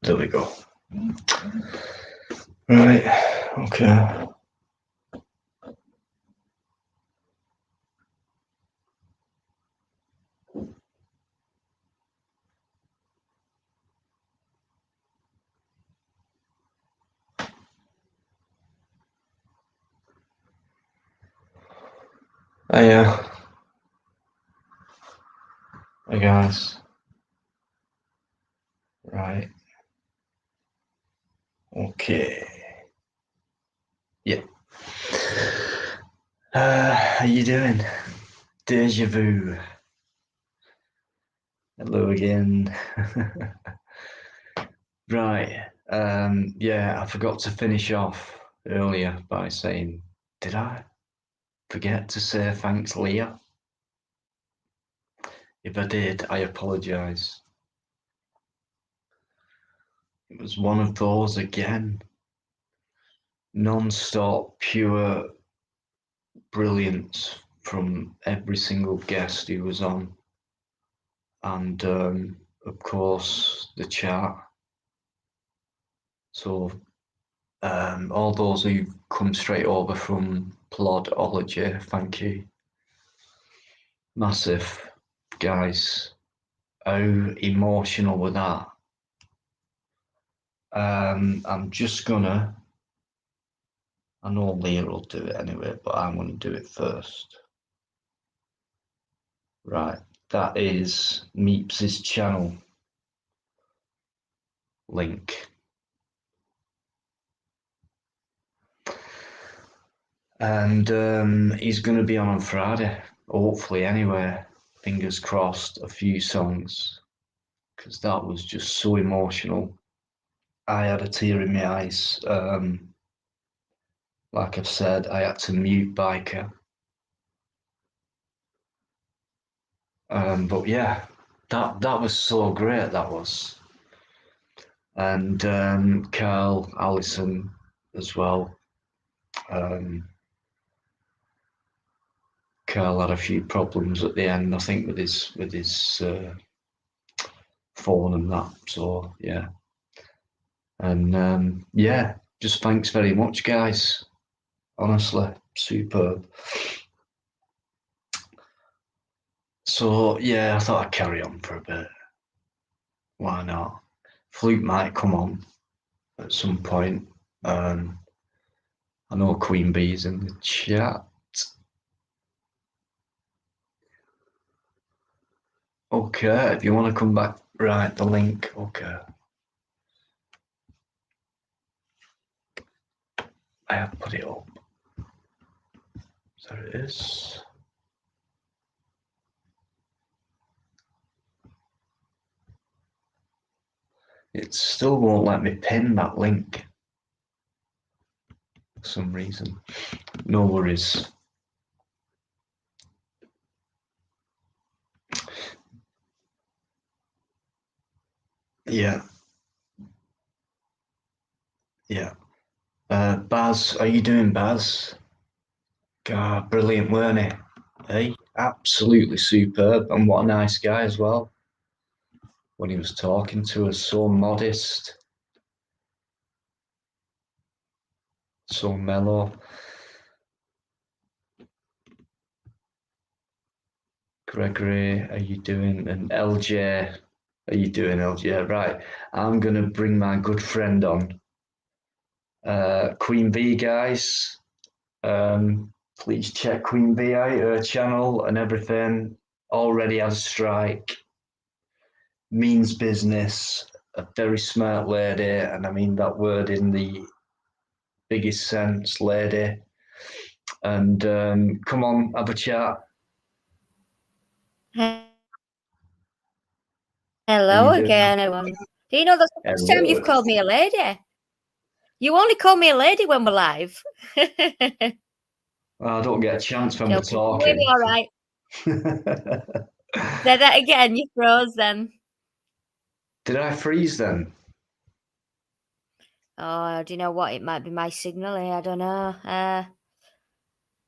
There we go. Right, okay. Hey guys. Right. Okay. Yeah. How you doing? Deja vu. Hello again. Right. Yeah, I forgot to finish off earlier by saying, did I forget to say thanks, Leah? If I did, I apologise. It was one of those again. Non-stop, pure brilliance from every single guest who was on. And of course, the chat. So all those who come straight over from Plodology, thank you. Massive, guys. How emotional with that. I'm just gonna, I know Leah will do it anyway, but I'm gonna do it first. Right, that is Meeps' channel link. And he's gonna be on Friday, hopefully anyway, fingers crossed, a few songs, because that was just so emotional. I had a tear in my eyes. Like I've said, I had to mute Biker. But yeah, that was so great. That was, and Carl, Allison, as well. Carl had a few problems at the end, I think, with his phone and that. So yeah, and yeah, just thanks very much, guys. Honestly, superb. So yeah, I thought I'd carry on for a bit. Why not? Flute might come on at some point. I know Queen Bee's in the chat. Okay, if you want to come back, right, the link, okay. I have put it up. There it is. It still won't let me pin that link for some reason. No worries. Yeah. Yeah. Baz, how you doing, Baz? God, brilliant, weren't he? Hey, absolutely superb, and what a nice guy as well. When he was talking to us, so modest, so mellow. Gregory, how you doing? And LJ, how you doing, LJ? Right, I'm gonna bring my good friend on. Queen Bee, guys. Please check Queen Bee out, her channel and everything. Already has a strike. Means business. A very smart lady, and I mean that word in the biggest sense, lady. And come on, have a chat. Hello again, everyone. Do you know that's the first time you've called me a lady? You only call me a lady when we're live. I don't get a chance when we're talking. Really all right. Say that again, you froze then. Did I freeze then? Oh, do you know what? It might be my signal here. I don't know.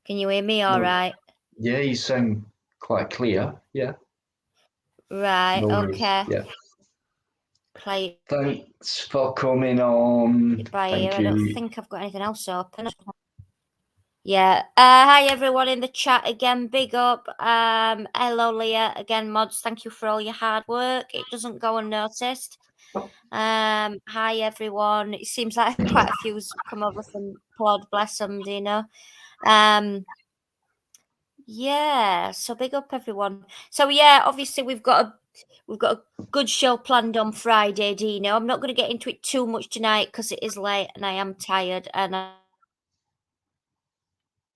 Can you hear me all right? Yeah, you sound quite clear. Yeah. Right, No worries. okay. Yeah. play Thanks for coming on. it by Thank ear. you. I don't think I've got anything else open. Yeah. Hi everyone in the chat again. Big up. Hello Leah. Again, mods, thank you for all your hard work. It doesn't go unnoticed. Hi everyone. It seems like quite a few's come over from Pod, bless them, Dino. Yeah, so big up everyone. So yeah, obviously we've got a good show planned on Friday, Dino. I'm not going to get into it too much tonight because it is late and I am tired and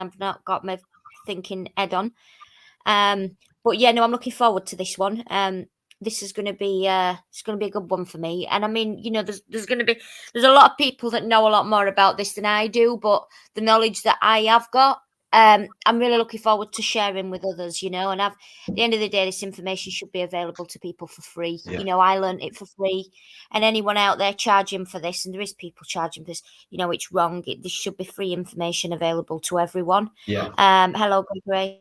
I've not got my thinking head on. But yeah, no, I'm looking forward to this one. This is going to be it's going to be a good one for me. And I mean, you know, there's a lot of people that know a lot more about this than I do, but the knowledge that I have got, I'm really looking forward to sharing with others. You know, and at the end of the day, this information should be available to people for free. Yeah. You know, I learned it for free, and anyone out there charging for this, and there is people charging for this, you know, it's wrong. This should be free information available to everyone. Yeah. Hello, Gregory.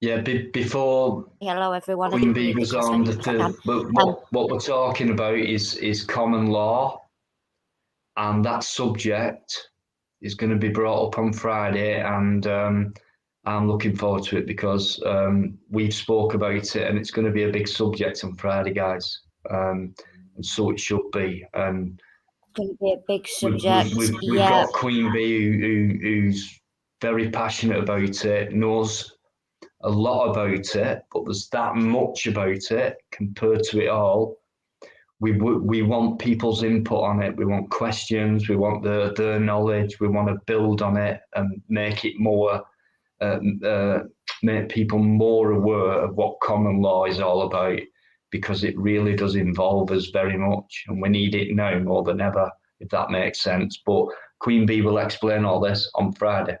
Yeah, before Hello, everyone. Queen Bee goes on, what we're talking about is common law, and that subject is going to be brought up on Friday, and I'm looking forward to it because we've spoke about it, and it's going to be a big subject on Friday, guys. And so it should be. It's going to be a big subject. We've got Queen Bee who's very passionate about it, knows a lot about it, but there's that much about it compared to it all. We want people's input on it. We want questions. We want their knowledge. We want to build on it and make it more, make people more aware of what common law is all about, because it really does involve us very much, and we need it now more than ever, if that makes sense. But Queen Bee will explain all this on Friday,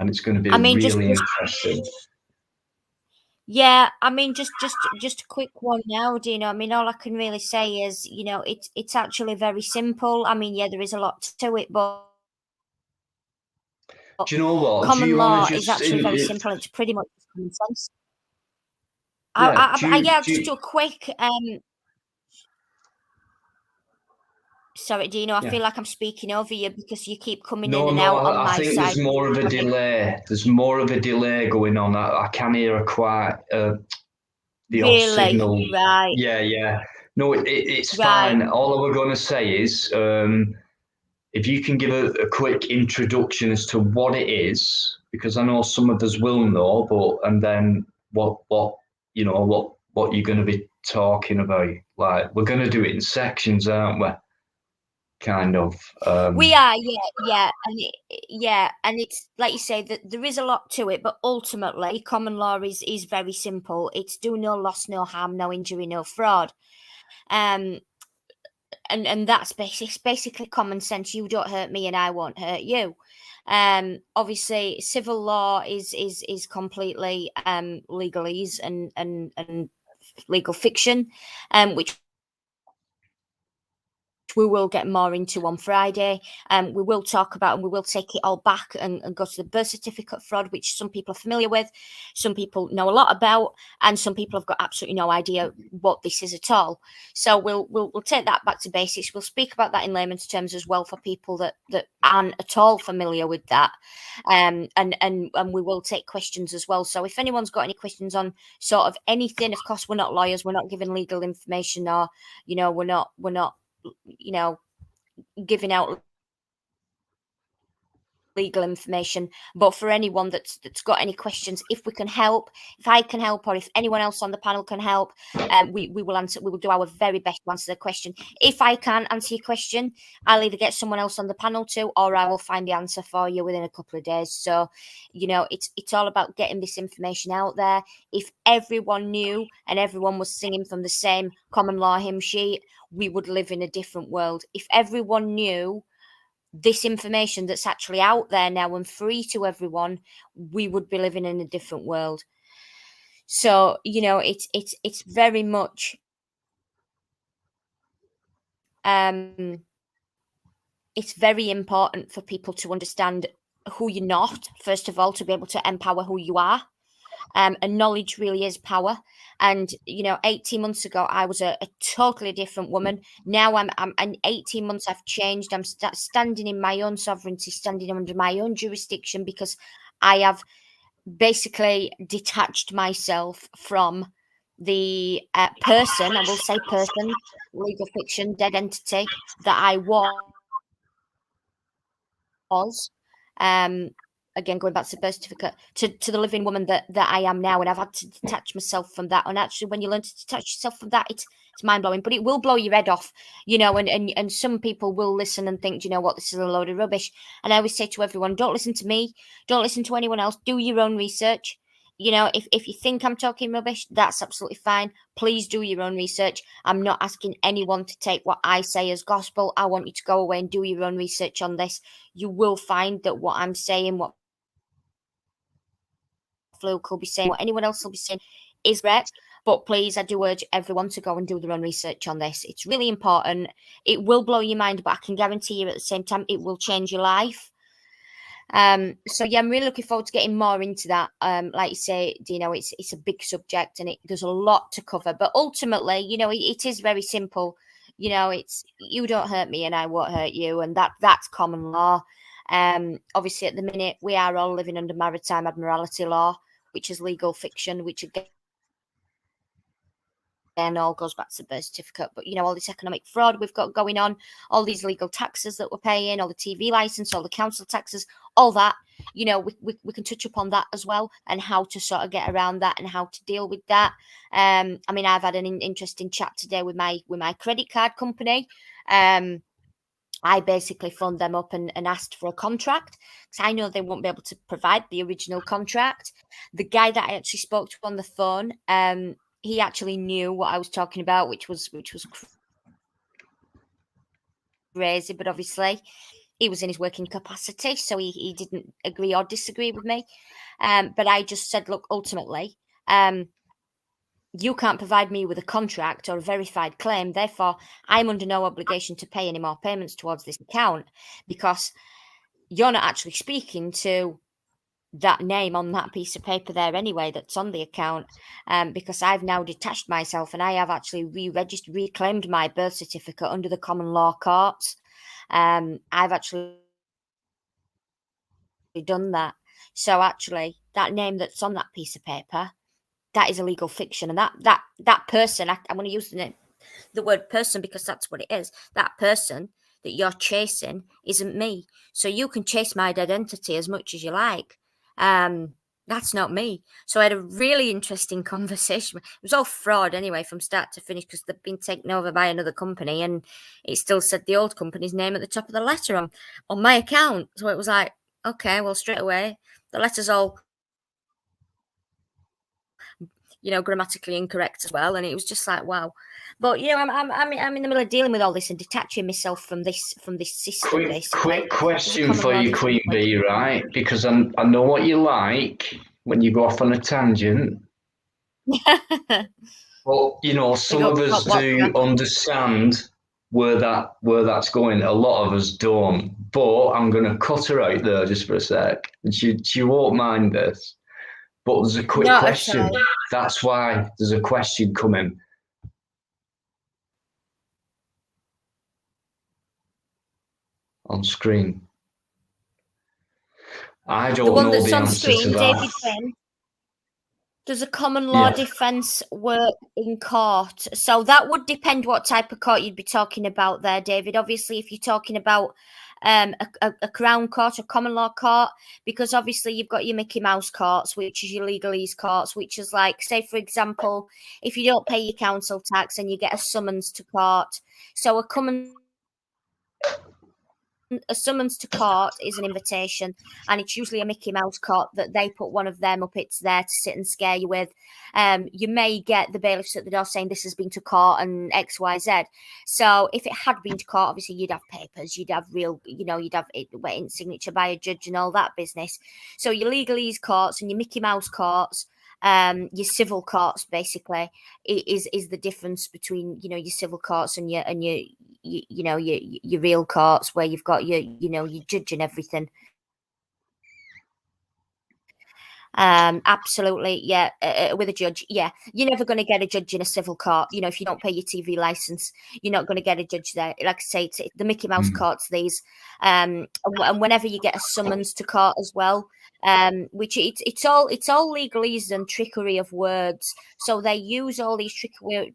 and it's going to be really interesting. Yeah, I mean, just a quick one now, Dino. I mean, all I can really say is, you know, it's actually very simple. I mean, yeah, there is a lot to it, but do you know what? Common law is actually very simple. It's pretty much common sense. Just do a quick. Sorry, Dino. I feel like I'm speaking over you because you keep coming in and out on my side. I think there's more of a delay. There's more of a delay going on. I can hear quite the off signal. Right. Yeah. No, it's fine. All we're going to say is, if you can give a quick introduction as to what it is, because I know some of us will know, but and then what you know what you're going to be talking about. Like, we're going to do it in sections, aren't we? Kind of. We are, yeah, and it's like you say that there is a lot to it, but ultimately, common law is very simple. It's do no loss, no harm, no injury, no fraud, and that's basically common sense. You don't hurt me, and I won't hurt you. Obviously, civil law is completely legalese and legal fiction, which we will get more into on Friday. We will talk about and we will take it all back and go to the birth certificate fraud, which some people are familiar with, some people know a lot about, and some people have got absolutely no idea what this is at all. So we'll take that back to basics. We'll speak about that in layman's terms as well for people that aren't at all familiar with that. And we will take questions as well. So if anyone's got any questions on sort of anything, of course we're not lawyers, we're not giving legal information, or we're not giving out legal information, but for anyone that's got any questions, if we can help, if I can help, or if anyone else on the panel can help, we will answer. We will do our very best to answer the question. If I can't answer your question, I'll either get someone else on the panel to, or I will find the answer for you within a couple of days. So it's all about getting this information out there. If everyone knew and everyone was singing from the same common law hymn sheet, we would live in a different world. If everyone knew this information that's actually out there now and free to everyone, we would be living in a different world. So it's very much it's very important for people to understand who you're not, first of all, to be able to empower who you are. And knowledge really is power. And 18 months ago, I was a totally different woman. Now I'm 18 months. I've changed. I'm standing in my own sovereignty, standing under my own jurisdiction, because I have basically detached myself from the person. I will say person, legal fiction, dead entity that I was. Again, going back to the birth certificate, to the living woman that I am now, and I've had to detach myself from that. And actually, when you learn to detach yourself from that, it's mind blowing, but it will blow your head off, and some people will listen and think, you know what, this is a load of rubbish. And I always say to everyone, don't listen to me, don't listen to anyone else, do your own research. If you think I'm talking rubbish, that's absolutely fine. Please do your own research. I'm not asking anyone to take what I say as gospel. I want you to go away and do your own research on this. You will find that what I'm saying, what Luke will be saying, what anyone else will be saying is correct. But please, I do urge everyone to go and do their own research on this. It's really important. It will blow your mind, but I can guarantee you at the same time, it will change your life. So yeah, I'm really looking forward to getting more into that. Like you say, it's a big subject, and there's a lot to cover. But ultimately, it is very simple. It's you don't hurt me and I won't hurt you, and that's common law. Obviously, at the minute, we are all living under maritime admiralty law, which is legal fiction, which again all goes back to the birth certificate. But all this economic fraud we've got going on, all these legal taxes that we're paying, all the TV license, all the council taxes, all that, we can touch upon that as well, and how to sort of get around that and how to deal with that. I mean, I've had an interesting chat today with my credit card company. I basically phoned them up and asked for a contract, because I know they won't be able to provide the original contract. The guy that I actually spoke to on the phone, he actually knew what I was talking about, which was crazy. But obviously, he was in his working capacity, so he didn't agree or disagree with me. But I just said, look, ultimately, you can't provide me with a contract or a verified claim. Therefore, I'm under no obligation to pay any more payments towards this account, because you're not actually speaking to that name on that piece of paper there anyway that's on the account, because I've now detached myself and I have actually re-registered, reclaimed my birth certificate under the common law courts. I've actually done that. So actually, that name that's on that piece of paper, that is a legal fiction, and that person, I'm going to use the word person because that's what it is. That person that you're chasing isn't me. So you can chase my identity as much as you like. That's not me. So I had a really interesting conversation. It was all fraud anyway, from start to finish, because they've been taken over by another company, and it still said the old company's name at the top of the letter on my account. So it was like, okay, well, straight away, the letter's all grammatically incorrect as well, and it was just like, wow. But I'm in the middle of dealing with all this and detaching myself from this system. Quick question for you, Queen Bee, right? Because I know what you like when you go off on a tangent. Well, some of us do understand where that's going. A lot of us don't. But I'm going to cut her out there just for a sec, and she won't mind this. But there's a quick question. That's why there's a question coming on screen. I don't know the answer to that. David Wynn, does a common law defence work in court? So that would depend what type of court you'd be talking about there, David. Obviously, if you're talking about a crown court, a common law court, because obviously you've got your Mickey Mouse courts, which is your legalese courts, which is like, say, for example, if you don't pay your council tax and you get a summons to court. So a summons to court is an invitation, and it's usually a Mickey Mouse court that they put one of them up. It's there to sit and scare you with. You may get the bailiffs at the door saying this has been to court and X, Y, Z. So if it had been to court, obviously you'd have papers, you'd have real, you'd have it waiting signature by a judge and all that business. So your legalese courts and your Mickey Mouse courts, your civil courts basically is the difference between your civil courts and your real courts, where you've got your judge and everything. Absolutely, yeah. With a judge, yeah, you're never going to get a judge in a civil court. You know, if you don't pay your TV license, you're not going to get a judge there. Like I say, it's the Mickey Mouse courts. These, and whenever you get a summons to court as well, which it's all legalese and trickery of words. So they use all these trickery.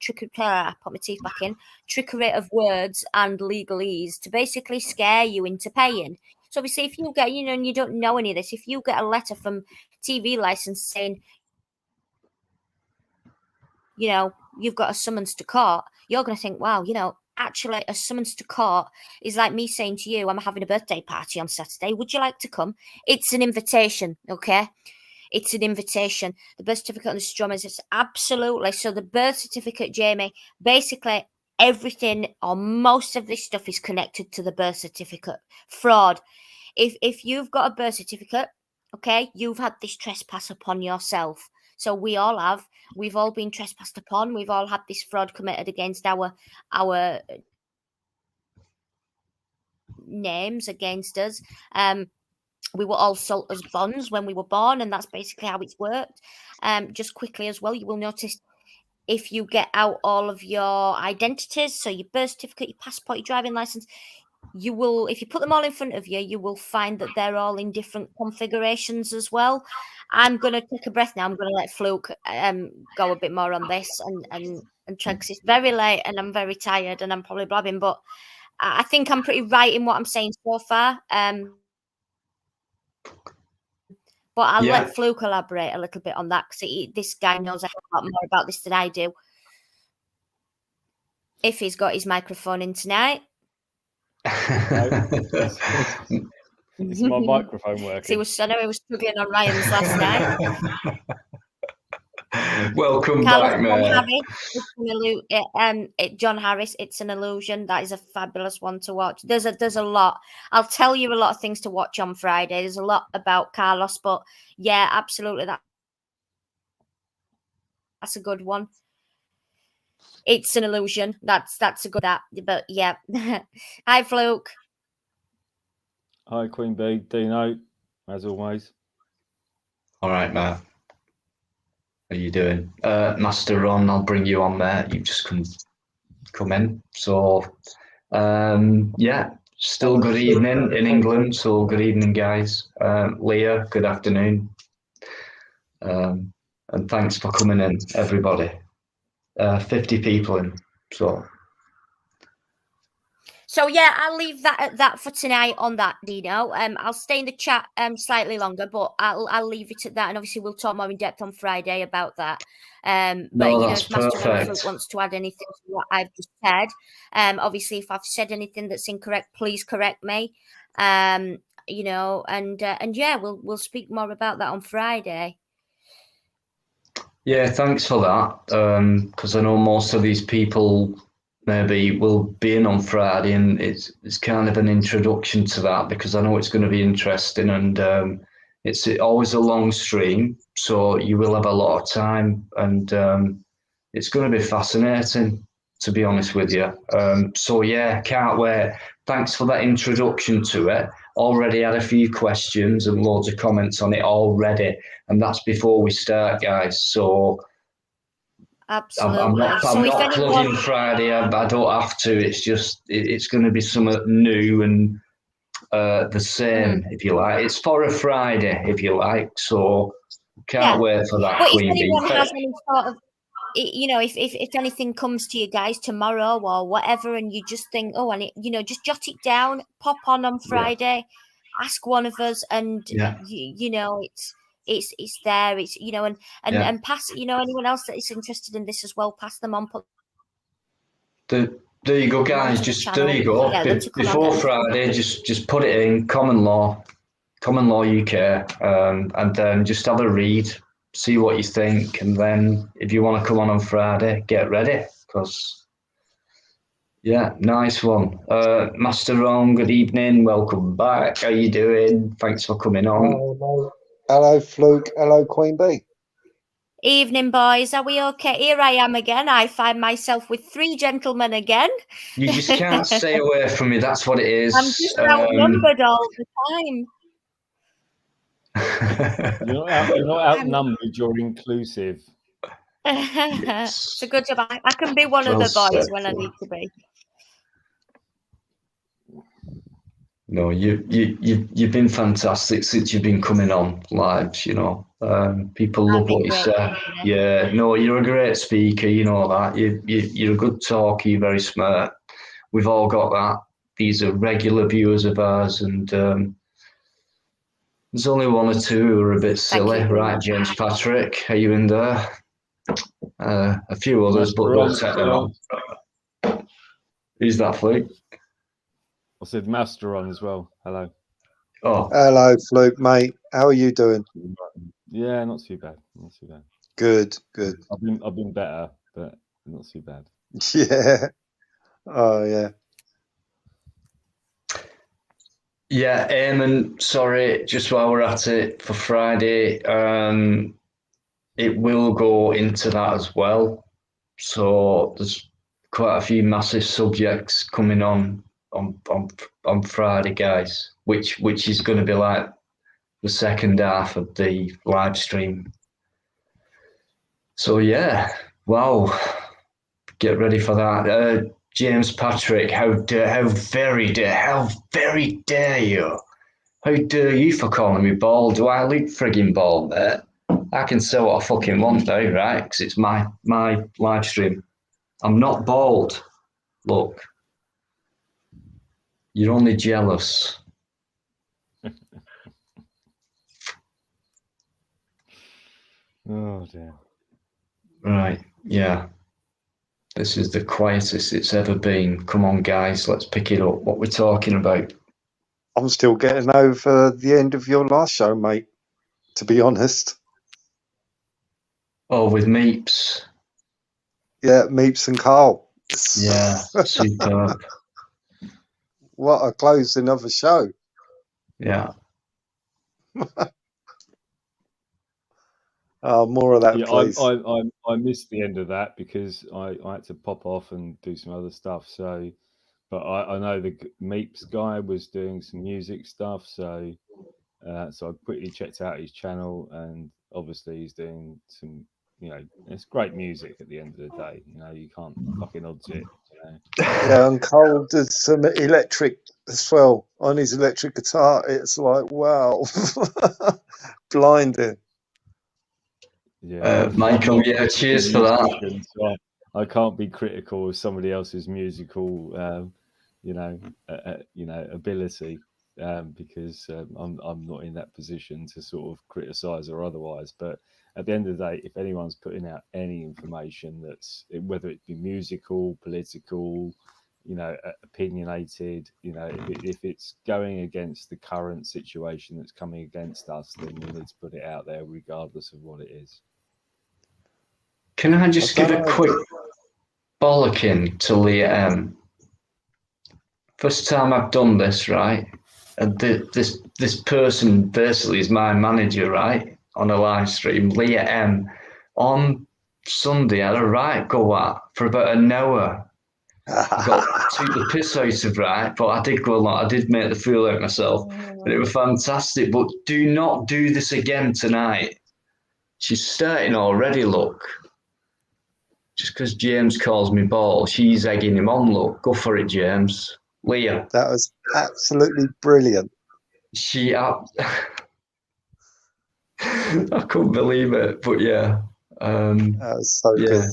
Put my teeth back in. Trickery of words and legalese to basically scare you into paying. So obviously, if you get, and you don't know any of this, if you get a letter from TV license saying, you've got a summons to court, you're going to think, wow, actually a summons to court is like me saying to you, I'm having a birthday party on Saturday. Would you like to come? It's an invitation, okay? It's an invitation. The birth certificate on the strummers, it's absolutely. So the birth certificate, Jamie, basically everything or most of this stuff is connected to the birth certificate. Fraud. If you've got a birth certificate, okay, you've had this trespass upon yourself. So we all have. We've all been trespassed upon. We've all had this fraud committed against our names, against us. We were all sold as bonds when we were born, and that's basically how it's worked. Just quickly as well, you will notice if you get out all of your identities, so your birth certificate, your passport, your driving license, you will, if you put them all in front of you, you will find that they're all in different configurations as well. I'm going to take a breath now. I'm going to let Fluke go a bit more on this and try, because it's very late and I'm very tired and I'm probably blabbing, but I think I'm pretty right in what I'm saying so far. But I'll let Fluke elaborate a little bit on that, because this guy knows a lot more about this than I do. If he's got his microphone in tonight. Is my microphone working? I know he was struggling on Ryan's last night. Welcome back, mate. John Harris, it's an illusion. That is a fabulous one to watch. There's a lot. I'll tell you a lot of things to watch on Friday. There's a lot about Carlos, but yeah, absolutely, that's a good one. It's an illusion. That's a good that. But yeah, hi Fluke. Hi Queen Bee, Dino, as always. All right, Matt. How are you doing? Master Ron, I'll bring you on there. You just come in. So, yeah, still good evening in England. So good evening, guys. Leah, good afternoon. And thanks for coming in, everybody. 50 people in. So yeah, I'll leave that for tonight on that, Dino. I'll stay in the chat slightly longer, but I'll leave it at that, and obviously we'll talk more in depth on Friday about that. But that's if Master perfect. wants to add anything to what I've just said, obviously if I've said anything that's incorrect, please correct me. And yeah, we'll speak more about that on Friday. Yeah, thanks for that. Because I know most of these people maybe will be in on Friday, and it's kind of an introduction to that, because I know it's going to be interesting, and it's always a long stream, so you will have a lot of time, and it's going to be fascinating, to be honest with you. So yeah, can't wait. Thanks for that introduction to it. Already had a few questions and loads of comments on it already, and that's before we start, guys. So absolutely. I'm not plugging Friday. I don't have to. It's just it's going to be something new and the same, if you like. It's for a Friday, if you like. So can't wait for that. But Queen if anyone Bee. has any sort of, if anything comes to you guys tomorrow or whatever, and you just think, oh, and just jot it down, pop on Friday, ask one of us, and it's there. It's and pass. Anyone else that is interested in this as well, pass them on. There you go, guys. There you go. Before Friday, just put it in common law UK, and then just have a read. See what you think, and then if you want to come on Friday, get ready, because nice one. Master Ron, good evening, welcome back. How you doing? Thanks for coming on. Hello Fluke, hello Queen Bee. Evening, boys. Are we okay? Here I am again. I find myself with 3 gentlemen again. You just can't stay away from me. That's what it is. I'm just outnumbered all the time. You're not outnumbered. You're inclusive. It's a good job. I can be one of the boys when I need to be. No, you've been fantastic since you've been coming on live. You know, people love what you say. Yeah, no, you're a great speaker. You know that. You're a good talker. You're very smart. We've all got that. These are regular viewers of ours, and there's only one or two who are a bit silly, right? James Patrick, are you in there? A few others, but don't take them on. Who's that, Fluke? I said Master on as well. Hello. Oh, Hello, Fluke, mate. How are you doing? Yeah, not too bad. Not too bad. Good, good. I've been better, but not too bad. Yeah. Oh, yeah. yeah, Eamon, sorry, just while we're at it for Friday, it will go into that as well. So there's quite a few massive subjects coming on Friday, guys, which is going to be like the second half of the live stream. So yeah, wow, get ready for that. James Patrick, how very dare you? How dare you for calling me bald? Do I look frigging bald, mate? I can say what I fucking want now, right? Because it's my live stream. I'm not bald. Look, you're only jealous. Oh dear. Right, yeah. This is the quietest it's ever been. Come on, guys, let's pick it up. What we're talking about. I'm still getting over the end of your last show, mate, to be honest. Oh, with Meeps. Yeah, Meeps and Carl. Yeah, superb. What a closing of a show. Yeah. More of that, Yeah, please. I missed the end of that because I had to pop off and do some other stuff. So, but I know the Meeps guy was doing some music stuff. So I quickly checked out his channel, and obviously he's doing some, you know, it's great music at the end of the day. You know, you can't fucking odds it. You know? Yeah, and Carl did some electric as well on his electric guitar. It's like, wow, blinding. Yeah, Michael, yeah, cheers for that. So I can't be critical of somebody else's musical, ability, because I'm not in that position to sort of criticise or otherwise. But at the end of the day, if anyone's putting out any information that's, whether it be musical, political, you know, opinionated, you know, if it's going against the current situation that's coming against us, then we need to put it out there regardless of what it is. Can I just give a quick bollocking to Leah M? First time I've done this, right? And this person basically is my manager, right? On a live stream, Leah M. On Sunday, I had a right go at for about an hour. I took the piss out of, right? But I did go along. I did make the fool out of myself. But it was fantastic. But do not do this again tonight. She's starting already, look. Just because James calls me bald, she's egging him on, look. Go for it, James. Leah. That was absolutely brilliant. I couldn't believe it, but yeah. That was so good.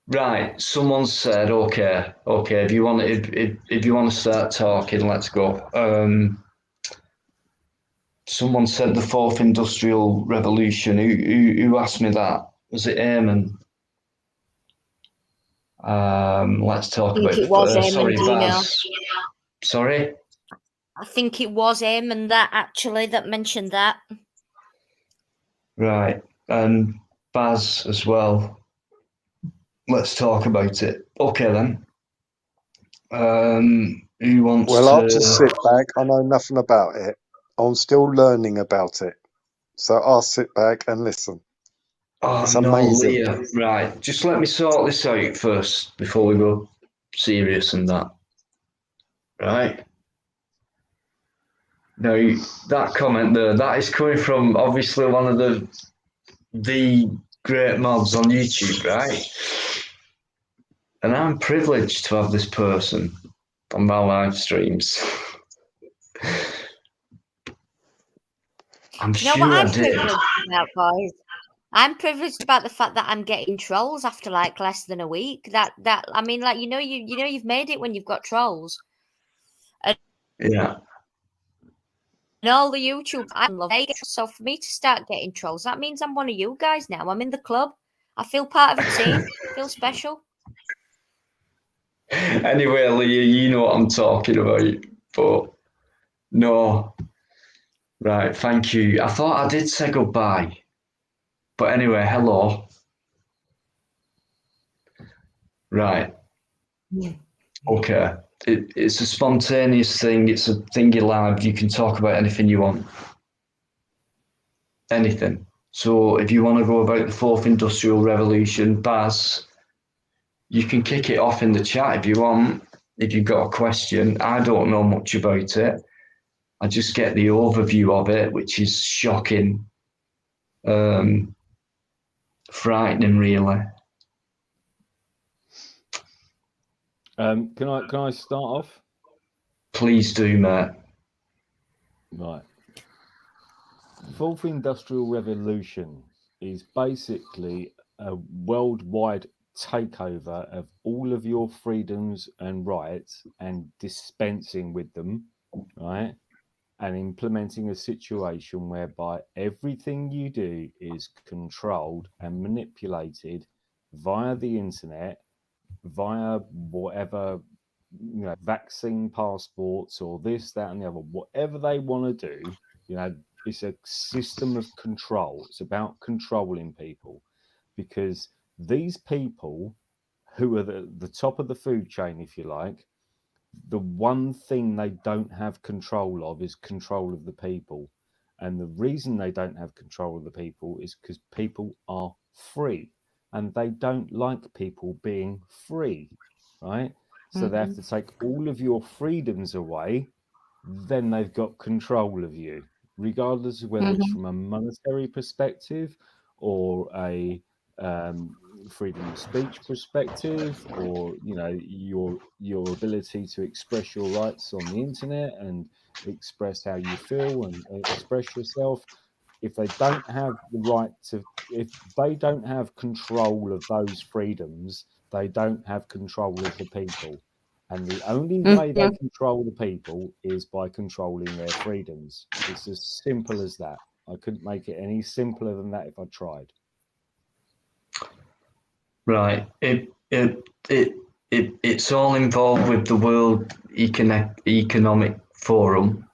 Right, someone said, okay. If you want to start talking, let's go. Someone said the fourth industrial revolution. Who asked me that? Was it Eamon? Let's talk about. It was Eamon, sorry, do you know? Sorry. I think it was Eamon that mentioned that. Right, and Baz as well. Let's talk about it. Okay then. Who wants to? Well, I'll just sit back. I know nothing about it. I'm still learning about it. So I'll sit back and listen. Oh, it's no, amazing. Leah. Right, just let me sort this out first before we go serious and that. Right. No, that comment there, that is coming from obviously one of the great mods on YouTube, right? And I'm privileged to have this person on my live streams. I'm You know sure what I I'm did. privileged about, boys? I'm privileged about the fact that I'm getting trolls after like less than a week. That I mean, like you've made it when you've got trolls. Yeah. And all the YouTube, I love it. So for me to start getting trolls, that means I'm one of you guys now. I'm in the club. I feel part of a team. I feel special. Anyway, Leah, you know what I'm talking about. But no. Right, thank you. I thought I did say goodbye. But anyway, hello. Right. Okay. It's a spontaneous thing. It's a thingy live. You can talk about anything you want. Anything. So if you want to go about the fourth industrial revolution, Baz, you can kick it off in the chat if you want. If you've got a question, I don't know much about it. I just get the overview of it, which is shocking, frightening, really. Can I start off? Please do, mate. Right. Fourth Industrial Revolution is basically a worldwide takeover of all of your freedoms and rights and dispensing with them, right? And implementing a situation whereby everything you do is controlled and manipulated via the internet, via whatever, vaccine passports or this, that, and the other, whatever they want to do, it's a system of control. It's about controlling people, because these people who are the top of the food chain, if you like, the one thing they don't have control of is control of the people. And the reason they don't have control of the people is because people are free and they don't like people being free, right? So they have to take all of your freedoms away, then they've got control of you, regardless of whether it's from a monetary perspective or a freedom of speech perspective, or your ability to express your rights on the internet and express how you feel and express yourself. If they don't have the right to, if they don't have control of those freedoms, they don't have control of the people. And the only way they control the people is by controlling their freedoms. It's as simple as that. I couldn't make it any simpler than that if I tried. Right. It's all involved with the World Economic Forum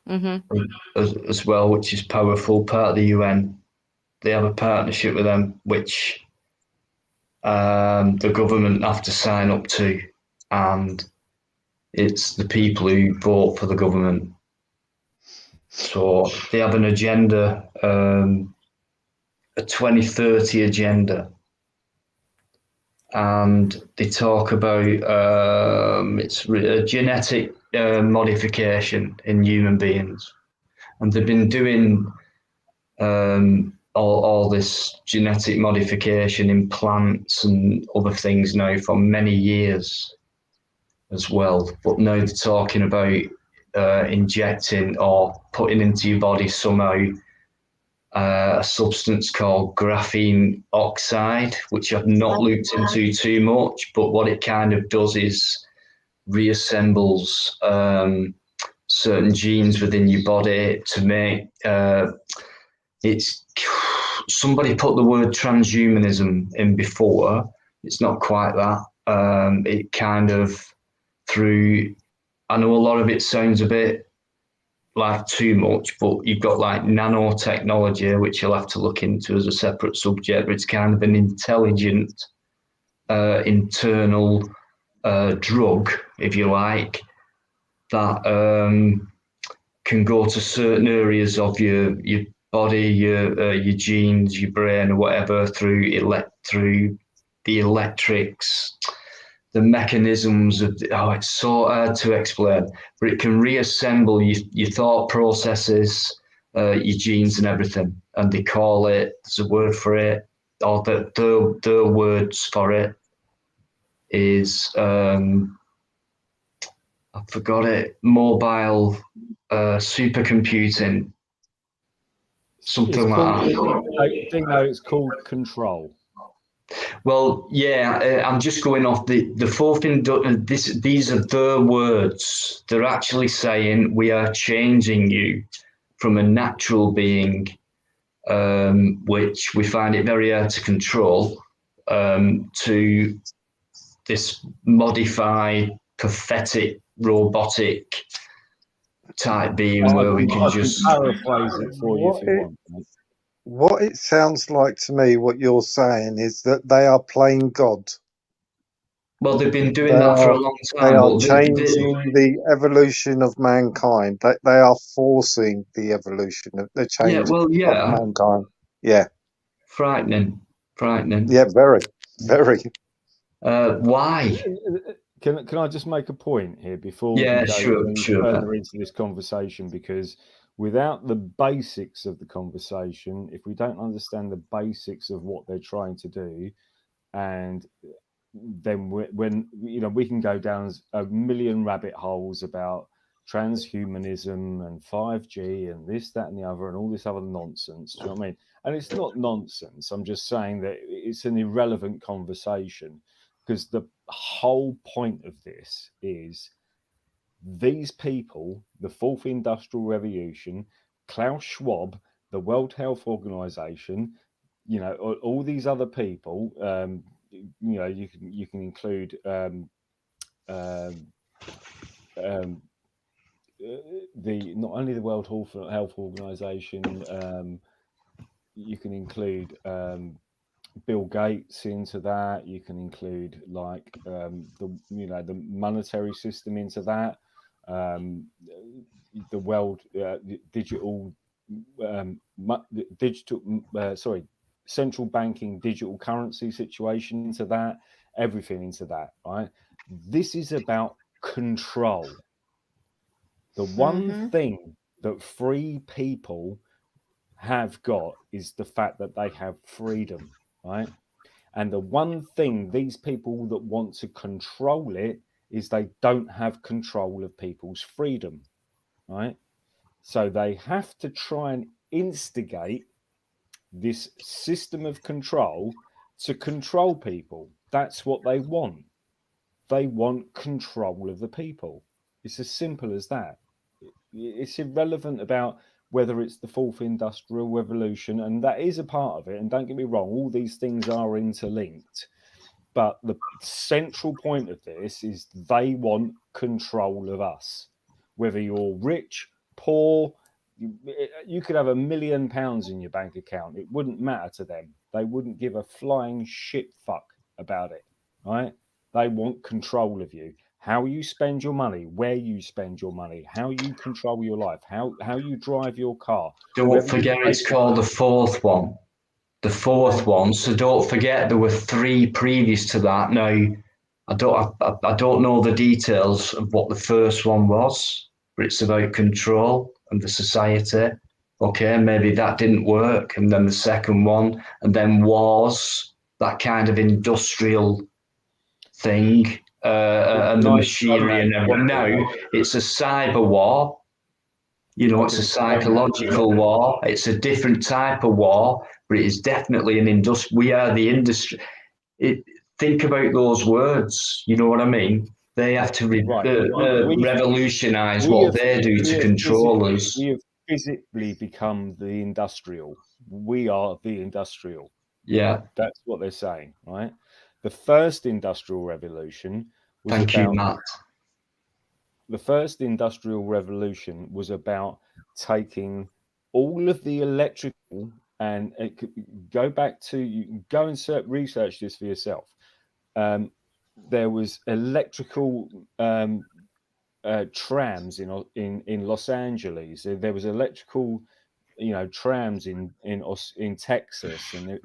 as well, which is powerful, part of the UN. They have a partnership with them, which the government have to sign up to, and it's the people who vote for the government. So they have an agenda, a 2030 agenda, and they talk about it's a genetic modification in human beings, and they've been doing all this genetic modification in plants and other things now for many years as well. But now they're talking about injecting or putting into your body somehow a substance called graphene oxide, which I've not looked into too much, but what it kind of does is reassembles certain genes within your body to make it's somebody put the word transhumanism in before. It's not quite that. It kind of through, I know a lot of it sounds a bit like too much, but you've got like nanotechnology, which you'll have to look into as a separate subject, but it's kind of an intelligent internal drug, if you like, that can go to certain areas of your body, your genes, your brain, or whatever through the electrics, the mechanisms of it's so hard to explain, but it can reassemble your thought processes, your genes and everything. And they call it, there's a word for it, or the words for it is I forgot it, mobile supercomputing, something like that. Dino, it's called control. Well, yeah, I'm just going off the fourth. These are the words. They're actually saying we are changing you from a natural being, which we find it very hard to control, to this modified, pathetic, robotic type being where we can just paraphrase it for you if you want. What it sounds like to me, what you're saying is that they are playing God. Well, they've been doing that for a long time. They are changing the evolution of mankind. They are forcing the evolution of the change of mankind. Yeah. Frightening. Yeah, very. Why? Can I just make a point here before we go further into this conversation? Because without the basics of the conversation, if we don't understand the basics of what they're trying to do, and then when we can go down a million rabbit holes about transhumanism and 5G and this, that, and the other, and all this other nonsense. Do you know what I mean? And it's not nonsense. I'm just saying that it's an irrelevant conversation, because the whole point of this is these people, the fourth industrial revolution, Klaus Schwab, the World Health Organization, all these other people, you can include not only the World Health Organization, you can include Bill Gates into that. You can include the monetary system into that. The world central banking digital currency situation into that. Everything into that. Right. This is about control. The one thing that free people have got is the fact that they have freedom, right? And the one thing these people that want to control it is they don't have control of people's freedom, right? So they have to try and instigate this system of control to control people. That's what they want. They want control of the people. It's as simple as that. It's irrelevant about whether it's the fourth industrial revolution, and that is a part of it. And don't get me wrong, all these things are interlinked. But the central point of this is they want control of us. Whether you're rich, poor, you could have £1 million in your bank account. It wouldn't matter to them. They wouldn't give a flying shit fuck about it, right? They want control of you. How you spend your money, where you spend your money, how you control your life, how you drive your car. Don't forget it's called the fourth one. The fourth one. So don't forget there were 3 previous to that. Now, I don't know the details of what the first one was, but it's about control and the society. Okay, maybe that didn't work. And then the second one, and then wars, that kind of industrial thing. And the machinery and everything. Now it's a cyber war. It's a psychological war. It's a different type of war, but it is definitely an industry. We are the industry. Think about those words. You know what I mean? They have to revolutionize what they do to control us. We have physically become the industrial. We are the industrial. Yeah. That's what they're saying, right? The first industrial revolution was Thank you, Matt. The first industrial revolution was about taking all of the electrical, and go back to, you can go and research this for yourself. There was electrical trams in Los Angeles. There was electrical, trams in Texas, and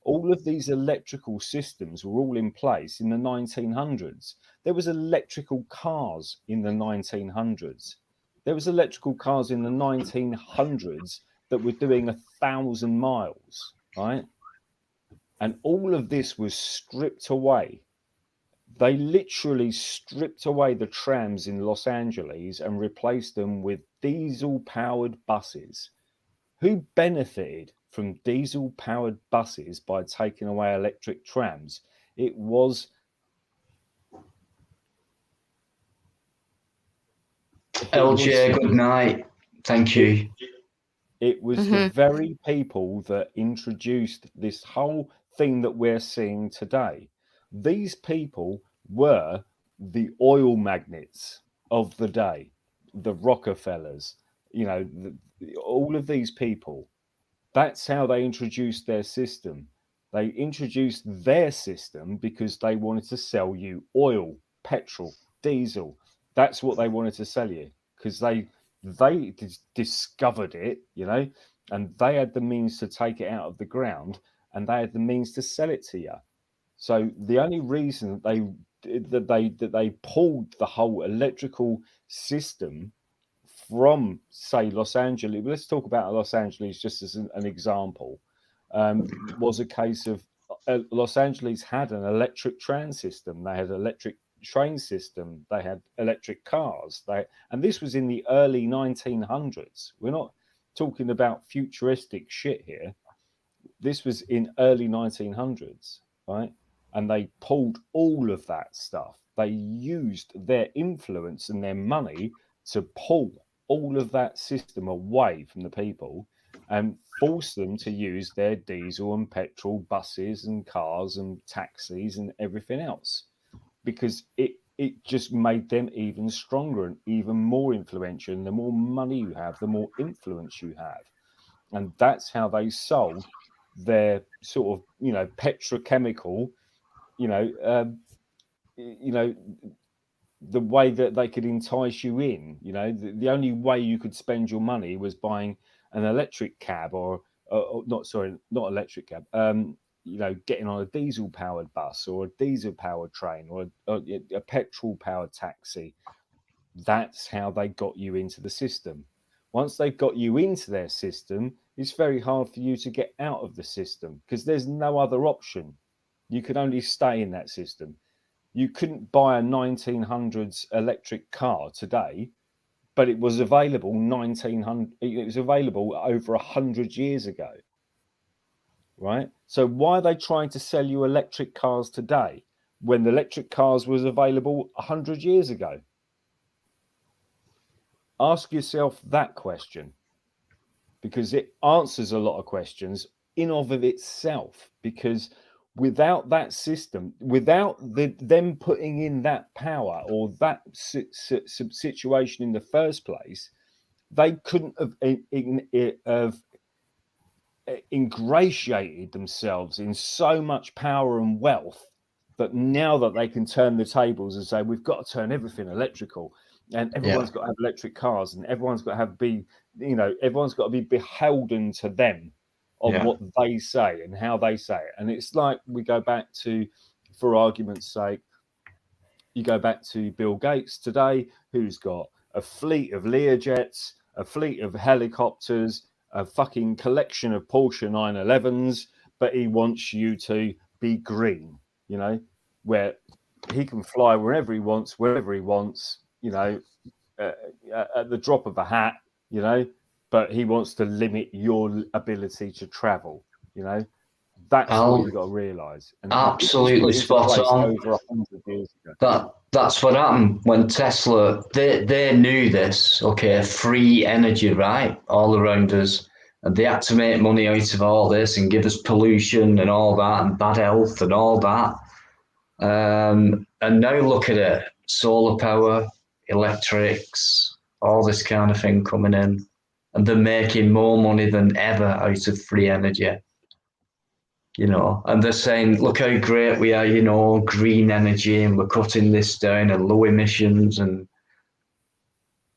all of these electrical systems were all in place in the 1900s. There was electrical cars in the 1900s. There was electrical cars in the 1900s that were doing 1,000 miles, right? And all of this was stripped away. They literally stripped away the trams in Los Angeles and replaced them with diesel-powered buses. Who benefited from diesel-powered buses by taking away electric trams? It was LJ, good night. Thank you. It was the very people that introduced this whole thing that we're seeing today. These people were the oil magnates of the day, the Rockefellers, you know, all of these people. That's how they introduced their system. They introduced their system because they wanted to sell you oil, petrol, diesel. That's what they wanted to sell you, because they discovered it, you know, and they had the means to take it out of the ground, and they had the means to sell it to you. So the only reason that they pulled the whole electrical system from, say, Los Angeles, let's talk about Los Angeles just as an example, was a case of Los Angeles had an electric tram system. They had an electric train system. They had electric cars. And this was in the early 1900s. We're not talking about futuristic shit here. This was in early 1900s, right? And they pulled all of that stuff. They used their influence and their money to pull all of that system away from the people and force them to use their diesel and petrol buses and cars and taxis and everything else, because it just made them even stronger and even more influential. And the more money you have, the more influence you have. And that's how they sold their sort of, you know, petrochemical, the way that they could entice you in. You know, the only way you could spend your money was buying an electric cab or not electric cab, you know, getting on a diesel powered bus or a diesel powered train or a petrol powered taxi. That's how they got you into the system. Once they've got you into their system, it's very hard for you to get out of the system, because there's no other option. You can only stay in that system. You couldn't buy a 1900s electric car today, but it was available it was available over 100 years ago, right? So why are they trying to sell you electric cars today when the electric cars was available 100 years ago? Ask yourself that question, because it answers a lot of questions in of itself. Because without that system, without them putting in that power or that situation in the first place, they couldn't have ingratiated themselves in so much power and wealth that now that they can turn the tables and say, we've got to turn everything electrical, and everyone's got to have electric cars, and everyone's got to everyone's got to be beholden to them on what they say and how they say it. And it's like, we go back to, for argument's sake, you go back to Bill Gates today, who's got a fleet of Learjets, a fleet of helicopters, a fucking collection of Porsche 911s, but he wants you to be green, you know, where he can fly wherever he wants, wherever he wants, you know, at the drop of a hat, you know, but he wants to limit your ability to travel, you know. That's what you've got to realise. Absolutely spot on. Over 100 years ago. That's what happened when Tesla, they knew this, okay, free energy, right, all around us. And they had to make money out of all this and give us pollution and all that and bad health and all that. And now look at it, solar power, electrics, all this kind of thing coming in. And they're making more money than ever out of free energy. You know, and they're saying, look how great we are, you know, green energy, and we're cutting this down and low emissions, and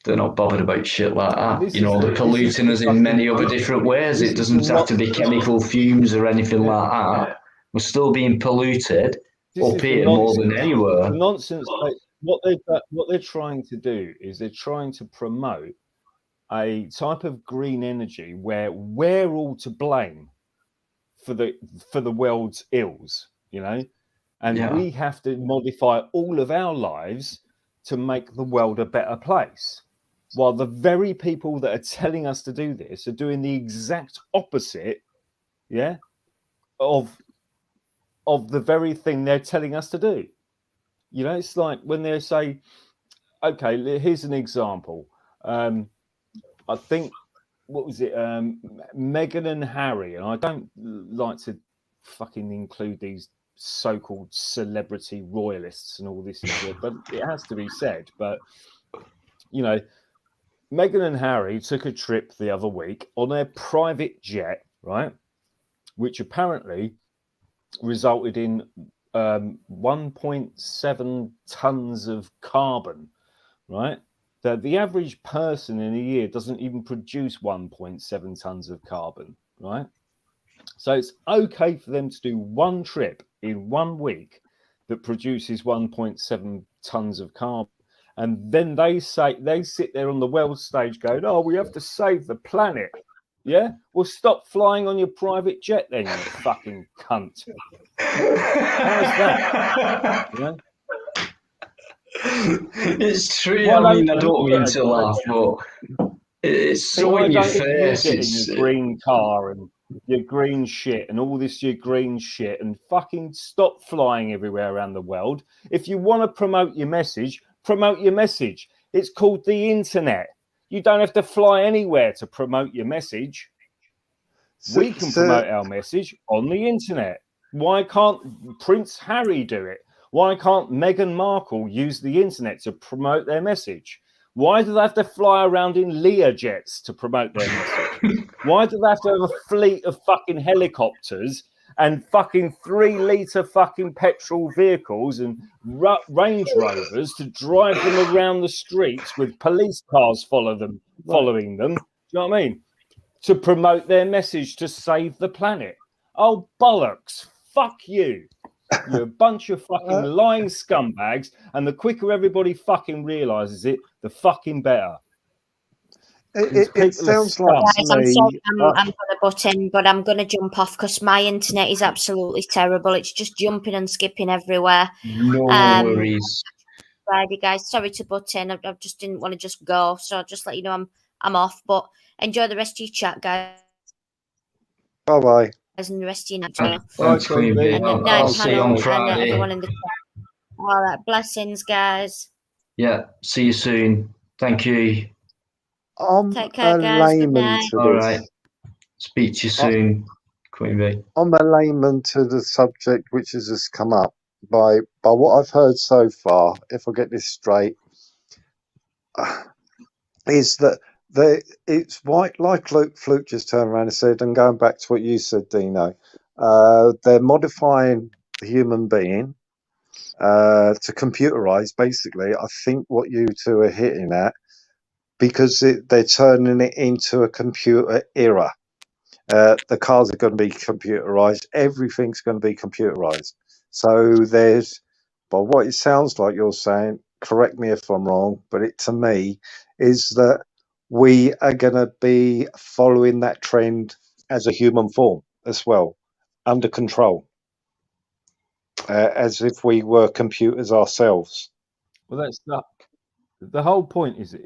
they're not bothered about shit like that. You know, they're polluting us in many other different ways. It doesn't have to be chemical fumes or anything like that. We're still being polluted, albeit more than anywhere. The nonsense. What they're trying to do is they're trying to promote a type of green energy where we're all to blame for the world's ills, and we have to modify all of our lives to make the world a better place, while the very people that are telling us to do this are doing the exact opposite, of the very thing they're telling us to do. It's like when they say, okay, here's an example. I think, what was it? Meghan and Harry, and I don't like to fucking include these so-called celebrity royalists and all this shit, but it has to be said. But, Meghan and Harry took a trip the other week on their private jet, right? Which apparently resulted in 1.7 tons of carbon, right? That the average person in a year doesn't even produce 1.7 tons of carbon, right? So it's okay for them to do one trip in 1 week that produces 1.7 tons of carbon. And then they sit there on the world stage going, oh, we have to save the planet. Yeah? Well, stop flying on your private jet then, you fucking cunt. How's that? It's true. I mean, I don't mean to laugh, but it's so in your face. It's your green car and your green shit and all this your green shit, and fucking stop flying everywhere around the world. If you want to promote your message, promote your message. It's called the internet. You don't have to fly anywhere to promote your message. We can promote our message on the internet. Why can't Prince Harry do it? Why can't Meghan Markle use the internet to promote their message? Why do they have to fly around in Learjets to promote their message? Why do they have to have a fleet of fucking helicopters and fucking 3-litre fucking petrol vehicles and Range Rovers to drive them around the streets with police cars following them? Do you know what I mean? To promote their message to save the planet. Oh, bollocks. Fuck you. You're a bunch of fucking lying scumbags, and the quicker everybody fucking realises it, the fucking better. It sounds like guys, I'm sorry, I'm going to butt in, but I'm going to jump off because my internet is absolutely terrible. It's just jumping and skipping everywhere. No worries. Friday, guys, sorry to butt in. I just didn't want to just go, so I'll just let you know I'm off. But enjoy the rest of your chat, guys. Bye-bye. And the rest of your night. Thanks, Queen Bee. I'll see you on Friday. Everyone in the chat. All right, blessings, guys. Yeah, see you soon. Thank you. Take care, guys. Good night. All right. Speak to you soon, Queen Bee. I'm a layman to the subject which has just come up. By what I've heard so far, if I get this straight, is that it's white, like Fluke just turned around and said, and going back to what you said, Dino, they're modifying the human being to computerize, basically. I think what you two are hitting at, because they're turning it into a computer era. The cars are going to be computerized. Everything's going to be computerized. So by what it sounds like you're saying, correct me if I'm wrong, but it to me is that we are going to be following that trend as a human form as well, under control, as if we were computers ourselves. Well, that's not the whole point. Is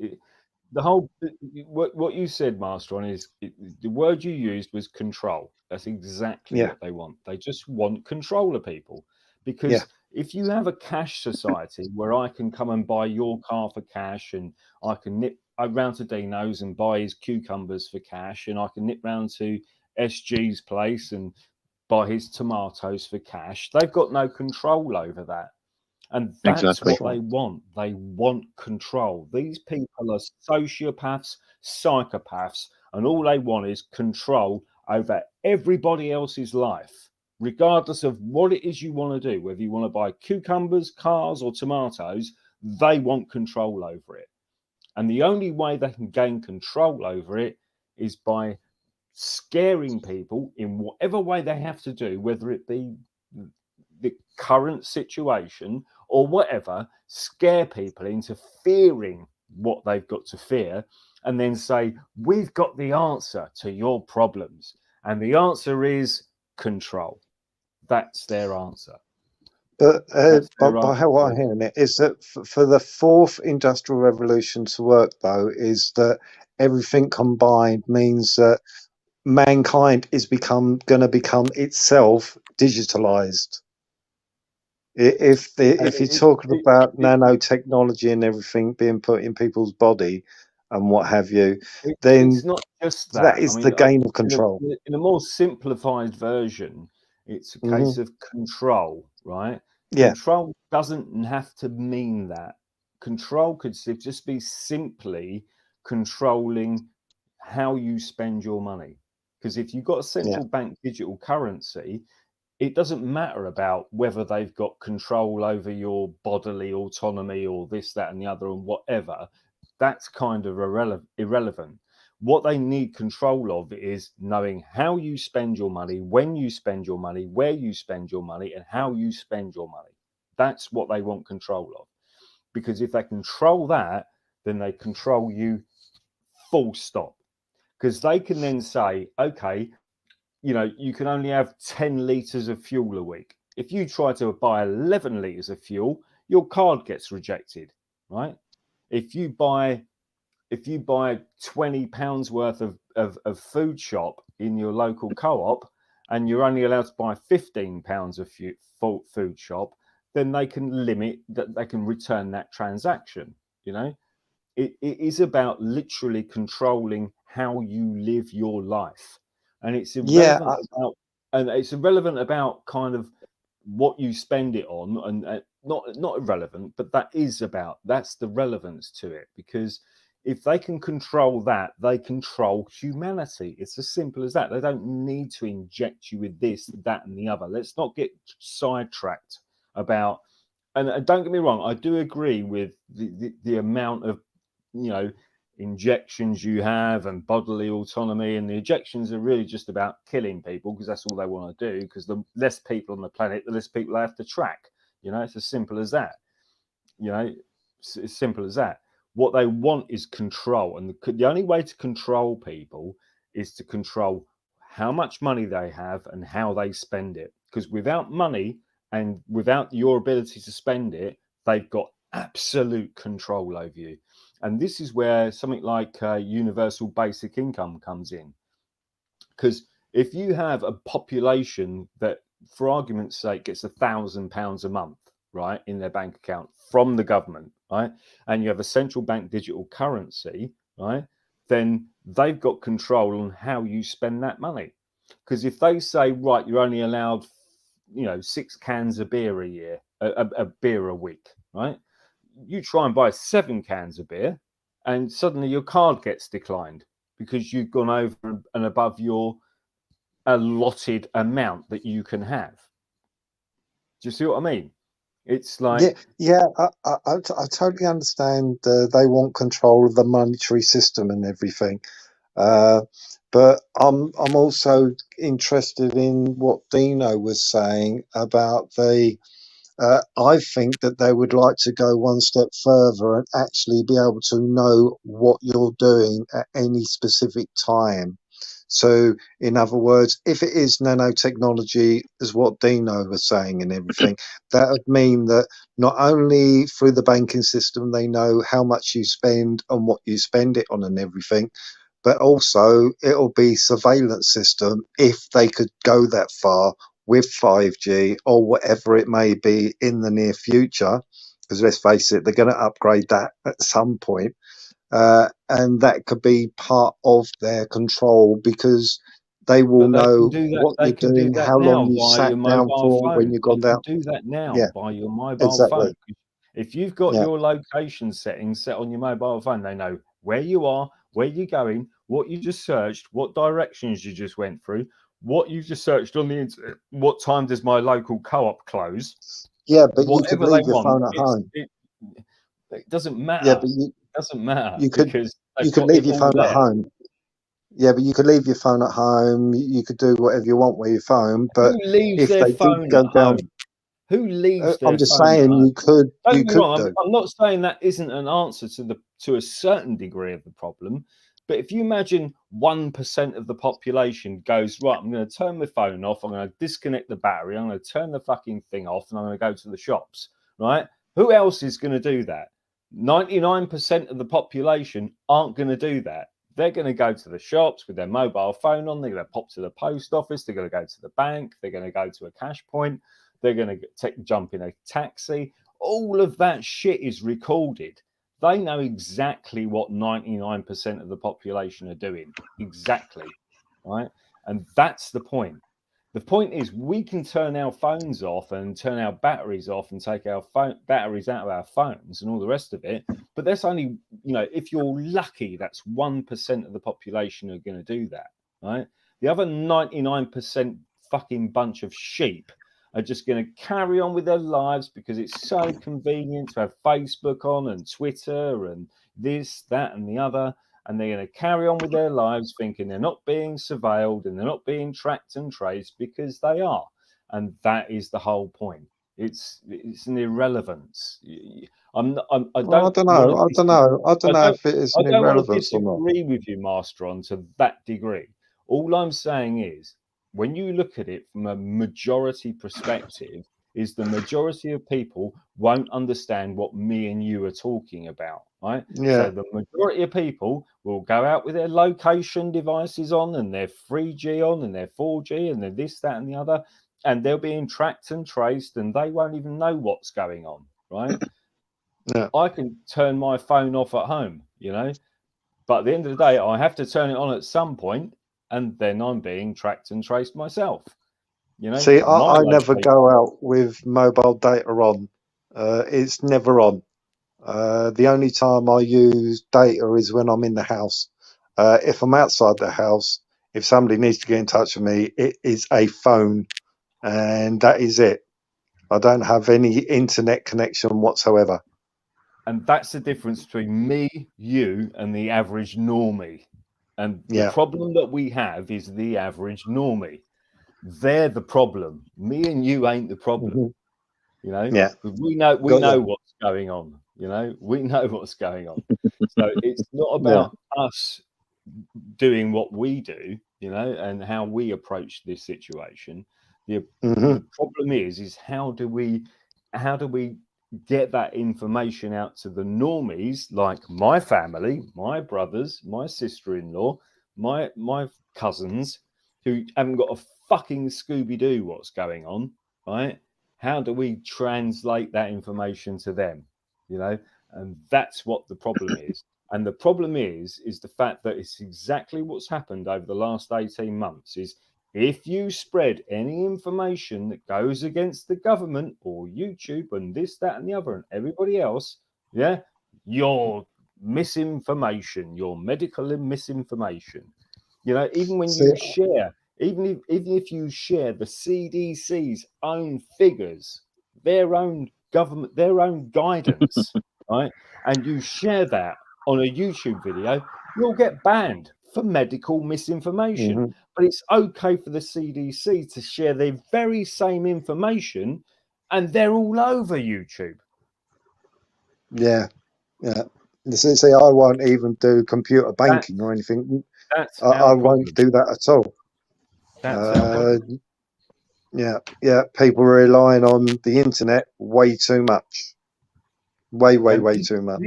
what you said, Master, on is the word you used was control. That's exactly what they want. They just want control of people, because if you have a cash society where I can come and buy your car for cash, and I can nip round to Dino's and buy his cucumbers for cash, and I can nip round to SG's place and buy his tomatoes for cash, they've got no control over that. And that's what they want. They want control. These people are sociopaths, psychopaths, and all they want is control over everybody else's life, regardless of what it is you want to do. Whether you want to buy cucumbers, cars, or tomatoes, they want control over it. And the only way they can gain control over it is by scaring people in whatever way they have to do, whether it be the current situation or whatever, scare people into fearing what they've got to fear, and then say, we've got the answer to your problems. And the answer is control. That's their answer. But That's their by how I'm answer. hearing it is that for the fourth industrial revolution to work, though, is that everything combined means that mankind is going to become itself digitalized. If you're talking about nanotechnology and everything being put in people's body and what have you, then it's not just that. that is the gain of control. In a more simplified version, it's a case of control, right? Yeah. Control doesn't have to mean that. Control could just be simply controlling how you spend your money. Because if you've got a central bank digital currency, it doesn't matter about whether they've got control over your bodily autonomy or this, that, and the other, and whatever. That's kind of irrelevant. What they need control of is knowing how you spend your money, when you spend your money, where you spend your money, and how you spend your money. That's what they want control of. Because if they control that, then they control you full stop. Because they can then say, okay, you know, you can only have 10 litres of fuel a week. If you try to buy 11 litres of fuel, your card gets rejected, right? If you buy £20 worth of food shop in your local co-op and you're only allowed to buy £15 of food shop, then they can limit that, they can return that transaction. You know, it is about literally controlling how you live your life, and it's irrelevant about kind of what you spend it on, and not irrelevant, but that's the relevance to it. Because if they can control that, they control humanity. It's as simple as that. They don't need to inject you with this, that, and the other. Let's not get sidetracked about. And don't get me wrong, I do agree with the amount of, you know, injections you have and bodily autonomy, and the injections are really just about killing people, because that's all they want to do. Because the less people on the planet, the less people they have to track. You know, it's as simple as that. You know, it's as simple as that. What they want is control, and the only way to control people is to control how much money they have and how they spend it. Because without money and without your ability to spend it, they've got absolute control over you. And this is where something like universal basic income comes in. Because if you have a population that, for argument's sake, gets £1,000 a month, right, in their bank account from the government, right, and you have a central bank digital currency, right, then they've got control on how you spend that money. Because if they say, right, you're only allowed, you know, 6 cans of beer a year, a beer a week, right, you try and buy 7 cans of beer, and suddenly your card gets declined because you've gone over and above your allotted amount that you can have. Do you see what I mean? It's like, I totally understand. They want control of the monetary system and everything, but I'm also interested in what Dino was saying about the. I think that they would like to go one step further and actually be able to know what you're doing at any specific time. So, in other words, if it is nanotechnology, as what Dino was saying and everything, that would mean that not only through the banking system they know how much you spend and what you spend it on and everything, but also it'll be surveillance system if they could go that far with 5G or whatever it may be in the near future. Because let's face it, they're going to upgrade that at some point. And that could be part of their control, because they will know what you're doing, how long you sat down for, when you've gone down. Do that now by your mobile Exactly. phone. If you've got your location settings set on your mobile phone, they know where you are, where you're going, what you just searched, what directions you just went through, what you've just searched on the internet, what time does my local co-op close. Yeah, but you could leave your phone at home. It doesn't matter. Yeah, but it doesn't matter. You could leave your phone at home. Yeah, but you could leave your phone at home. You could do whatever you want with your phone. But Who leaves if their they did phone go at down, home? Who leaves I'm their just phone at saying home? Don't you get me could wrong. do. I'm not saying that isn't an answer to a certain degree of the problem, but if you imagine 1% of the population goes, right, I'm going to turn my phone off, I'm going to disconnect the battery, I'm going to turn the fucking thing off, and I'm going to go to the shops, right? Who else is going to do that? 99% of the population aren't going to do that. They're going to go to the shops with their mobile phone on. They're going to pop to the post office. They're going to go to the bank. They're going to go to a cash point. They're going to jump in a taxi. All of that shit is recorded. They know exactly what 99% of the population are doing. Exactly. Right? And that's the point. The point is we can turn our phones off and turn our batteries off and take our batteries out of our phones and all the rest of it. But that's only, if you're lucky, that's 1% of the population are going to do that. Right? The other 99% fucking bunch of sheep are just going to carry on with their lives because it's so convenient to have Facebook on and Twitter and this, that, and the other. And they're going to carry on with their lives thinking they're not being surveilled and they're not being tracked and traced because they are. And that is the whole point. It's an irrelevance. I don't know if it is an I don't want to irrelevance or not. disagree with you, Masteron, to that degree. All I'm saying is, when you look at it from a majority perspective, is the majority of people won't understand what me and you are talking about, right? Yeah. So the majority of people will go out with their location devices on and their 3G on and their 4G and their this, that, and the other, and they're being tracked and traced and they won't even know what's going on, right? Yeah. I can turn my phone off at home, but at the end of the day, I have to turn it on at some point, and then I'm being tracked and traced myself. See, I never go out with mobile data on. It's never on. The only time I use data is when I'm in the house. If I'm outside the house, if somebody needs to get in touch with me, it is a phone, and that is it. I don't have any internet connection whatsoever. And that's the difference between me, you, and the average normie. And the problem that we have is the average normie. They're the problem. Me and you ain't the problem. Yeah. We know what's going on. We know what's going on. So it's not about us doing what we do, and how we approach this situation. The problem is how do we get that information out to the normies, like my family, my brothers, my sister-in-law, my cousins, who haven't got a fucking Scooby-Doo what's going on, right? How do we translate that information to them? And that's what the problem is. And the problem is the fact that it's exactly what's happened over the last 18 months is if you spread any information that goes against the government or YouTube and this, that, and the other, and everybody else, you're misinformation, you're medical misinformation. Even when you share, even if you share the CDC's own figures, their own government, their own guidance, right? And you share that on a YouTube video, you'll get banned for medical misinformation. But it's okay for the CDC to share their very same information, and they're all over YouTube. Yeah. See, I won't even do computer banking or anything. I won't do that at all. People are relying on the internet way too much. Way too much.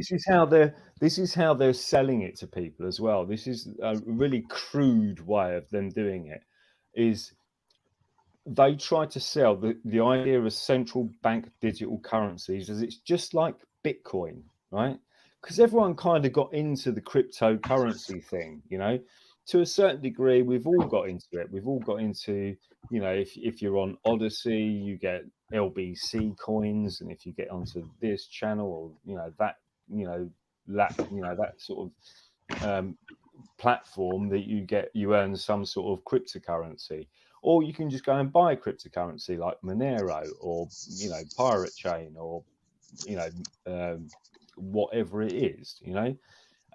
This is how they're selling it to people as well. This is a really crude way of them doing it. Is they try to sell the idea of central bank digital currencies as it's just like Bitcoin, right? Because everyone kind of got into the cryptocurrency thing, to a certain degree. We've all got into it. We've all got into, if you're on Odyssey, you get LBC coins, and if you get onto this channel or that sort of platform that you earn some sort of cryptocurrency. Or you can just go and buy cryptocurrency like Monero or Pirate Chain or whatever it is,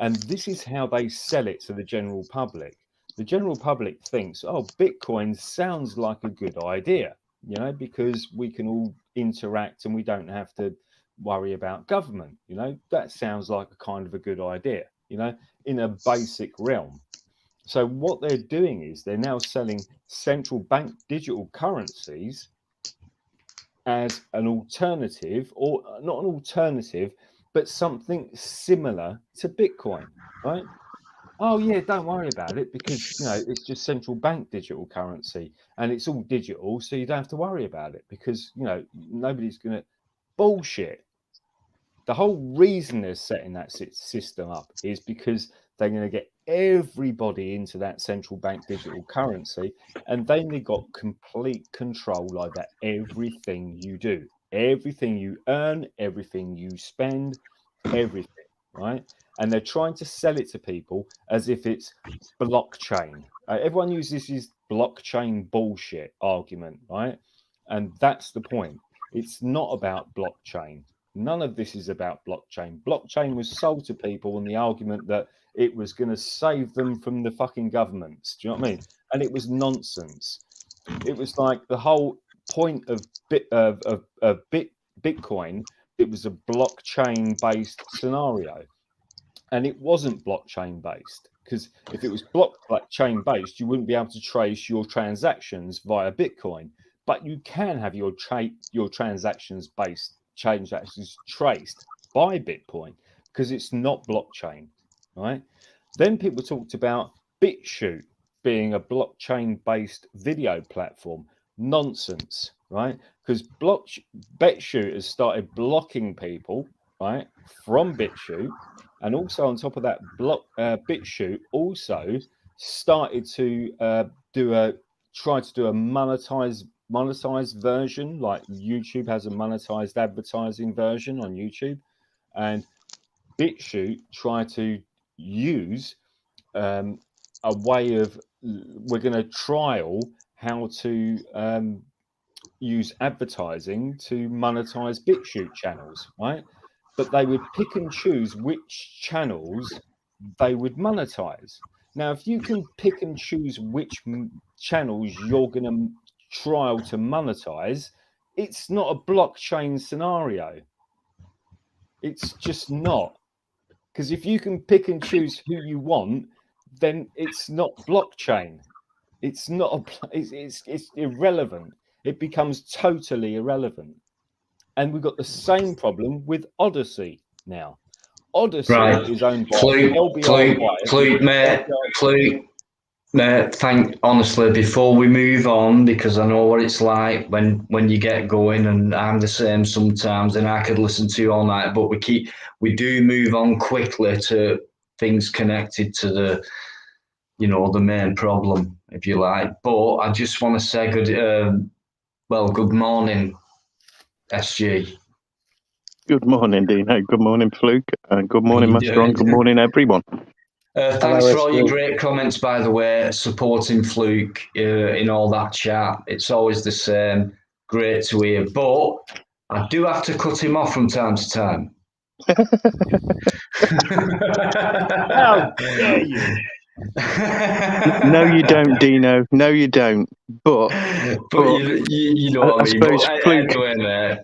and this is how they sell it to the general public. the general public thinks, oh, Bitcoin sounds like a good idea, you know, because we can all interact and we don't have to worry about government. You know, that sounds like a kind of a good idea, you know, in a basic realm. So what they're doing is they're now selling central bank digital currencies as an alternative, or not an alternative, but something similar to Bitcoin, right? Oh yeah, don't worry about it, because you know it's just central bank digital currency and it's all digital, so you don't have to worry about it, because you know nobody's going to bullshit. The whole reason they're setting that system up is because they're going to get everybody into that central bank digital currency, and then they've got complete control over everything you do, everything you earn, everything you spend, everything, right? And they're trying to sell it to people as if it's blockchain. Everyone uses this blockchain bullshit argument, right? And that's the point. It's not about blockchain. None of this is about blockchain. Blockchain was sold to people on the argument that it was going to save them from the fucking governments. Do you know what I mean? And it was nonsense. It was like the whole point of Bitcoin. It was a blockchain-based scenario, and it wasn't blockchain-based, because if it was blockchain-based, you wouldn't be able to trace your transactions via Bitcoin. But you can have your transactions traced by Bitcoin, because it's not blockchain, right? Then people talked about BitChute being a blockchain-based video platform. Nonsense, right? Because BitChute has started blocking people, right, from BitChute, and also on top of that, BitChute also started to try to do a monetized version, like YouTube has a monetized advertising version on YouTube, and BitChute tried to use a way of, we're going to trial how to use advertising to monetize BitChute channels, right? But they would pick and choose which channels they would monetize. Now, if you can pick and choose which channels you're going to trial to monetize, it's not a blockchain scenario. It's just not. Because if you can pick and choose who you want, then it's not blockchain. It's not it's irrelevant. It becomes totally irrelevant. And we've got the same problem with Odyssey now. Odyssey is owned by mate, honestly, before we move on, because I know what it's like when you get going, and I'm the same sometimes, and I could listen to you all night, but we do move on quickly to things connected to the main problem, if you like. But I just want to say good morning, SG. Good morning, Dino. Good morning, Fluke. And good morning, Master Ron. Good morning, everyone. Thanks for all your great comments, by the way, supporting Fluke in all that chat. It's always the same. Great to hear. But I do have to cut him off from time to time. How dare you? No, you don't, Dino. No, you don't. But you know what I mean. Suppose Fluke... Anyway, mate,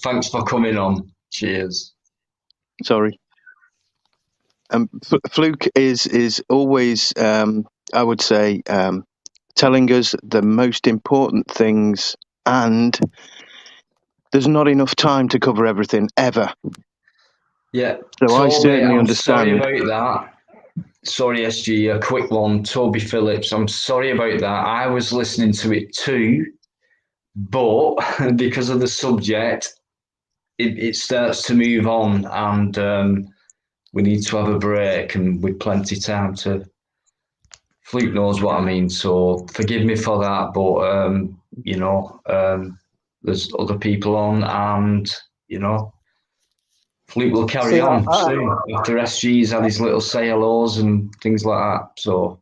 thanks for coming on. Cheers. Sorry. Fluke is always, I would say, telling us the most important things, and there's not enough time to cover everything ever. Yeah. So totally, I certainly understand. Sorry about that. Sorry, SG, a quick one. Toby Phillips, I'm sorry about that. I was listening to it too, but because of the subject, it starts to move on, and we need to have a break, and with plenty of time to... Fluke knows what I mean, so forgive me for that, but, there's other people on, and, Fluke will carry on soon after SG's had his little say hellos and things like that. So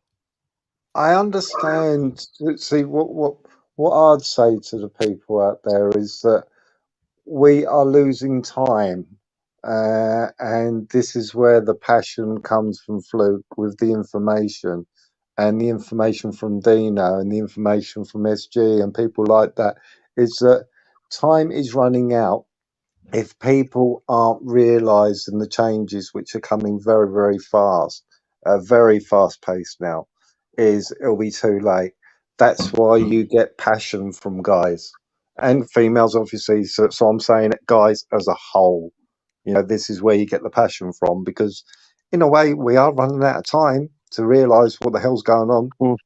I understand. See, what I'd say to the people out there is that we are losing time, and this is where the passion comes from Fluke with the information. and the information from Dino and the information from SG and people like that is that time is running out if people aren't realizing the changes which are coming very, very fast, very fast paced now, it'll be too late. That's why you get passion from guys and females, obviously. So I'm saying it, guys as a whole. This is where you get the passion from, because in a way we are running out of time to realize what the hell's going on. Mm.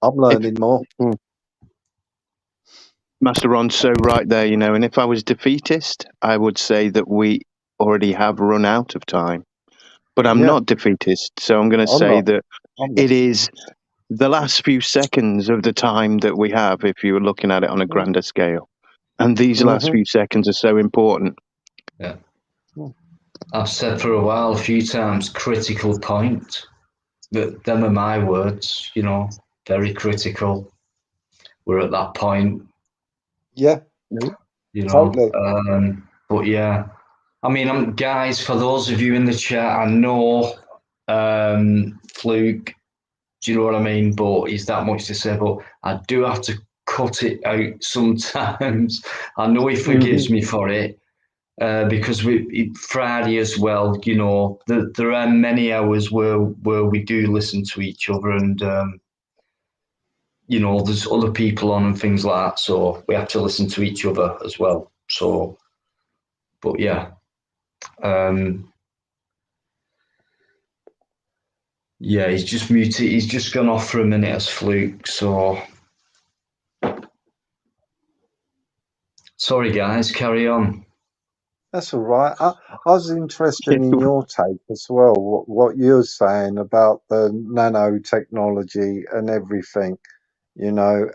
I'm learning more. Master Ron's so right there, and if I was defeatist, I would say that we already have run out of time. But I'm Yeah. not defeatist, so I'm going to I'm say not. that I'm not. it is the last few seconds of the time that we have if you were looking at it on a grander scale. And these last few seconds are so important. Yeah. I've said for a while, a few times, critical point. But them are my words, very critical. We're at that point, Yeah, totally. But yeah, I mean, guys, for those of you in the chat, I know Fluke, do you know what I mean? But he's that much to say, but I do have to cut it out sometimes. I know he forgives me for it. Because Friday as well, there are many hours where we do listen to each other, and there's other people on and things like that, so we have to listen to each other as well. So, but yeah, yeah, he's just muted. He's just gone off for a minute as Fluke. So, sorry guys, carry on. That's all right. I was interested in your take as well, what you're saying about the nanotechnology and everything, and I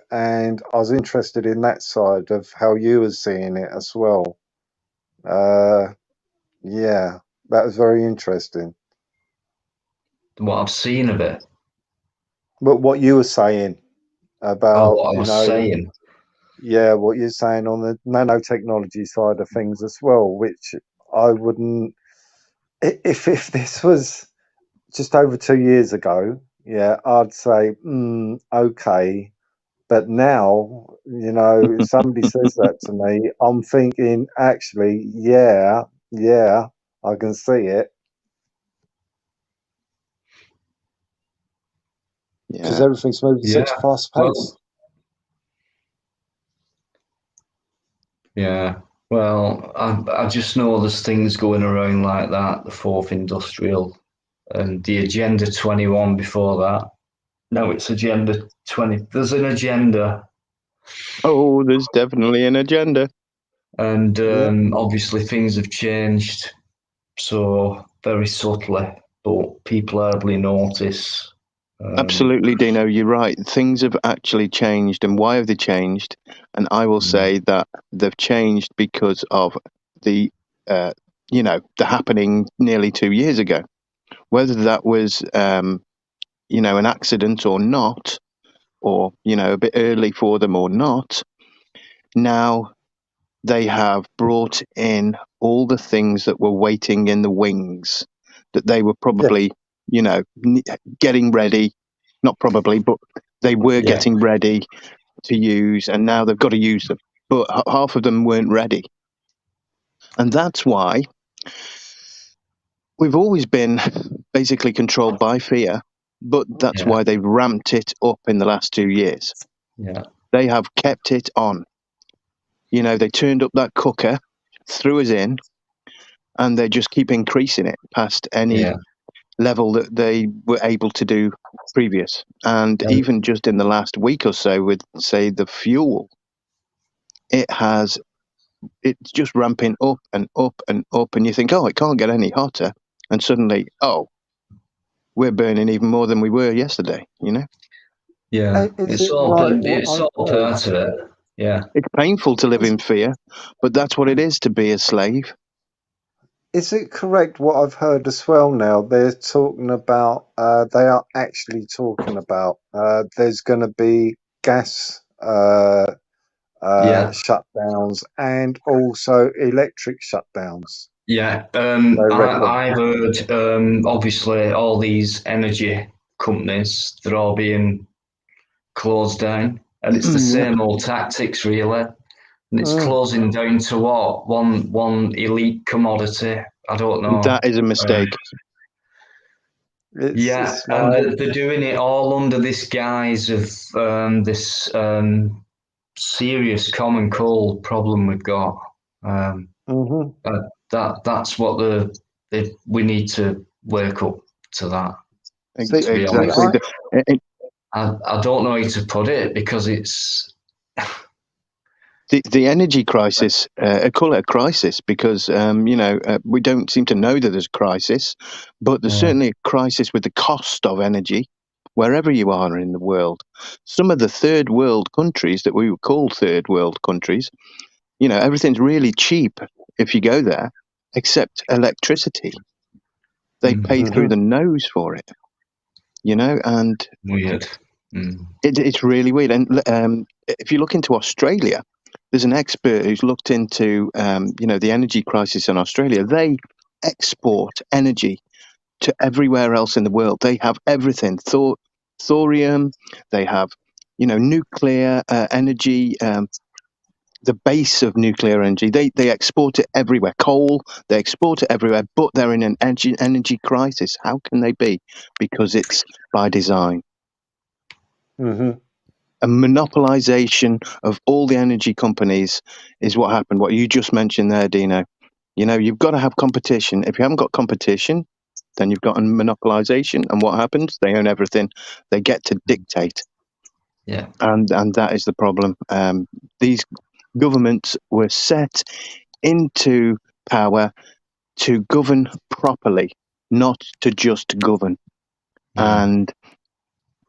was interested in that side of how you were seeing it as well. Yeah, that was very interesting. What I've seen of it. But what you were saying about, what I was saying. Yeah, what you're saying on the nanotechnology side of things as well, which I wouldn't. If this was just over 2 years ago, yeah, I'd say okay. But now, if somebody says that to me, I'm thinking actually, yeah, I can see it. Because everything's moving such a fast pace. Yeah. Well, I just know there's things going around like that, the fourth industrial and the Agenda 21 before that. No, it's Agenda 20. There's an agenda. Oh, there's definitely an agenda. And obviously things have changed, so very subtly, but people hardly notice. Absolutely, Dino, you're right. Things have actually changed. And why have they changed? And I will say that they've changed because of the happening nearly 2 years ago. Whether that was, an accident or not, or, a bit early for them or not, now they have brought in all the things that were waiting in the wings, that they were probably, getting ready. Not probably, but they were getting ready to use, and now they've got to use them. But half of them weren't ready. And that's why we've always been basically controlled by fear, but that's why they've ramped it up in the last 2 years. Yeah. They have kept it on. They turned up that cooker, threw us in, and they just keep increasing it past any level that they were able to do previous. And even just in the last week or so with, say, the fuel, it's just ramping up and up and up, and you think, oh, it can't get any hotter, and suddenly, oh, we're burning even more than we were yesterday. Yeah, it's all part of it. Yeah, it's painful to live in fear, but that's what it is to be a slave. Is it correct what I've heard as well now? They're talking about, they are actually talking about, there's going to be gas shutdowns and also electric shutdowns. Yeah, I've heard, obviously, all these energy companies, they're all being closed down. And it's the same old tactics, really. And it's closing down to what? One elite commodity. I don't know. That is a mistake. It's and like, they're doing it all under this guise of this serious common cold problem we've got. That's what we need to wake up to that. Exactly. I don't know how to put it, because it's the energy crisis. I call it a crisis because we don't seem to know that there's a crisis, but there's certainly a crisis with the cost of energy wherever you are in the world. Some of the third world countries that we would call third world countries, everything's really cheap if you go there, except electricity. They pay through the nose for it, and weird. It's really weird. And if you look into Australia, there's an expert who's looked into the energy crisis in Australia. They export energy to everywhere else in the world. They have everything: thorium. They have nuclear energy. The base of nuclear energy. They export it everywhere. Coal. They export it everywhere, but they're in an energy crisis. How can they be? Because it's by design. A monopolization of all the energy companies is what happened. What you just mentioned there, Dino. You've got to have competition. If you haven't got competition, then you've got a monopolization. And what happens? They own everything. They get to dictate. Yeah. And that is the problem. These governments were set into power to govern properly, not to just govern. And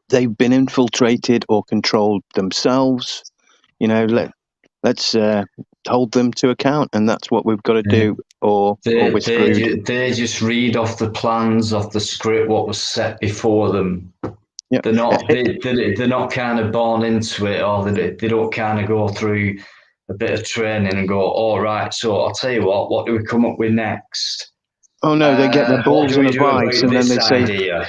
they've been infiltrated or controlled themselves. Let's hold them to account, and that's what we've got to do, or we're screwed. They just read off the plans, off the script, what was set before them. Yep. They're not kind of born into it, or they don't kind of go through a bit of training and go, all right, so I'll tell you what do we come up with next? Oh no, they get their balls in a vice, and then they say, idea?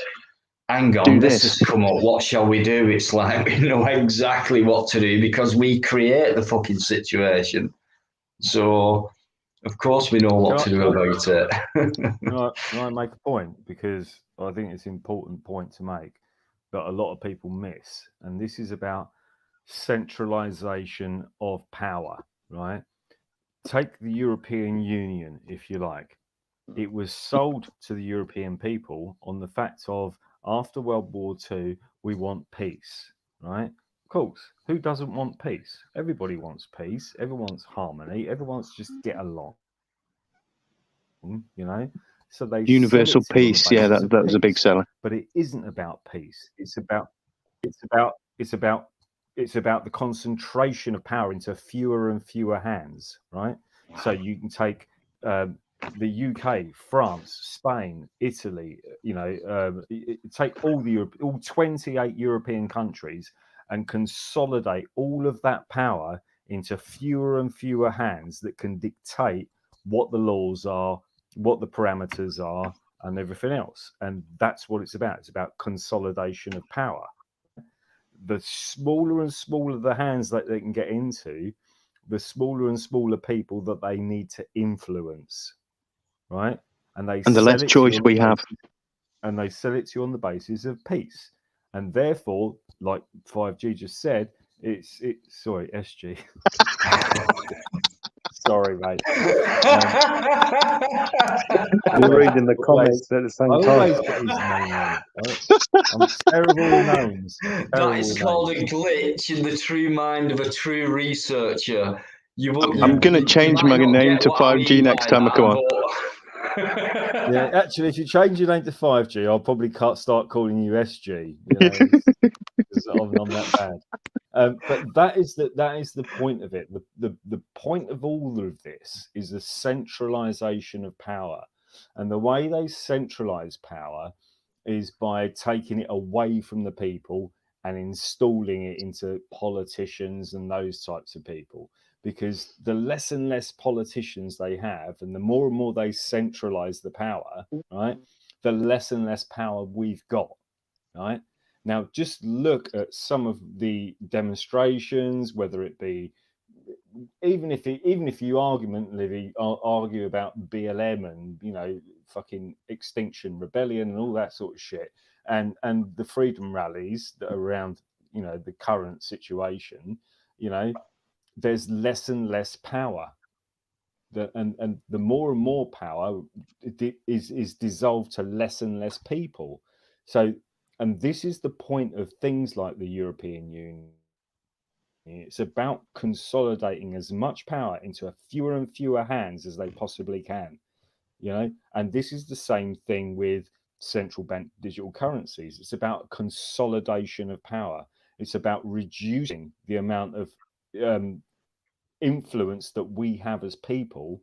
Hang on, this has come up. What shall we do? It's like we know exactly what to do because we create the fucking situation. So, of course, we know what to do about it. Can I make a point? Because I think it's an important point to make that a lot of people miss. And this is about centralization of power, right? Take the European Union, if you like. It was sold to the European people on the fact of, after World War II, we want peace, right? Of course, who doesn't want peace? Everybody wants peace. Everyone wants harmony. Everyone wants to just get along, So they universal peace. Yeah, that was a big seller. But it isn't about peace. It's about the concentration of power into fewer and fewer hands, right? So you can take the UK, France, Spain, Italy, take all 28 European countries and consolidate all of that power into fewer and fewer hands that can dictate what the laws are, what the parameters are, and everything else. And that's what it's about. It's about consolidation of power. The smaller and smaller the hands that they can get into, the smaller and smaller people that they need to influence. Right, and the less choice we have, and they sell it to you on the basis of peace, and therefore, like 5G just said, sorry, SG. Sorry, mate. You're reading the comments at the same time. I'm terrible with names. That is called a glitch in the true mind of a true researcher. I'm going to change my name to 5G next time I come on. Yeah, actually, if you change your name to 5G, I'll probably start calling you SG. Because I'm that bad. But that is the point of it. The point of all of this is the centralization of power, and the way they centralize power is by taking it away from the people and installing it into politicians and those types of people. Because the less and less politicians they have, and the more they centralize the power, right, the less and less power we've got. right? Now, just look at some of the demonstrations, whether it be, even if you argue about BLM and, you know, fucking Extinction Rebellion and all that sort of shit, and the freedom rallies that are around, you know, the current situation, you know, there's less and less power. And the more and more power is dissolved to less and less people. So, and this is the point of things like the European Union. It's about consolidating as much power into a fewer and fewer hands as they possibly can, you know. And this is the same thing with central bank digital currencies. It's about consolidation of power. It's about reducing the amount of influence that we have as people,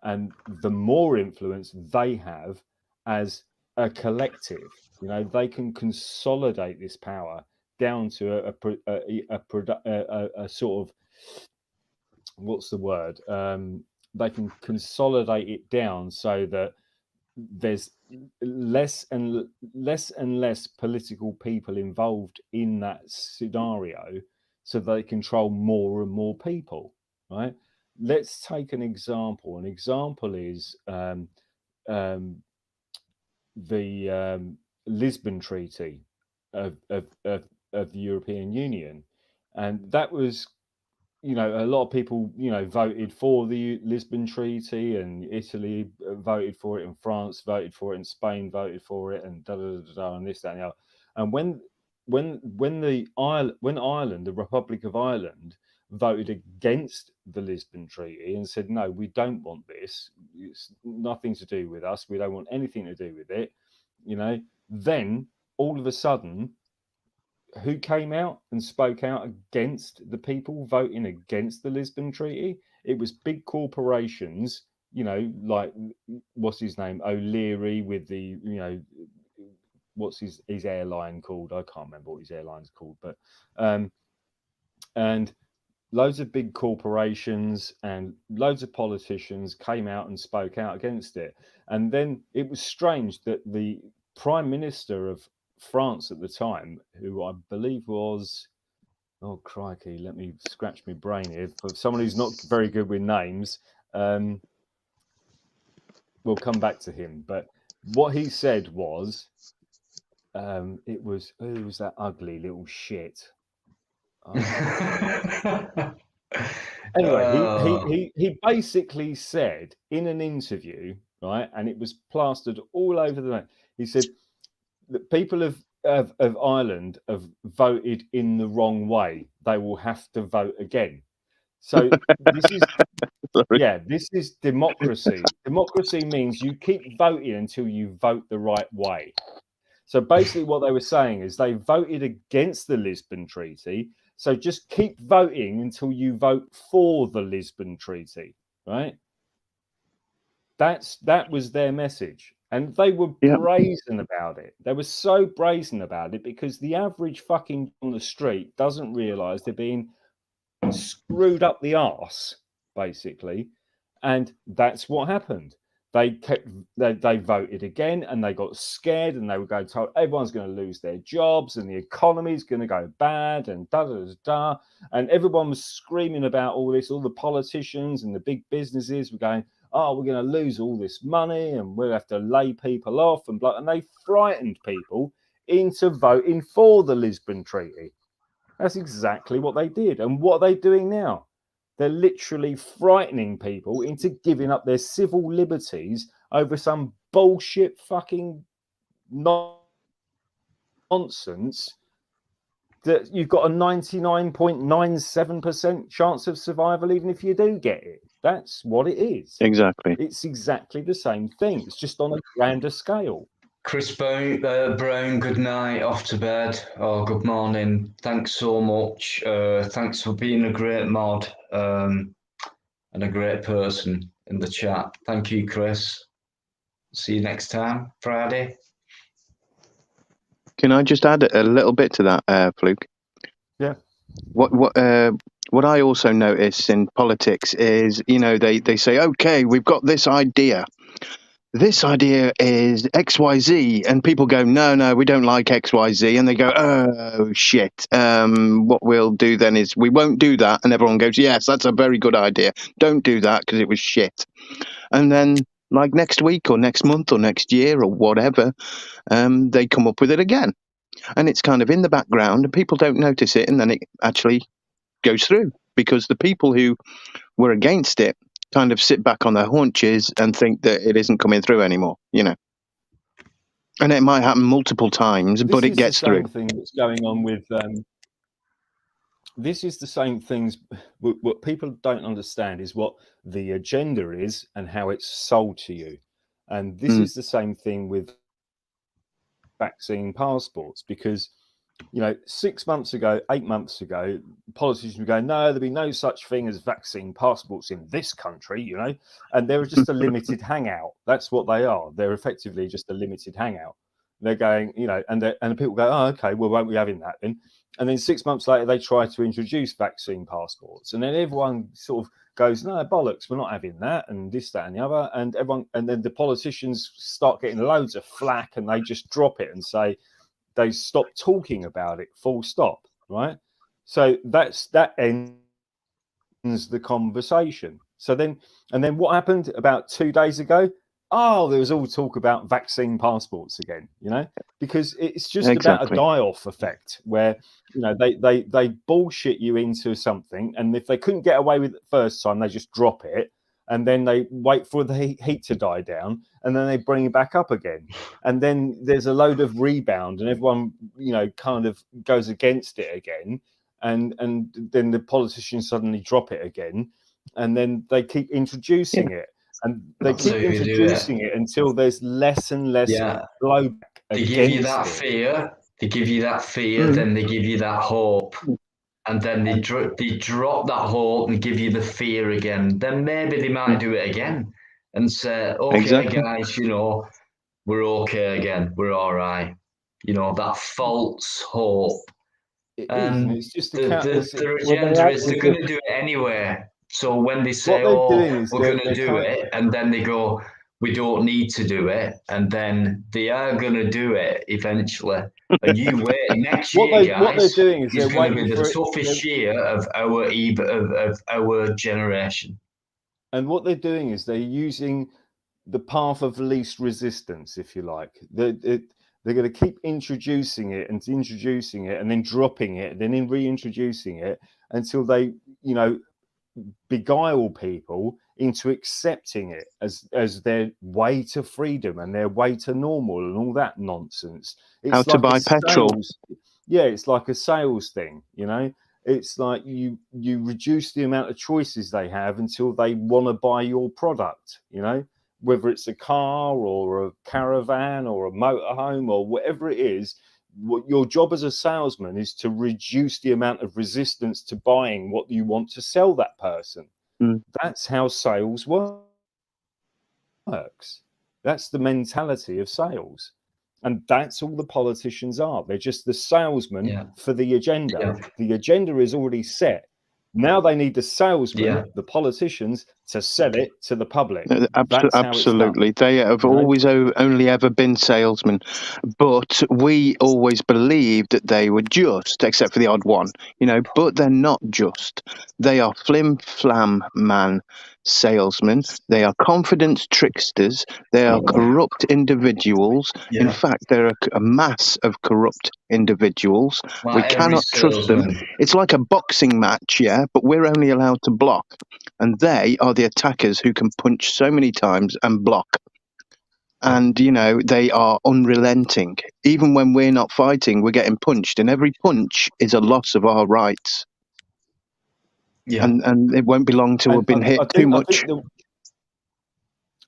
and the more influence they have as a collective. You know, they can consolidate this power down to a sort of, what's the word? They can consolidate it down so that there's less and less political people involved in that scenario, so they control more and more people, right? Let's take an example. An example is the Lisbon Treaty of the European Union, and that was, you know, a lot of people, you know, voted for the Lisbon Treaty, and Italy voted for it, and France voted for it, and Spain voted for it, and and this, that, and the other. And when Ireland, the Republic of Ireland, voted against the Lisbon Treaty and said, no, we don't want this, it's nothing to do with us, we don't want anything to do with it, you know, then all of a sudden, who came out and spoke out against the people voting against the Lisbon Treaty? It was big corporations, you know, like, what's his name, O'Leary, with the, you know, what's his airline called? I can't remember what his airline's called, but and loads of big corporations and loads of politicians came out and spoke out against it. And then it was strange that the Prime Minister of France at the time, who I believe was, oh crikey, let me scratch my brain here, for someone who's not very good with names, we'll come back to him. But what he said was, it was, who was that ugly little shit? Anyway, he basically said in an interview, right, and it was plastered all over the net. He said that people of Ireland have voted in the wrong way. They will have to vote again. So this is this is democracy. Democracy means you keep voting until you vote the right way. So basically what they were saying is they voted against the Lisbon Treaty, so just keep voting until you vote for the Lisbon Treaty, right? That was their message. And they were brazen about it. They were so brazen about it because the average fucking on the street doesn't realise they're being screwed up the arse, basically. And that's what happened. They voted again, and they got scared, and they were going told everyone's going to lose their jobs, and the economy's going to go bad, and and everyone was screaming about all this. All the politicians and the big businesses were going, "Oh, we're going to lose all this money, and we'll have to lay people off," and they frightened people into voting for the Lisbon Treaty. That's exactly what they did, and what are they doing now? They're literally frightening people into giving up their civil liberties over some bullshit fucking nonsense that you've got a 99.97% chance of survival even if you do get it. That's what it is. Exactly. It's exactly the same thing. It's just on a grander scale. Chris Brown, good night, off to bed. Oh, good morning. Thanks so much. Thanks for being a great mod and a great person in the chat. Thank you, Chris. See you next time, Friday. Can I just add a little bit to that, Fluke? Yeah. What I also notice in politics is, you know, they say, okay, we've got this idea. this idea is XYZ, and people go, no, we don't like XYZ, and they go, oh shit. What we'll do then is we won't do that, and everyone goes, yes, that's a very good idea. Don't do that because it was shit. And then, like next week or next month or next year or whatever, they come up with it again, and it's kind of in the background, and people don't notice it, and then it actually goes through because the people who were against it kind of sit back on their haunches and think that it isn't coming through anymore, you know. And it might happen multiple times, but it gets through. This is the same thing that's going on with. This is the same things. What people don't understand is what the agenda is and how it's sold to you. And this is the same thing with vaccine passports, because, you know, 6 months ago, 8 months ago, politicians were going, no, there'll be no such thing as vaccine passports in this country, you know, and they're just a limited hangout. That's what they are. They're effectively just a limited hangout. They're going, you know, and people go, oh, okay, well, won't we having that then? And then 6 months later, they try to introduce vaccine passports, and then everyone sort of goes, no, bollocks, we're not having that, and this, that, and the other, and everyone, and then the politicians start getting loads of flack, and they just drop it and say, they stop talking about it, full stop, right? So that ends the conversation. So then, and then what happened about 2 days ago? Oh, there was all talk about vaccine passports again, you know, because it's just about a die-off effect where, you know, they bullshit you into something, and if they couldn't get away with it the first time, they just drop it, and then they wait for the heat to die down, and then they bring it back up again. And then there's a load of rebound, and everyone, you know, kind of goes against it again. And then the politicians suddenly drop it again, and then they keep introducing it. And they keep introducing it until there's less and less blowback. They give you that fear. They give you that fear. Then they give you that hope. And then they drop that hope and give you the fear again. Then maybe they might do it again and say, okay, guys, you know, we're okay again. We're all right. You know, that false hope. It's just their agenda is they're going to do it anyway. So when they say, we're going to do it, and then they go, we don't need to do it, and then they are going to do it eventually. And you wait next year, guys. What they're doing is it's going to be the toughest year of our generation. And what they're doing is they're using the path of least resistance, if you like. They're going to keep introducing it and then dropping it, and then reintroducing it until they, you know, beguile people into accepting it as their way to freedom and their way to normal and all that nonsense. It's how to buy petrol. Yeah, it's like a sales thing, you know. It's like you reduce the amount of choices they have until they want to buy your product, you know, whether it's a car or a caravan or a motorhome or whatever it is. What your job as a salesman is to reduce the amount of resistance to buying what you want to sell that person. That's how sales works. That's the mentality of sales. And that's all the politicians are. They're just the salesman for the agenda. The agenda is already set. Now they need the salesman, the politicians, to sell it to the public. Absolutely. They have always only ever been salesmen. But we always believed that they were just, except for the odd one, you know, but they're not just. They are flim-flam man salesmen. They are confidence tricksters. They are corrupt individuals. In fact, they're a mass of corrupt individuals. We cannot trust them. It's like a boxing match, but we're only allowed to block. And they are the attackers who can punch so many times and block. And, you know, they are unrelenting. Even when we're not fighting, we're getting punched. And every punch is a loss of our rights. And it won't be long till we've been hit too much.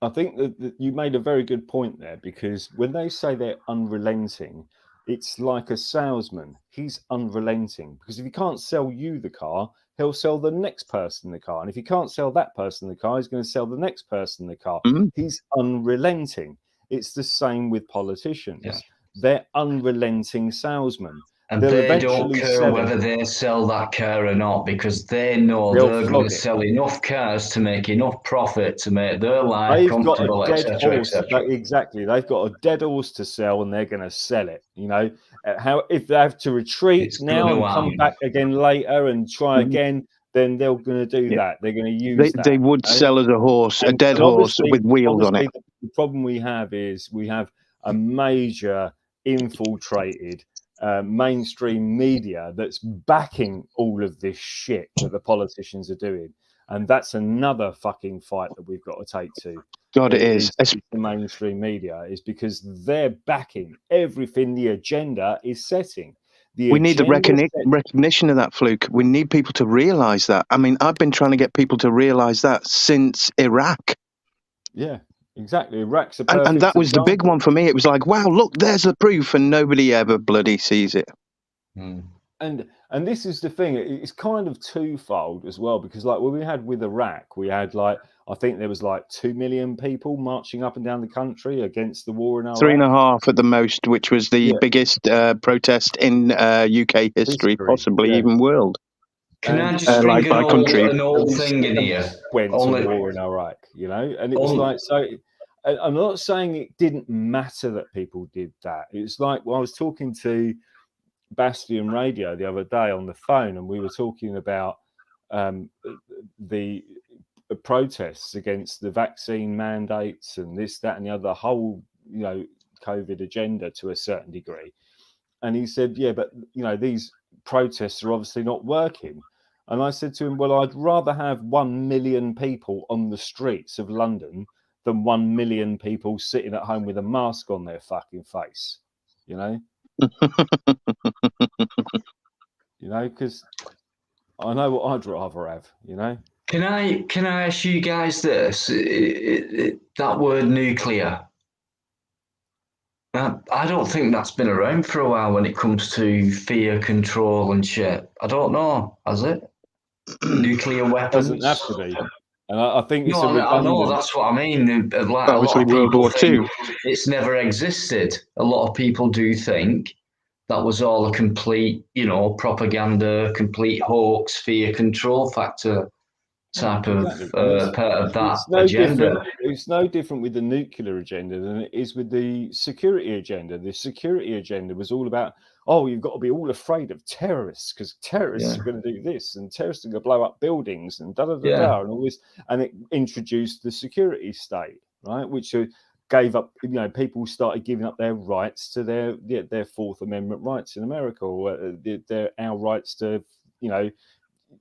I think that you made a very good point there, because when they say they're unrelenting, it's like a salesman. He's unrelenting, because if he can't sell you the car, he'll sell the next person the car. And if he can't sell that person the car, he's going to sell the next person the car. He's unrelenting. It's the same with politicians. They're unrelenting salesmen. And they'll they don't eventually care sell whether it. they sell that car or not because they know They'll they're going flog to it. sell enough cars to make enough profit to make their life They've got a comfortable, dead etc., horse. etc. Exactly. They've got a dead horse to sell, and they're going to sell it. You know, how if they have to retreat It's now going and to come happen. back again later and try again, then they're going to do Yeah. that. They're going to use They that. would you know? sell as a horse, a And- dead and horse with wheels on obviously it. the problem we have is we have a major infiltrated mainstream media that's backing all of this shit that the politicians are doing. And that's another fucking fight that we've got to take to. God, it is. It's the mainstream media, is because they're backing everything the agenda is setting. We need the agenda recognition of that, Fluke. We need people to realise that. I mean, I've been trying to get people to realise that since Iraq. Yeah, exactly. Iraq's a And perfect that was the big example. one for me. It was like, wow, look, there's the proof, and nobody ever bloody sees it. And this is the thing, it's kind of twofold as well, because like when we had with Iraq, we had like, I think there was like 2 million people marching up and down the country against the war in Iraq. 3.5 at the most, which was the biggest protest in UK history, possibly even world. Can I just bring an old thing in here? Went to war in Iraq, you know, and it was like, so I'm not saying it didn't matter that people did that. It's like, well, I was talking to Bastion Radio the other day on the phone, and we were talking about the protests against the vaccine mandates and this, that, and the other, whole, you know, COVID agenda to a certain degree. And he said, yeah, but you know, these protests are obviously not working. And I said to him, well, I'd rather have 1 million people on the streets of London than 1 million people sitting at home with a mask on their fucking face, you know? You know, because I know what I'd rather have, you know? Can I ask you guys this? That word nuclear. I don't think that's been around for a while when it comes to fear, control, and shit. I don't know, has it? Nuclear weapons. Doesn't have to be. And I think it's I know, that's what I mean. Like, obviously, World War II. It's never existed. A lot of people do think that was all a complete, you know, propaganda, complete hoax, fear, control factor type of part of that agenda. It's no different with the nuclear agenda than it is with the security agenda. The security agenda was all about, oh, you've got to be all afraid of terrorists because terrorists are going to do this and terrorists are going to blow up buildings and da-da-da-da and all this. And it introduced the security state, right, which gave up, you know, people started giving up their rights to their Fourth Amendment rights in America, or our rights to, you know,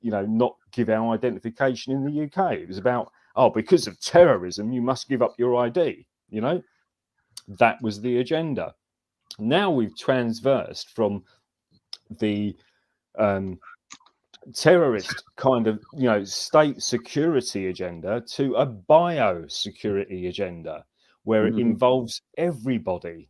not give our identification in the UK. It was about, oh, because of terrorism, you must give up your ID. You know, that was the agenda. Now we've transversed from the terrorist kind of, you know, state security agenda to a biosecurity agenda where it involves everybody.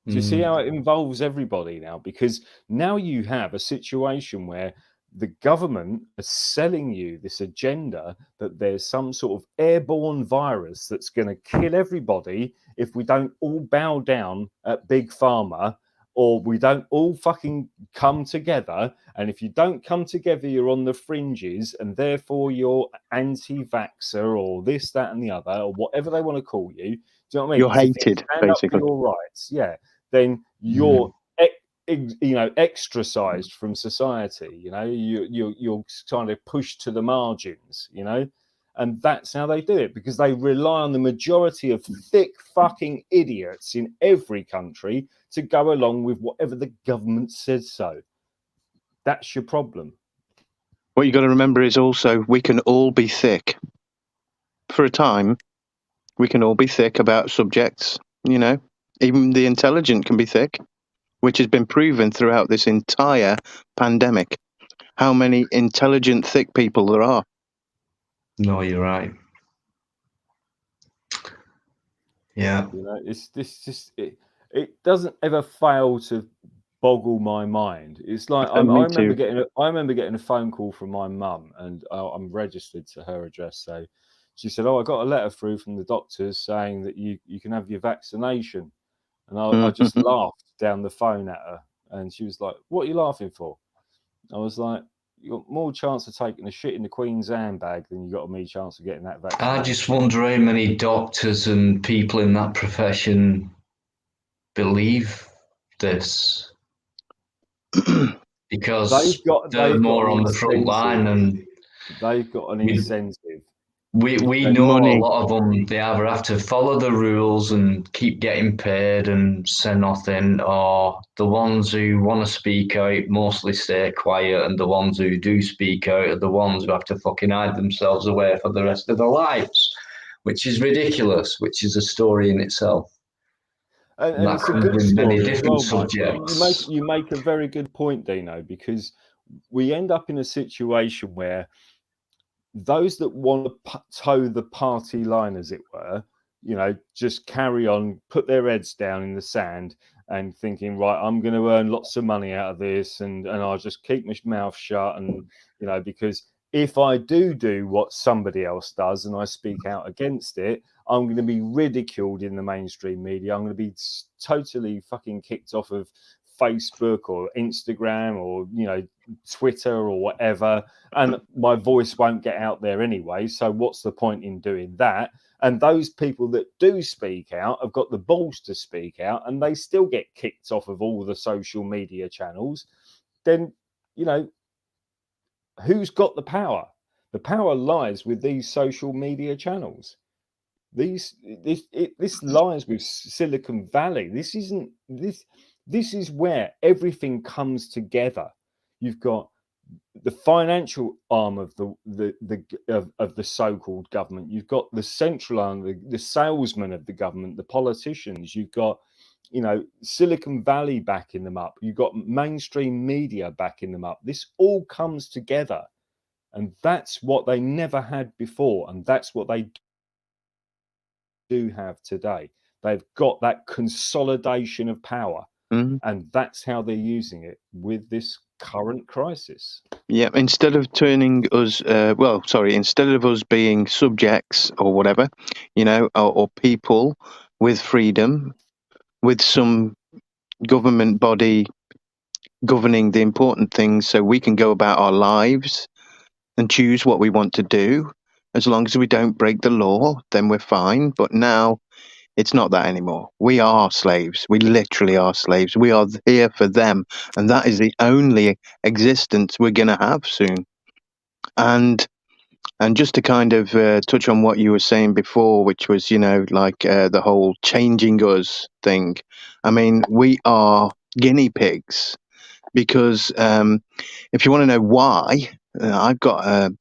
Do you see how it involves everybody now? Because now you have a situation where the government is selling you this agenda that there's some sort of airborne virus that's going to kill everybody if we don't all bow down at Big Pharma, or we don't all fucking come together. And if you don't come together, you're on the fringes, and therefore you're anti-vaxxer or this, that, and the other, or whatever they want to call you. Do you know what I mean? You're hated, basically. Your rights, yeah. Then you're extracized from society. You know, you're kind of pushed to the margins. You know, and that's how they do it, because they rely on the majority of thick fucking idiots in every country to go along with whatever the government says so. That's your problem. What you got to remember is also we can all be thick. For a time, we can all be thick about subjects, you know. Even the intelligent can be thick, which has been proven throughout this entire pandemic. How many intelligent, thick people there are. No, you're right. Yeah. You know, it doesn't ever fail to boggle my mind. It's like I remember getting a phone call from my mum, and I'm registered to her address. So she said, "Oh, I got a letter through from the doctors saying that you can have your vaccination." And I just laughed down the phone at her, And she was like, "What are you laughing for?" I was like, "You got more chance of taking a shit in the Queen's handbag than you got me chance of getting that vaccine." I just wonder how many doctors and people in that profession believe this, because they're more on the front line, and they've got an incentive. we And know money. a lot of them, they either have to follow the rules and keep getting paid and say nothing, or the ones who want to speak out mostly stay quiet, and the ones who do speak out are the ones who have to fucking hide themselves away for the rest of their lives, which is ridiculous, which is a story in itself. And that it's a comes good with many story as different well, Mike. subjects. You make a very good point, Dino, because we end up in a situation where those that want to toe the party line, as it were, you know, just carry on, put their heads down in the sand and thinking, right, I'm going to earn lots of money out of this, and I'll just keep my mouth shut. And, you know, because if I do what somebody else does and I speak out against it, I'm going to be ridiculed in the mainstream media. I'm going to be totally fucking kicked off of Facebook or Instagram or, you know, Twitter or whatever, and my voice won't get out there anyway. So what's the point in doing that? And those people that do speak out have got the balls to speak out, and they still get kicked off of all the social media channels. Then, you know, who's got the power? The power lies with these social media channels. This lies with Silicon Valley. This is where everything comes together. You've got the financial arm of the so-called government. You've got the central arm, the salesmen of the government, the politicians. You've got, you know, Silicon Valley backing them up. You've got mainstream media backing them up. This all comes together, and that's what they never had before, and that's what they do have today. They've got that consolidation of power, and that's how they're using it with this current crisis. Yeah, instead of turning us, instead of us being subjects or whatever, you know, or people with freedom, with some government body governing the important things so we can go about our lives and choose what we want to do. As long as we don't break the law, then we're fine. But now it's not that anymore. We are slaves. We literally are slaves. We are here for them. And that is the only existence we're going to have soon. And just to kind of touch on what you were saying before, which was, you know, like the whole changing us thing. I mean, we are guinea pigs, because if you want to know why, I've got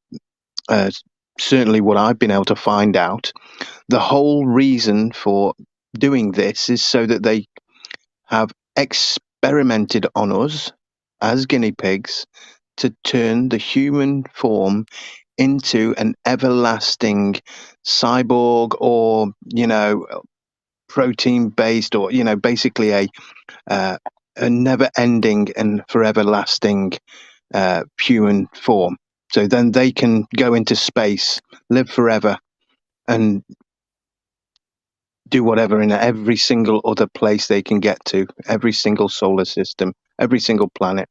certainly what I've been able to find out. The whole reason for doing this is so that they have experimented on us as guinea pigs to turn the human form into an everlasting cyborg, or, you know, protein based, or, you know, basically a never ending and forever lasting human form. So then they can go into space, live forever, and do whatever in every single other place they can get to, every single solar system, every single planet,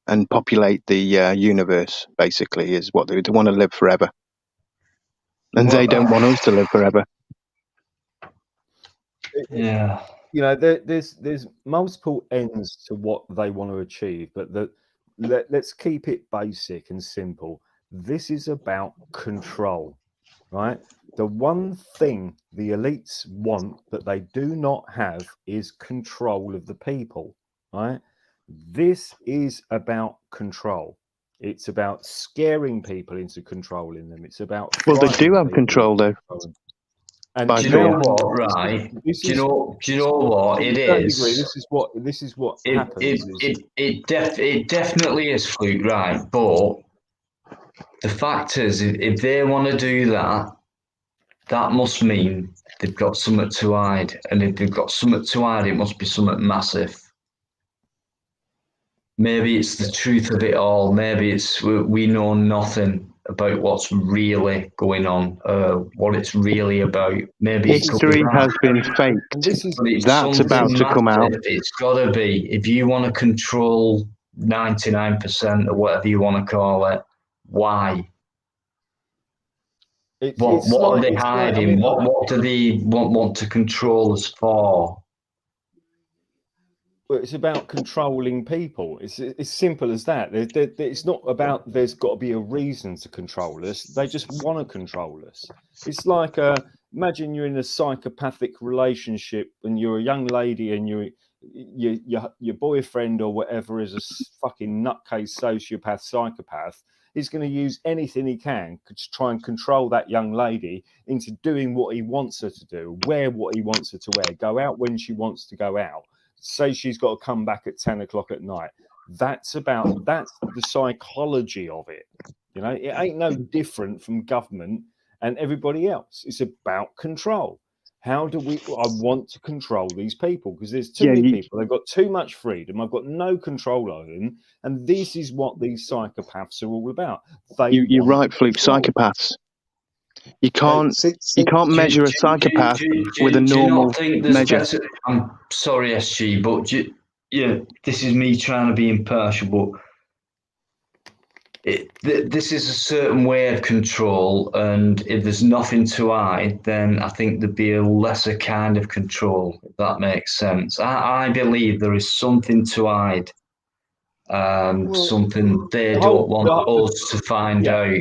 and populate the universe, basically, is what they want to live forever. And they don't want us to live forever. Yeah. You know, there's multiple ends to what they want to achieve, but let's keep it basic and simple. This is about control, right? The one thing the elites want that they do not have is control of the people, right? This is about control. It's about scaring people into controlling them. It's about, well, they do have control, though. And do you know what? Right? Do you know what it is? This is what happens. It definitely is, Fluke, right? But the fact is, if they want to do that, that must mean they've got something to hide, and if they've got something to hide, it must be something massive. Maybe it's the truth of it all. Maybe it's we know nothing about what's really going on, what it's really about. Maybe it could be History has that, been And faked. this is but it's That's something about to come out. massive. It's got to be. If you want to control 99% or whatever you want to call it, why? it's What are like, they it's like, I hiding? mean, What do they want to control us for? well, it's about controlling people. It's simple as that. It's not about there's got to be a reason to control us. They just want to control us. It's like imagine you're in a psychopathic relationship and you're a young lady and your boyfriend or whatever is a fucking nutcase sociopath psychopath. He's going to use anything he can to try and control that young lady into doing what he wants her to do, wear what he wants her to wear, go out when she wants to go out. Say she's got to come back at 10 o'clock at night. That's the psychology of it. You know, it ain't no different from government and everybody else. It's about control. How do I want to control these people? Because there's too many people. They've got too much freedom. I've got no control over them. And this is what these psychopaths are all about. You're right, Fluke. Psychopaths. You can't measure a psychopath with a normal measure. I'm sorry, SG, but this is me trying to be impartial, but this is a certain way of control, and if there's nothing to hide, then I think there'd be a lesser kind of control, if that makes sense. I believe there is something to hide. Something they don't want us to find out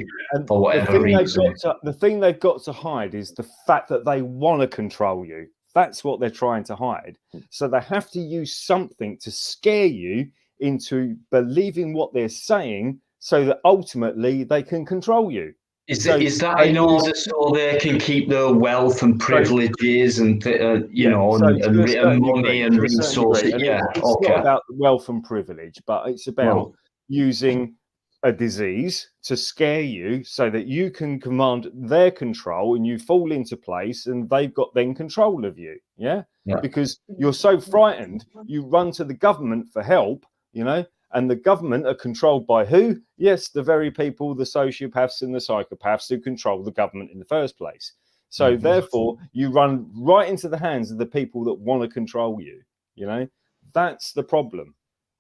for whatever reason. The thing they've got to hide is the fact that they want to control you. That's what they're trying to hide. So they have to use something to scare you into believing what they're saying so that ultimately they can control you. Is that in order so they can keep their wealth and privileges and money and resources? Yeah, it's not about wealth and privilege, but it's about using a disease to scare you so that you can command their control and you fall into place and they've got then control of you. Yeah. Because you're so frightened, you run to the government for help, you know. And the government are controlled by who? Yes, the very people, the sociopaths and the psychopaths who control the government in the first place. So therefore, you run right into the hands of the people that want to control you. You know, that's the problem.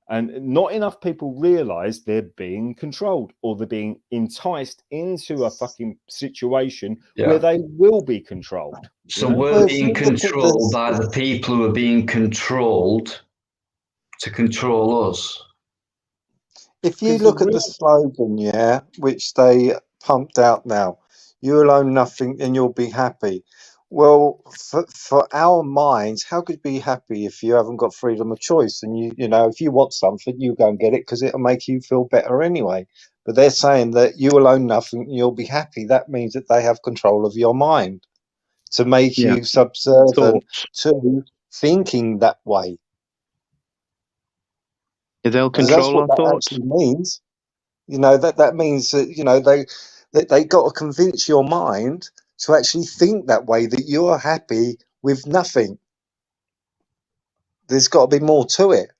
And not enough people realize they're being controlled or they're being enticed into a fucking situation where they will be controlled. So we're being controlled by the people who are being controlled to control us. If you look at the slogan, which they pumped out now, you'll own nothing and you'll be happy. Well, for our minds, how could you be happy if you haven't got freedom of choice? And you know, if you want something, you go and get it because it'll make you feel better anyway. But they're saying that you will own nothing and you'll be happy. That means that they have control of your mind to make you subservient to thinking that way. They'll control our thoughts. Actually means, you know, that means that, you know, they got to convince your mind to actually think that way, that you're happy with nothing. There's got to be more to it.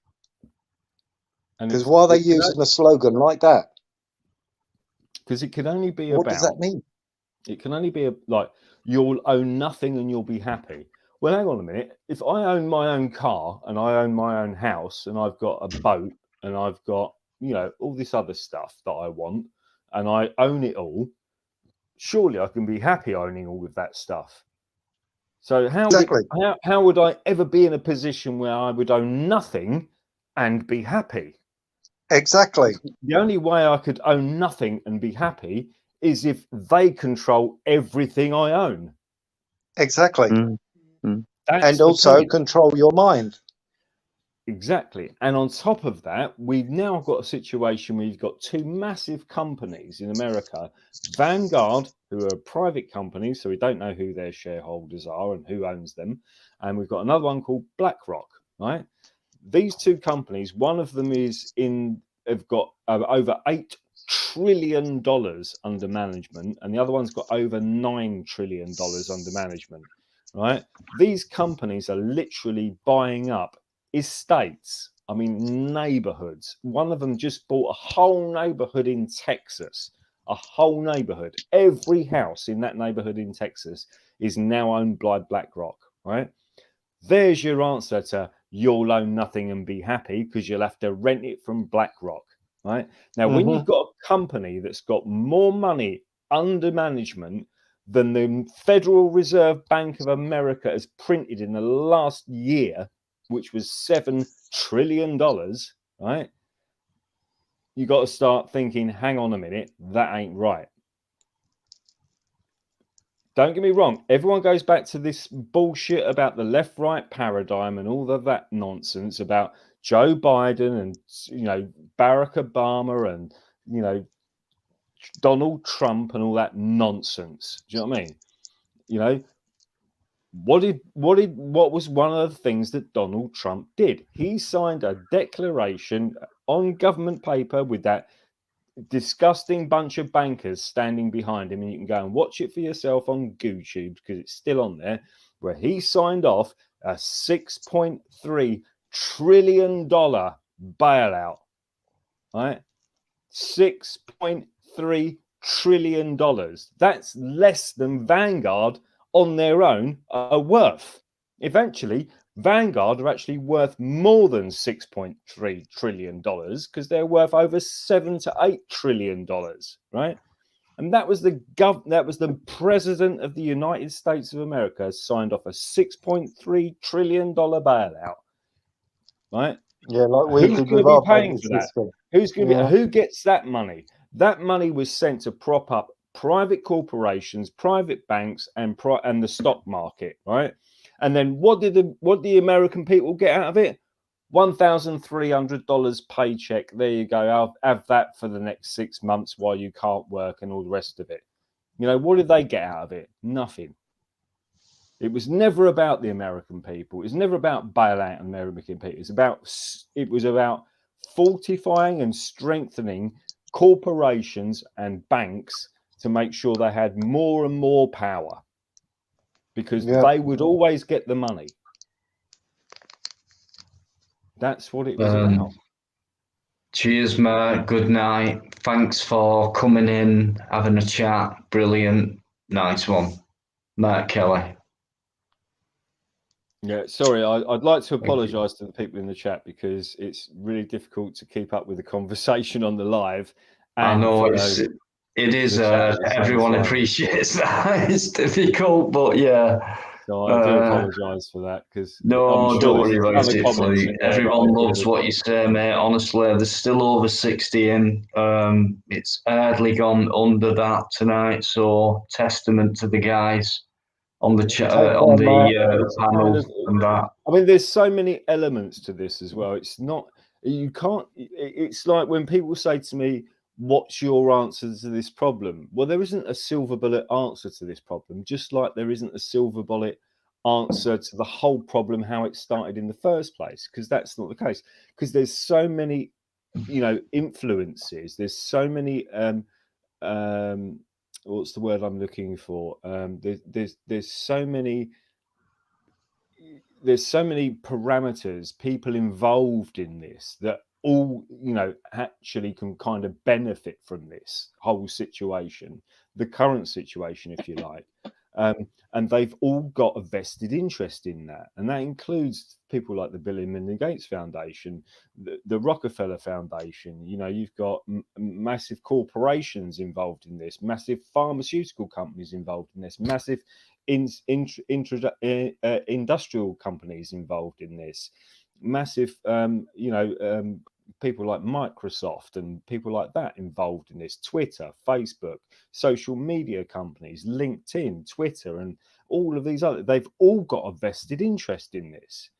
Because why are they using a slogan like that? Because it can only be what does that mean? It can only be like you'll own nothing and you'll be happy. Well, hang on a minute. If I own my own car and I own my own house and I've got a boat and I've got, you know, all this other stuff that I want and I own it all, surely I can be happy owning all of that stuff. So how would I ever be in a position where I would own nothing and be happy? Exactly. The only way I could own nothing and be happy is if they control everything I own. Exactly. And also control your mind. Exactly. And on top of that, we've now got a situation where you've got two massive companies in America, Vanguard, who are private companies, so we don't know who their shareholders are and who owns them. And we've got another one called BlackRock, right? These two companies, one of them have got over $8 trillion under management, and the other one's got over $9 trillion under management. Right, these companies are literally buying up estates. I mean, neighborhoods. One of them just bought a whole neighborhood in Texas. A whole neighborhood, every house in that neighborhood in Texas is now owned by BlackRock, right? There's your answer to you'll own nothing and be happy because you'll have to rent it from BlackRock, right? Now, when you've got a company that's got more money under management than the Federal Reserve Bank of America has printed in the last year, which was $7 trillion, right? You got to start thinking, hang on a minute, that ain't right. Don't get me wrong. Everyone goes back to this bullshit about the left-right paradigm and all of that nonsense about Joe Biden and, you know, Barack Obama and, you know, Donald Trump and all that nonsense. Do you know what I mean? You know, what was one of the things that Donald Trump did? He signed a declaration on government paper with that disgusting bunch of bankers standing behind him, and you can go and watch it for yourself on YouTube because it's still on there, where he signed off a $6.3 trillion bailout, right? $6.3 trillion. That's less than Vanguard on their own are worth. Eventually, Vanguard are actually worth more than $6.3 trillion because they're worth over $7 to $8 trillion, right? And that was the president of the United States of America signed off a $6.3 trillion bailout, right? Yeah, like we Who's did going with to our be paying banking for that? system. Who's going to Yeah. be? Who gets that money? That money was sent to prop up private corporations, private banks, and the stock market, right? And then what did the American people get out of it? $1,300 paycheck. There you go. I'll have that for the next 6 months while you can't work and all the rest of it. You know, what did they get out of it? Nothing. It was never about the American people. It was never about bailout American people. It was about fortifying and strengthening corporations and banks to make sure they had more and more power, because they would always get the money. That's what it was about. Cheers, Matt. Good night. Thanks for coming in, having a chat. Brilliant. Nice one. Matt Kelly. Yeah, sorry, I'd like to apologise to the people in the chat because it's really difficult to keep up with the conversation on the live. I know it is. Everyone time. appreciates that. It's difficult, but yeah. So I do apologise for that because don't worry about it, Fleet. Everyone loves what you say, mate. Honestly, there's still over 60 in. It's hardly gone under that tonight, so testament to the guys on the panel and that. I mean, there's so many elements to this as well. It's not, you can't, it's like when people say to me, what's your answer to this problem? Well, there isn't a silver bullet answer to this problem, just like there isn't a silver bullet answer to the whole problem, how it started in the first place, because that's not the case. Because there's so many, you know, influences. There's so many, what's the word I'm looking for? There's so many parameters, people involved in this that all, you know, actually can kind of benefit from this whole situation, the current situation, if you like. And they've all got a vested interest in that. And that includes people like the Bill and Melinda Gates Foundation, the Rockefeller Foundation. You know, you've got massive corporations involved in this, massive pharmaceutical companies involved in this, massive industrial companies involved in this, massive, people like Microsoft and people like that involved in this, Twitter, Facebook, social media companies, LinkedIn, Twitter, and all of these other, they've all got a vested interest in this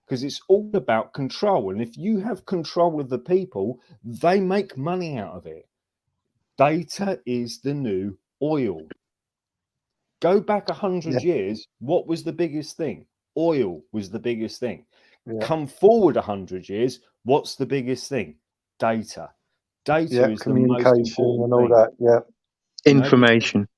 because it's all about control. And if you have control of the people, they make money out of it. Data is the new oil. Go back 100 years, what was the biggest thing? Oil was the biggest thing. Come forward 100 years, what's the biggest thing? Data. Data is communication and all that. Information.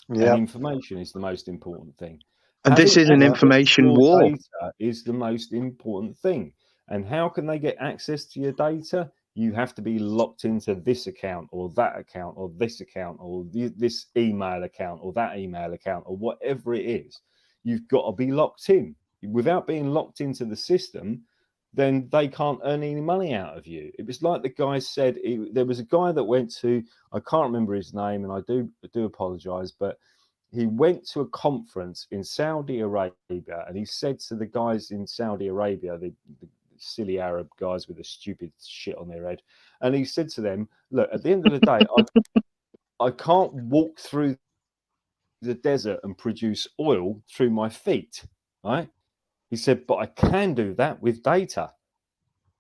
And information is the most important thing. And this is an information war. Data is the most important thing. And how can they get access to your data? You have to be locked into this account or that account or this account or this email account or that email account or whatever it is. You've got to be locked in. Without being locked into the system, then they can't earn any money out of you. It was like the guy said, there was a guy that went to, I can't remember his name, and I do apologize, but he went to a conference in Saudi Arabia, and he said to the guys in Saudi Arabia, the silly Arab guys with the stupid shit on their head, and he said to them, look, at the end of the day, I can't walk through the desert and produce oil through my feet, right? He said, but I can do that with data,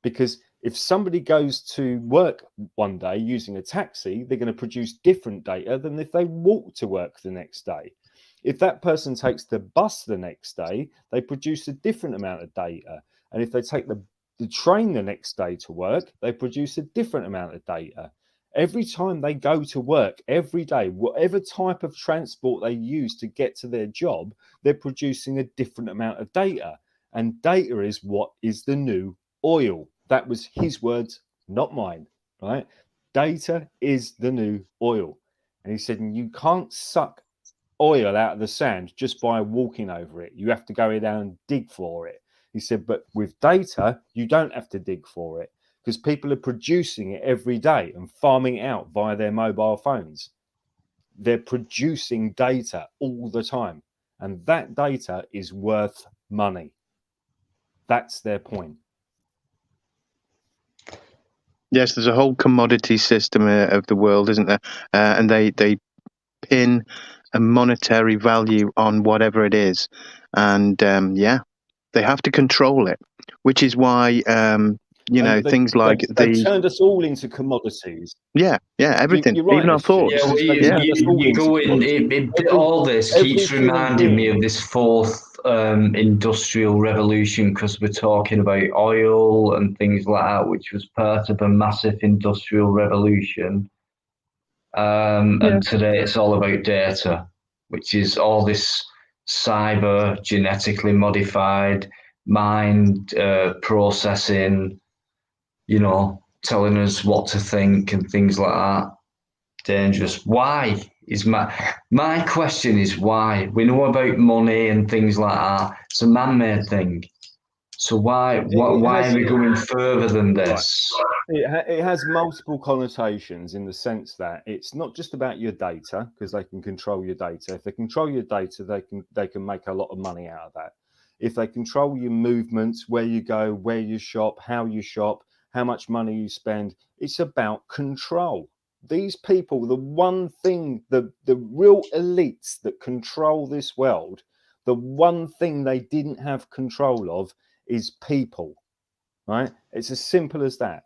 because if somebody goes to work one day using a taxi, they're going to produce different data than if they walk to work the next day. If that person takes the bus the next day, they produce a different amount of data. And if they take the train the next day to work, they produce a different amount of data. Every time they go to work, every day, whatever type of transport they use to get to their job, they're producing a different amount of data. And data is what is the new oil. That was his words, not mine, right? Data is the new oil. And he said, you can't suck oil out of the sand just by walking over it. You have to go down and dig for it. He said, but with data, you don't have to dig for it, because people are producing it every day and farming it out via their mobile phones. They're producing data all the time. And that data is worth money. That's their point. Yes, there's a whole commodity system of the world, isn't there? And they pin a monetary value on whatever it is. And they have to control it, which is why, things like they turned us all into commodities. Yeah, everything, you're right, even our thoughts. All this keeps reminding me of this fourth industrial revolution, because we're talking about oil and things like that, which was part of a massive industrial revolution. And today it's all about data, which is all this cyber, genetically modified, mind processing, telling us what to think and things like that. Dangerous. Why is my question is why? We know about money and things like that. It's a man-made thing. So why are we going further than this? It has multiple connotations, in the sense that it's not just about your data, because they can control your data. If they control your data, they can make a lot of money out of that. If they control your movements, where you go, where you shop, how much money you spend, it's about control. These people, the one thing, the real elites that control this world, the one thing they didn't have control of is people, right? It's as simple as that.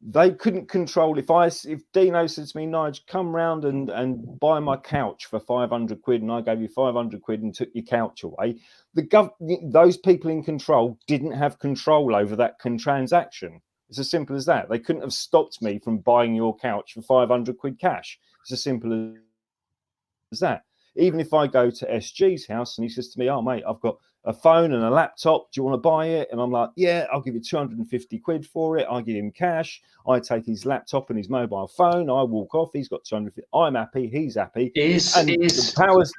They couldn't control, if Dino said to me, Nigel, come round and buy my couch for 500 quid, and I gave you 500 quid and took your couch away, those people in control didn't have control over that transaction. It's as simple as that. They couldn't have stopped me from buying your couch for 500 quid cash. It's as simple as that. Even if I go to SG's house and he says to me, oh, mate, I've got a phone and a laptop. Do you want to buy it? And I'm like, yeah, I'll give you 250 quid for it. I give him cash. I take his laptop and his mobile phone. I walk off. He's got 250. I'm happy. He's happy. The powers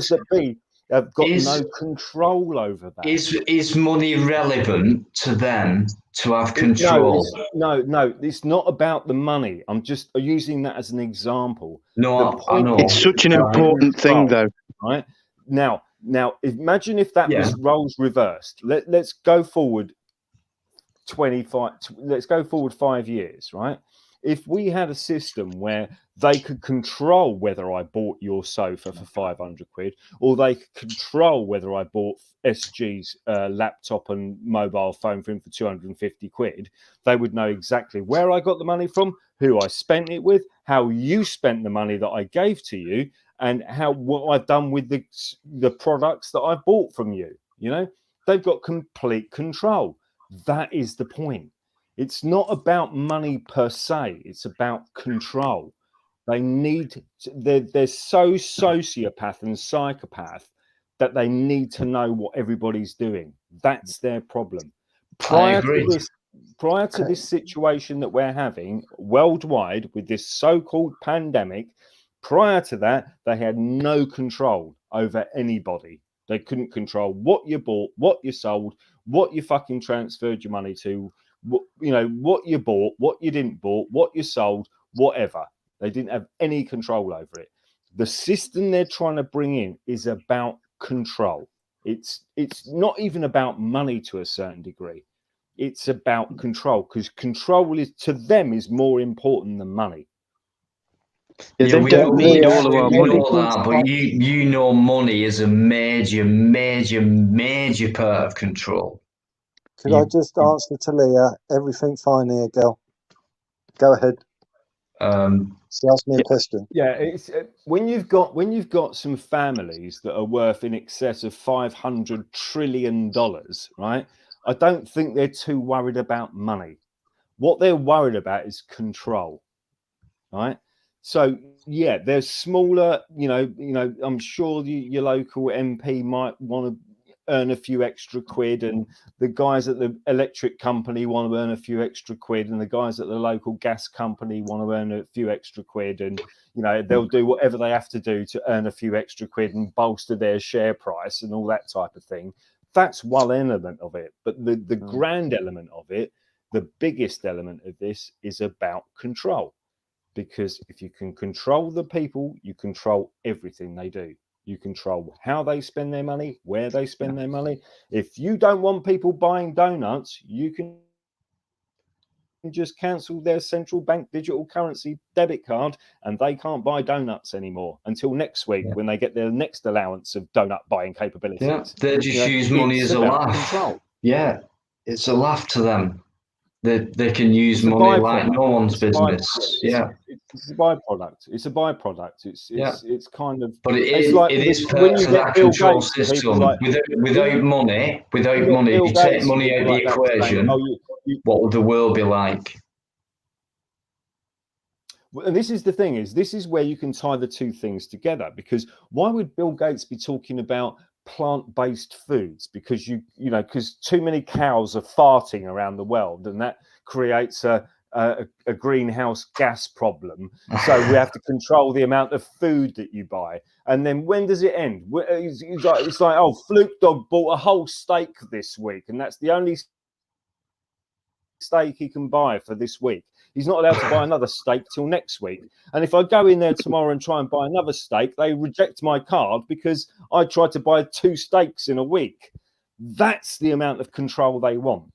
that be have got no control over that. Is money relevant to them to have control? No, it's not about the money. I'm just using that as an example. No, I know. It's such an important thing, though. Right? Now, imagine if that was roles reversed. Let's go forward 5 years, right? If we had a system where they could control whether I bought your sofa for 500 quid, or they could control whether I bought SG's laptop and mobile phone for him for 250 quid, they would know exactly where I got the money from, who I spent it with, how you spent the money that I gave to you, and what I've done with the products that I bought from you. They've got complete control. That is the point. It's not about money per se. It's about control. They're so sociopath and psychopath that they need to know what everybody's doing. That's their problem. Prior to prior to this situation that we're having worldwide with this so-called pandemic, prior to that, they had no control over anybody. They couldn't control what you bought, what you sold, what you fucking transferred your money to, what you bought, what you didn't bought, what you sold, whatever. They didn't have any control over it. The system they're trying to bring in is about control. It's not even about money to a certain degree. It's about control, because control is, to them, is more important than money. Yeah, they we don't know- need we all of our we money. know that, but you know money is a major part of control. Could I just answer to Leah? Everything fine here, girl? Go ahead. She asked me a question. Yeah, it's when you've got some families that are worth in excess of $500 trillion, right? I don't think they're too worried about money. What they're worried about is control, right? So yeah, there's smaller, I'm sure your local MP might want to earn a few extra quid, and the guys at the electric company want to earn a few extra quid, and the guys at the local gas company want to earn a few extra quid, and they'll do whatever they have to do to earn a few extra quid and bolster their share price and all that type of thing. That's one element of it, but the grand element of it, the biggest element of this, is about control. Because if you can control the people, you control everything they do. You control how they spend their money, where they spend their money. If you don't want people buying donuts, you can just cancel their central bank digital currency debit card, and they can't buy donuts anymore until next week when they get their next allowance of donut buying capabilities. Yeah, they just use money as a laugh. Control. Yeah, it's a laugh to them. They can use It's a money like byproduct. no one's It's a business. Yeah, it's a byproduct. It's a byproduct. It's kind of. but It's like it is when part you of get that Bill control Gates and people system. like Without money, Bill if you take Gates and money out of people the like that saying, equation, "Oh, what would the world be like?" And this is the thing: this is where you can tie the two things together. Because why would Bill Gates be talking about plant-based foods? Because because too many cows are farting around the world, and that creates a greenhouse gas problem. So we have to control the amount of food that you buy. And then when does it end? It's like, oh, Fluke Dog bought a whole steak this week, and that's the only steak he can buy for this week. He's not allowed to buy another steak till next week. And if I go in there tomorrow and try and buy another steak, they reject my card because I tried to buy 2 steaks in a week. That's the amount of control they want.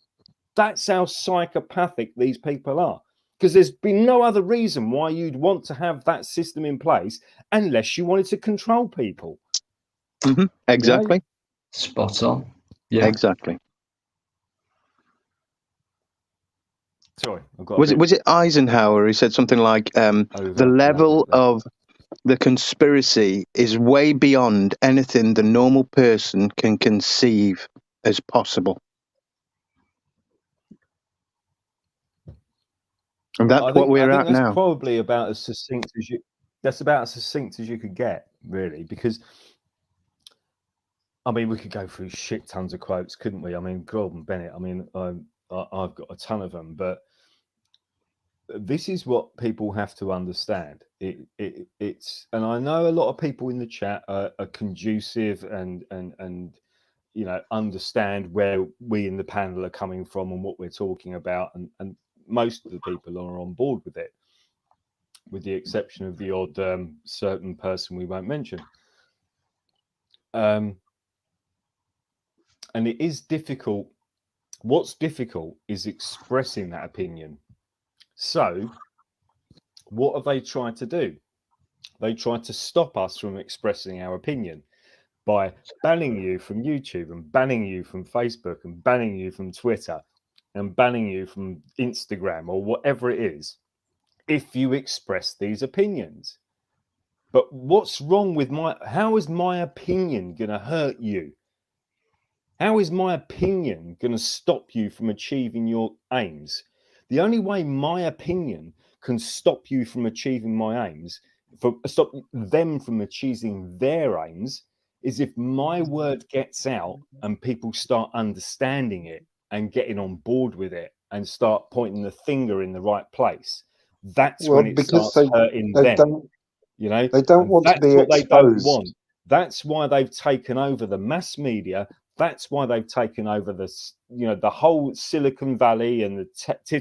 That's how psychopathic these people are. Because there's been no other reason why you'd want to have that system in place unless you wanted to control people. Mm-hmm. Exactly. Spot on. Yeah. Exactly. Sorry, was it Eisenhower? He said something like, "The level of the conspiracy is way beyond anything the normal person can conceive as possible." And that's what we're at now. Probably about as succinct as you. That's about as succinct as you could get, really, because I mean, we could go through shit tons of quotes, couldn't we? I mean, Gordon Bennett. I mean, I've got a ton of them, but this is what people have to understand. It's, and I know a lot of people in the chat are conducive and understand where we in the panel are coming from and what we're talking about, and most of the people are on board with it, with the exception of the odd certain person we won't mention. And it is difficult. What's difficult is expressing that opinion. So what have they tried to do? They tried to stop us from expressing our opinion by banning you from YouTube and banning you from Facebook and banning you from Twitter and banning you from Instagram or whatever it is if you express these opinions. But what's wrong with how is my opinion going to hurt you? How is my opinion going to stop you from achieving your aims? The only way my opinion can stop you from achieving my aims, stop them from achieving their aims, is if my word gets out and people start understanding it and getting on board with it and start pointing the finger in the right place, that's Well, when it because starts hurting they them. don't You know, they don't and want to that's be what they don't exposed. want. That's why they've taken over the mass media. That's why they've taken over the whole Silicon Valley and the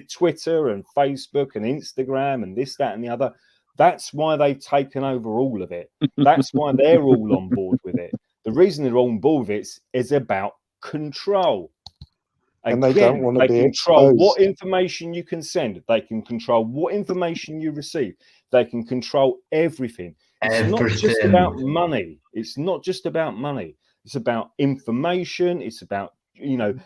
Twitter and Facebook and Instagram and this, that, and the other. That's why they've taken over all of it. That's why they're all on board with it. The reason they're on board with it is about control. And they don't Again, want to they be control what exposed. information you can send. They can control what information you receive. They can control everything. It's not just about Everything. money. It's not just about money. It's about information. It's about,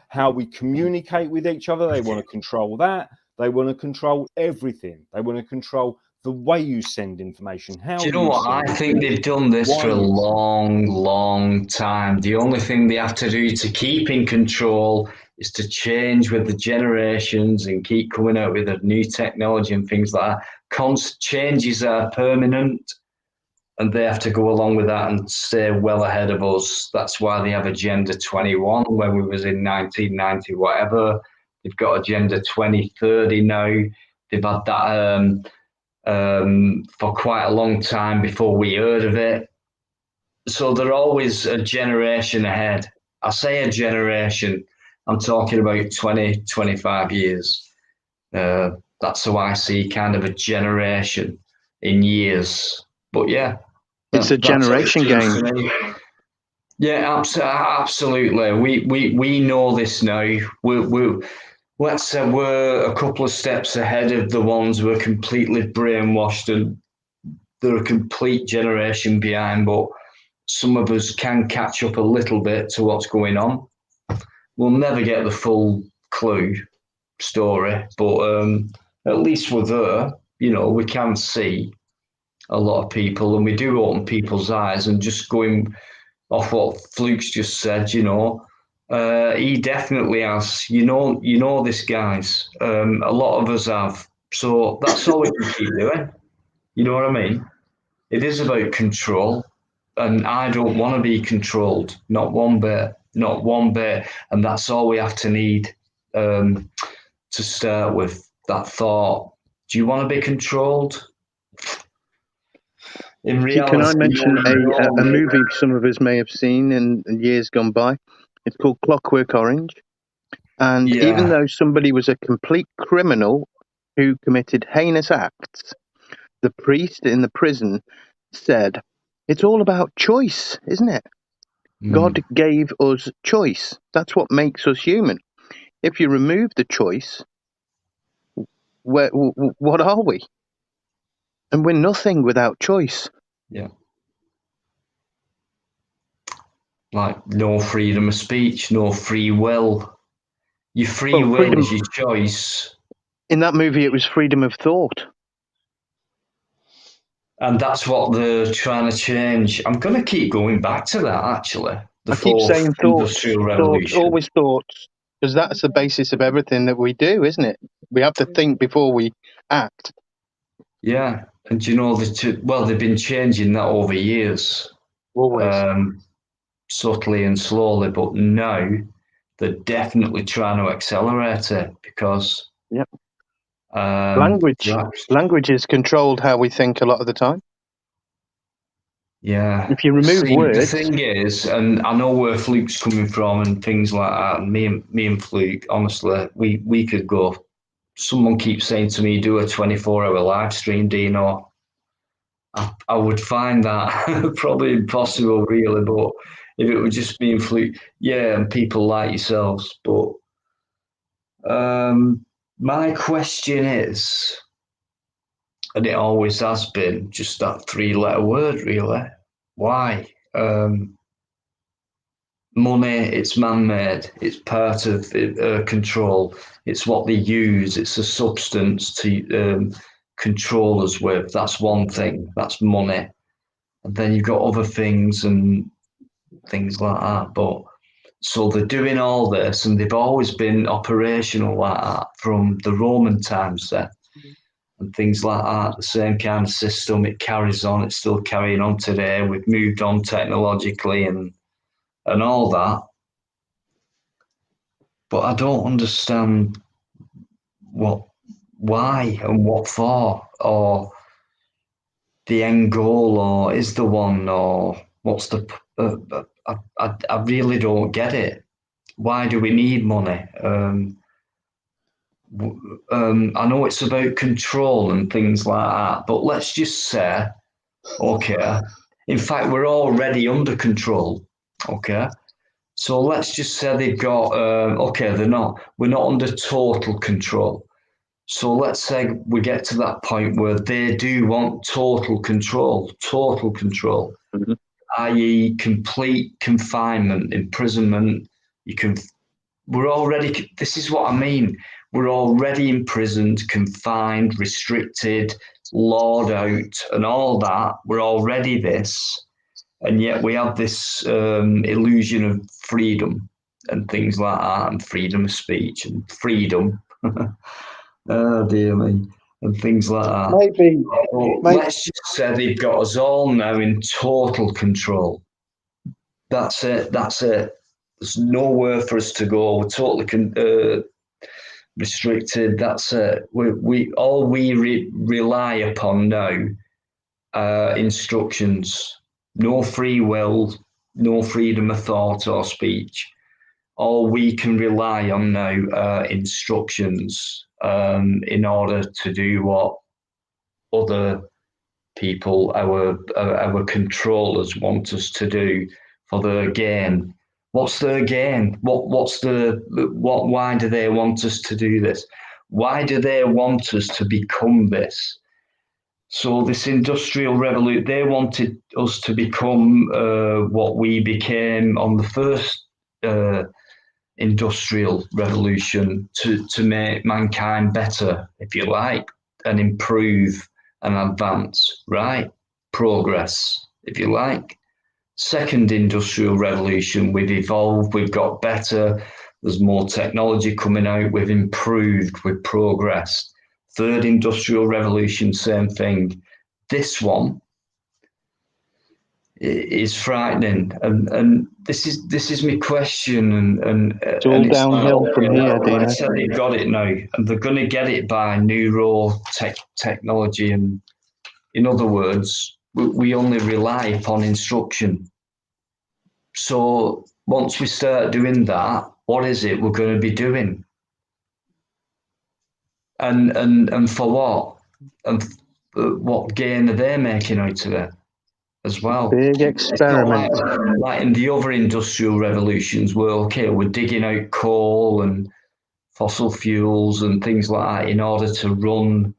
how we communicate with each other. They want to control that. They want to control everything. They want to control the way you send information. How Do you know what? I think they've done this for a long, long time. The only thing they have to do to keep in control is to change with the generations and keep coming out with a new technology and things like that. Changes are permanent, and they have to go along with that and stay well ahead of us. That's why they have Agenda 21 when we was in 1990, whatever. They've got Agenda 2030 now. They've had that for quite a long time before we heard of it. So they're always a generation ahead. I say a generation, I'm talking about 20, 25 years. That's how I see kind of a generation in years. But yeah, It's a generation game. Yeah, absolutely. We know this now. Let's say we're a couple of steps ahead of the ones who are completely brainwashed and they're a complete generation behind, but some of us can catch up a little bit to what's going on. We'll never get the full clue story, but at least we're there. We can see a lot of people and we do open people's eyes, and just going off what Fluke's just said, he definitely has. You know this, guys. A lot of us have. So that's all we can keep doing. You know what I mean? It is about control, and I don't want to be controlled. Not one bit. Not one bit. And that's all we have to need to start with. That thought. Do you want to be controlled? In reality, Can I mention a movie some of us may have seen in years gone by? It's called Clockwork Orange. And even though somebody was a complete criminal who committed heinous acts, the priest in the prison said, it's all about choice, isn't it? God gave us choice. That's what makes us human. If you remove the choice, what are we? And we're nothing without choice. Yeah. Like no freedom of speech, no free will. Your free will is your choice. In that movie, it was freedom of thought. And that's what they're trying to change. I'm going to keep going back to that, actually. I keep saying thoughts, Industrial Revolution. always thoughts, because that's the basis of everything that we do, isn't it? We have to think before we act. Yeah, and they've been changing that over years. Always. Subtly and slowly, but now they're definitely trying to accelerate it because language has controlled how we think a lot of the time. Yeah. If you remove words, the thing is, and I know where Fluke's coming from and things like that. And me and Fluke, honestly, we could go. Someone keeps saying to me, "Do a 24-hour live stream, Dino." I would find that probably impossible, really. But if it would just be in Fluke, and people like yourselves. But my question is, and it always has been, just that 3-letter word, really. Why? Money, it's man-made. It's part of control. It's what they use. It's a substance to control us with. That's one thing. That's money. And then you've got other things and things like that. But so they're doing all this, and they've always been operational like that from the Roman times there. And things like that, the same kind of system, it carries on, it's still carrying on today. We've moved on technologically and all that. But I don't understand why and what for, or the end goal, or is the one, or what's the? I really don't get it. Why do we need money? I know it's about control and things like that, but let's just say, okay, in fact, we're already under control, okay? So let's just say they've got, okay, we're not under total control. So let's say we get to that point where they do want total control, Mhm. i.e. complete confinement, imprisonment. This is what I mean. We're already imprisoned, confined, restricted, lawed out, and all that. We're already this. And yet we have this illusion of freedom and things like that, and freedom of speech and freedom. Oh, dear me. And things like that. Maybe, Well, maybe let's just say they've got us all now in total control. That's it. There's nowhere for us to go. We're totally restricted. That's it. We rely upon now instructions. No free will, no freedom of thought or speech. All we can rely on now instructions in order to do what other people, our controllers, want us to do for their gain. What's their gain? Why do they want us to do this? Why do they want us to become this? So this industrial revolution, they wanted us to become what we became on the first industrial revolution, to make mankind better, if you like, and improve and advance, right? Progress, if you like. Second industrial revolution, we've evolved, we've got better, there's more technology coming out, we've improved, we've progressed. Third industrial revolution, same thing. This one is frightening, and this is my question, and It's all downhill from here, like I Dino. said, they've got it now, and they're going to get it by technology, and in other words, we only rely upon instruction. So once we start doing that, what is it we're going to be doing? And for what? And what gain are they making out of it as well? Big It's not experiment. like in the other industrial revolutions where, okay, we're digging out coal and fossil fuels and things like that in order to run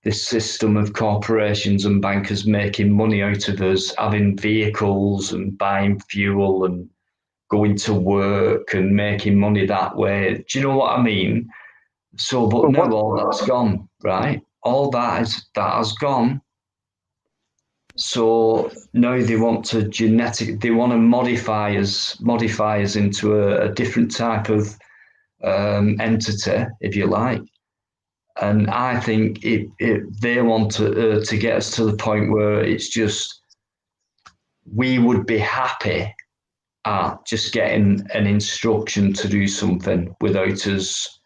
this system of corporations and bankers making money out of us, having vehicles and buying fuel and going to work and making money that way. Do you know what I mean? So, but now all that's gone, right? All that has gone. So now they want to modify us into a different type of entity, if you like. And I think they want to get us to the point where it's just, we would be happy at just getting an instruction to do something without us,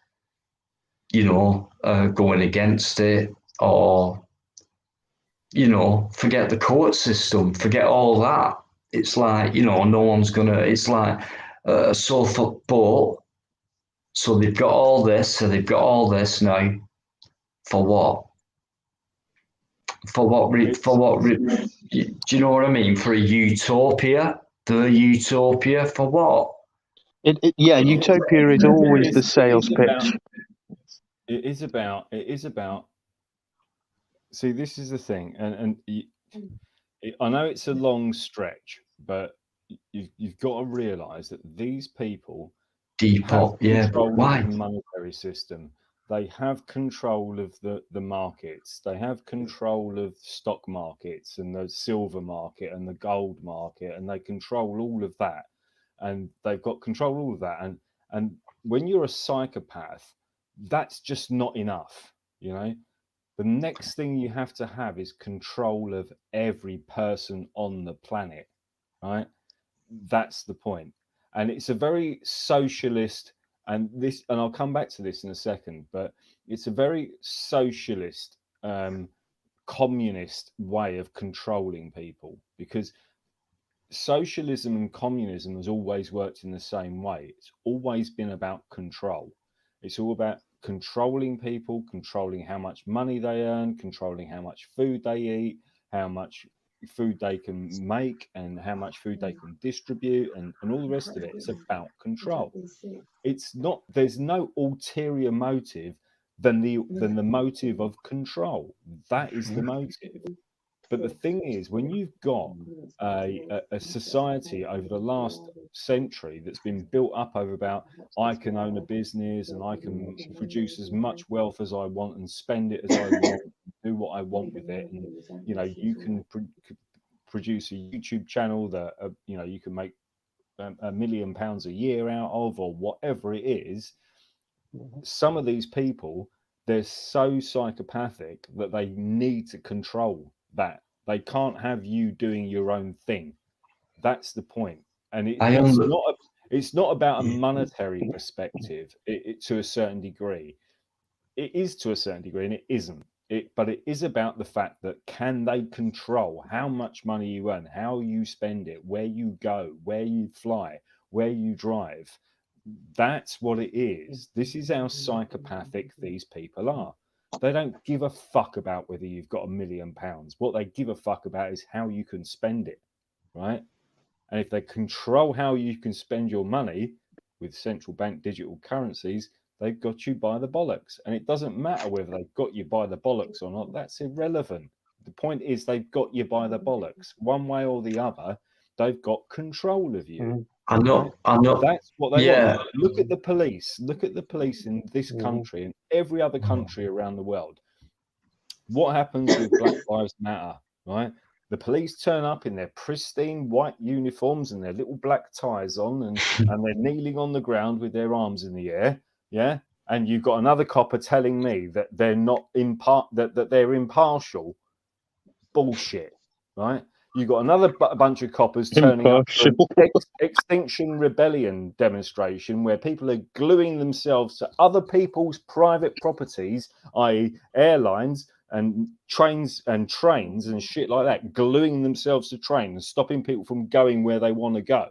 going against it, or, forget the court system, forget all that. It's like, no one's gonna, it's like a Suffolk boat. So they've got all this, now. For what? Do you know what I mean? For a utopia? The utopia for what? Yeah, utopia is always the sales pitch. It is about. See, this is the thing, and I know it's a long stretch, but you've got to realise that these people Depop, yeah. control Why? of the monetary system. They have control of the markets. They have control of stock markets and the silver market and the gold market, and they control all of that. And they've got control of all of that. And when you're a psychopath, that's just not enough, The next thing you have to have is control of every person on the planet, right? That's the point. And it's a very socialist and I'll come back to this in a second, but it's a very socialist, communist way of controlling people, because socialism and communism has always worked in the same way. It's always been about control. It's all about controlling people, controlling how much money they earn, controlling how much food they eat, how much food they can make, and how much food they can distribute, and all the rest of it. It's about control. It's not, there's no ulterior motive than the motive of control. That is the motive. But the thing is, when you've got a society over the last century that's been built up over about, I can own a business and I can produce as much wealth as I want and spend it as I want, do what I want with it, and you know, you can produce a YouTube channel that you know, you can make £1 million a year out of, or whatever it is. Some of these people, they're so psychopathic that they need to control that. They can't have you doing your own thing. That's the point. And it's not about a monetary perspective to a certain degree. It is to a certain degree, and it isn't. But it is about the fact that, can they control how much money you earn, how you spend it, where you go, where you fly, where you drive. That's what it is. This is how psychopathic these people are. They don't give a fuck about whether you've got £1 million. What they give a fuck about is how you can spend it, right? And if they control how you can spend your money with central bank digital currencies, they've got you by the bollocks. And it doesn't matter whether they've got you by the bollocks or not. That's irrelevant. The point is, they've got you by the bollocks. One way or the other, they've got control of you. I'm not. That's what they Yeah. want. Look at the police. Look at the police in this country and every other country around the world. What happens with Black Lives Matter, right? The police turn up in their pristine white uniforms and their little black ties on, and they're kneeling on the ground with their arms in the air. Yeah. And you've got another copper telling me that they're not that they're impartial. Bullshit, right? You've got another bunch of coppers turning up to an Extinction Rebellion demonstration where people are gluing themselves to other people's private properties, i.e. airlines and trains and shit like that, gluing themselves to trains and stopping people from going where they want to go,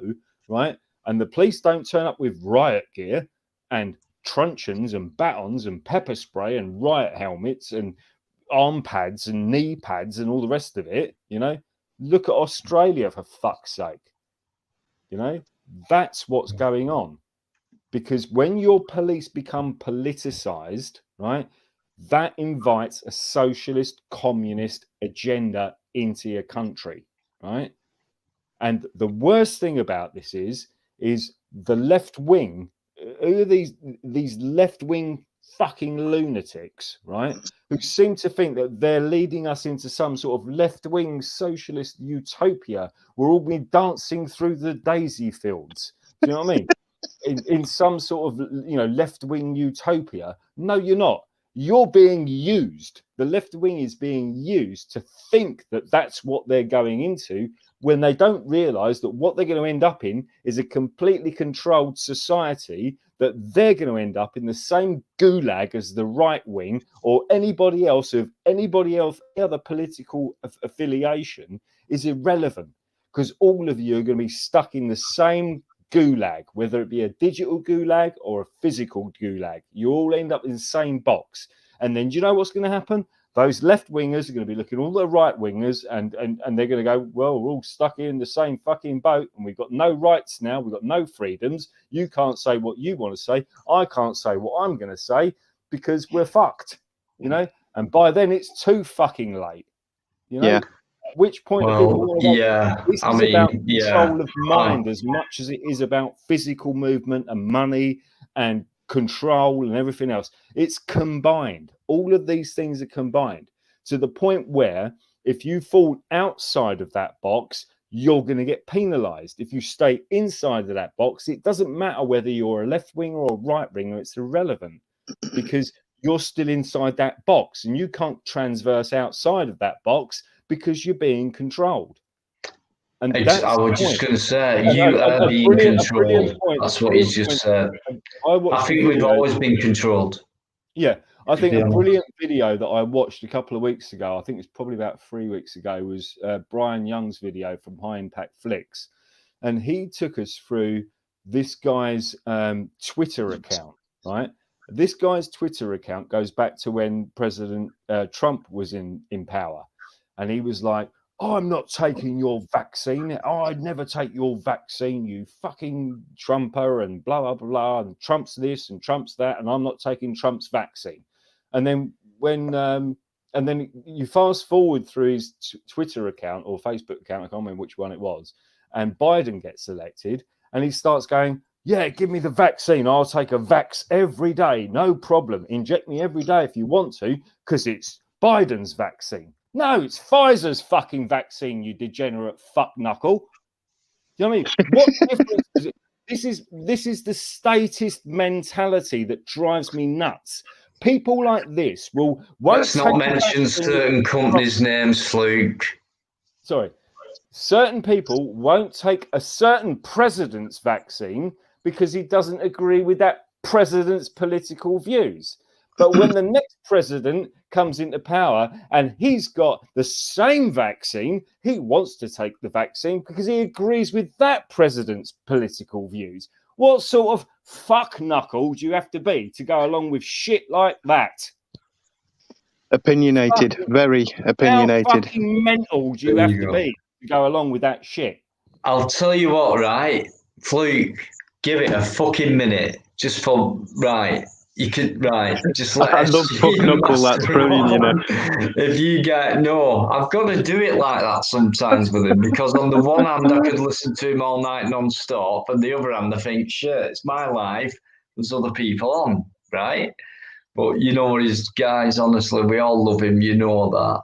right? And the police don't turn up with riot gear and truncheons and batons and pepper spray and riot helmets and arm pads and knee pads and all the rest of it, you know. Look at Australia, for fuck's sake. You know, that's what's going on. Because when your police become politicized, right, that invites a socialist, communist agenda into your country, right? And the worst thing about this is the left wing. Who are these left wing fucking lunatics, right, who seem to think that they're leading us into some sort of left-wing socialist utopia where we'll be dancing through the daisy fields. Do you know what I mean? In some sort of, you know, left-wing utopia. No, you're not. You're being used. The left wing is being used to think that that's what they're going into, when they don't realize that what they're going to end up in is a completely controlled society, that they're going to end up in the same gulag as the right wing or anybody else of any other political affiliation is irrelevant, because all of you are going to be stuck in the same gulag, whether it be a digital gulag or a physical gulag. You all end up in the same box. And then do you know what's going to happen? Those left wingers are going to be looking at all the right wingers and they're going to go, well, we're all stuck in the same fucking boat and we've got no rights now. We've got no freedoms. You can't say what you want to say. I can't say what I'm going to say because we're fucked, you know? And by then it's too fucking late, you know? Yeah. At which point, this is about control of mind as much as it is about physical movement and money and control and everything else. It's combined. All of these things are combined to the point where if you fall outside of that box, you're going to get penalized. If you stay inside of that box, it doesn't matter whether you're a left winger or a right winger, it's irrelevant because you're still inside that box and you can't transverse outside of that box because you're being controlled. And I that's the was just point. going to say, And you are a being brilliant controlled. point. That's what he's just said. I watched I think we've always been controlled. Yeah, I think be a honest. brilliant video that I watched a couple of weeks ago, I think it's probably about 3 weeks ago, was Brian Young's video from High Impact Flicks. And he took us through this guy's Twitter account, right? This guy's Twitter account goes back to when President Trump was in power. And he was like, oh, I'm not taking your vaccine. Oh, I'd never take your vaccine, you fucking Trumper, and blah, blah, blah. And Trump's this and Trump's that. And I'm not taking Trump's vaccine. And then and then you fast forward through his Twitter account or Facebook account, I can't remember which one it was, and Biden gets elected and he starts going, yeah, give me the vaccine. I'll take a vax every day. No problem. Inject me every day if you want to, because it's Biden's vaccine. No, it's Pfizer's fucking vaccine, you degenerate fuck knuckle. You know what I mean? What difference is it? This is the statist mentality that drives me nuts. People like this will Let's not mention certain companies' names, Fluke. Sorry. Certain people won't take a certain president's vaccine because he doesn't agree with that president's political views. But when the next president comes into power and he's got the same vaccine, he wants to take the vaccine because he agrees with that president's political views. What sort of fuck knuckle do you have to be to go along with shit like that? Opinionated, very opinionated. How fucking mental do you have to be to go along with that shit? I'll tell you what, right? Fluke, give it a fucking minute. Just for, right. You could, right, just let I love fuck knuckle, that's brilliant, you know. If you get, no, I've got to do it like that sometimes with him, because on the one hand, I could listen to him all night non-stop, and the other hand, I think, shit, it's my life, there's other people on, right? But you know, his guys, honestly, we all love him, you know that.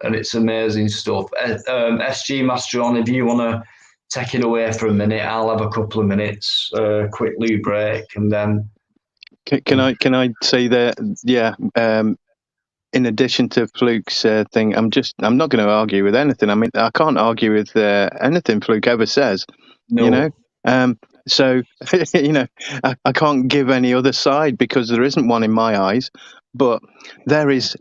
And it's amazing stuff. SG Masteron, if you want to take it away for a minute, I'll have a couple of minutes, quick loo break, and then... Can I say that? Yeah. In addition to Fluke's thing, I'm not going to argue with anything. I mean, I can't argue with anything Fluke ever says. No. You know. So you know, I can't give any other side because there isn't one in my eyes. But there is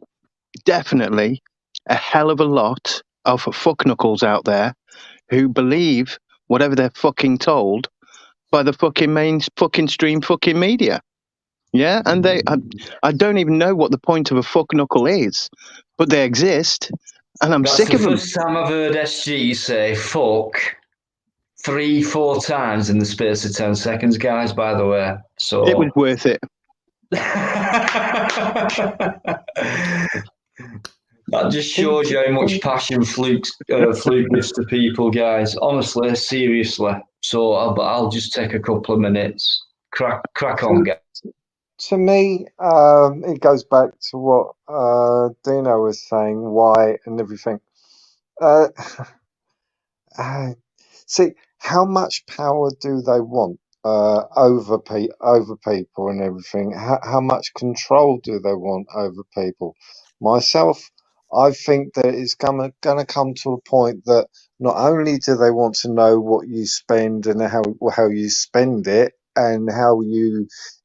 definitely a hell of a lot of fuck knuckles out there who believe whatever they're fucking told by the fucking stream fucking media. Yeah, and I don't even know what the point of a fuck knuckle is, but they exist, and I'm sick of them. That's the first time I've heard SG say fuck 3-4 times in the space of 10 seconds, guys, by the way. So it was worth it. That just shows you how much passion Fluke gives to people, guys. Honestly, seriously. So I'll just take a couple of minutes. Crack on, guys. To me, it goes back to what Dino was saying, why and everything. See, how much power do they want over people and everything? How much control do they want over people? Myself, I think that it's gonna come to a point that not only do they want to know what you spend and how you spend it, and how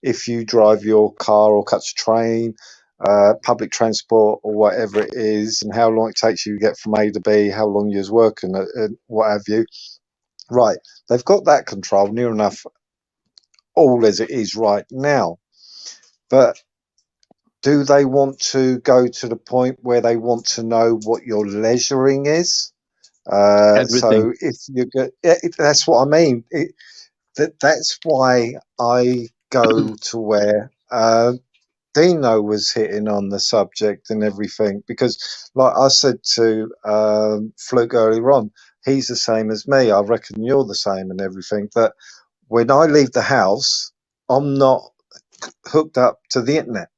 if you drive your car or catch a train, public transport or whatever it is, and how long it takes you to get from A to B, how long you're working, what have you. Right, they've got that control near enough, all as it is right now. But do they want to go to the point where they want to know what your leisuring is? So if you get, that's what I mean. That's why I go to where Dino was hitting on the subject and everything, because like I said to Fluke earlier on, he's the same as me. I reckon you're the same and everything. That when I leave the house, I'm not hooked up to the internet.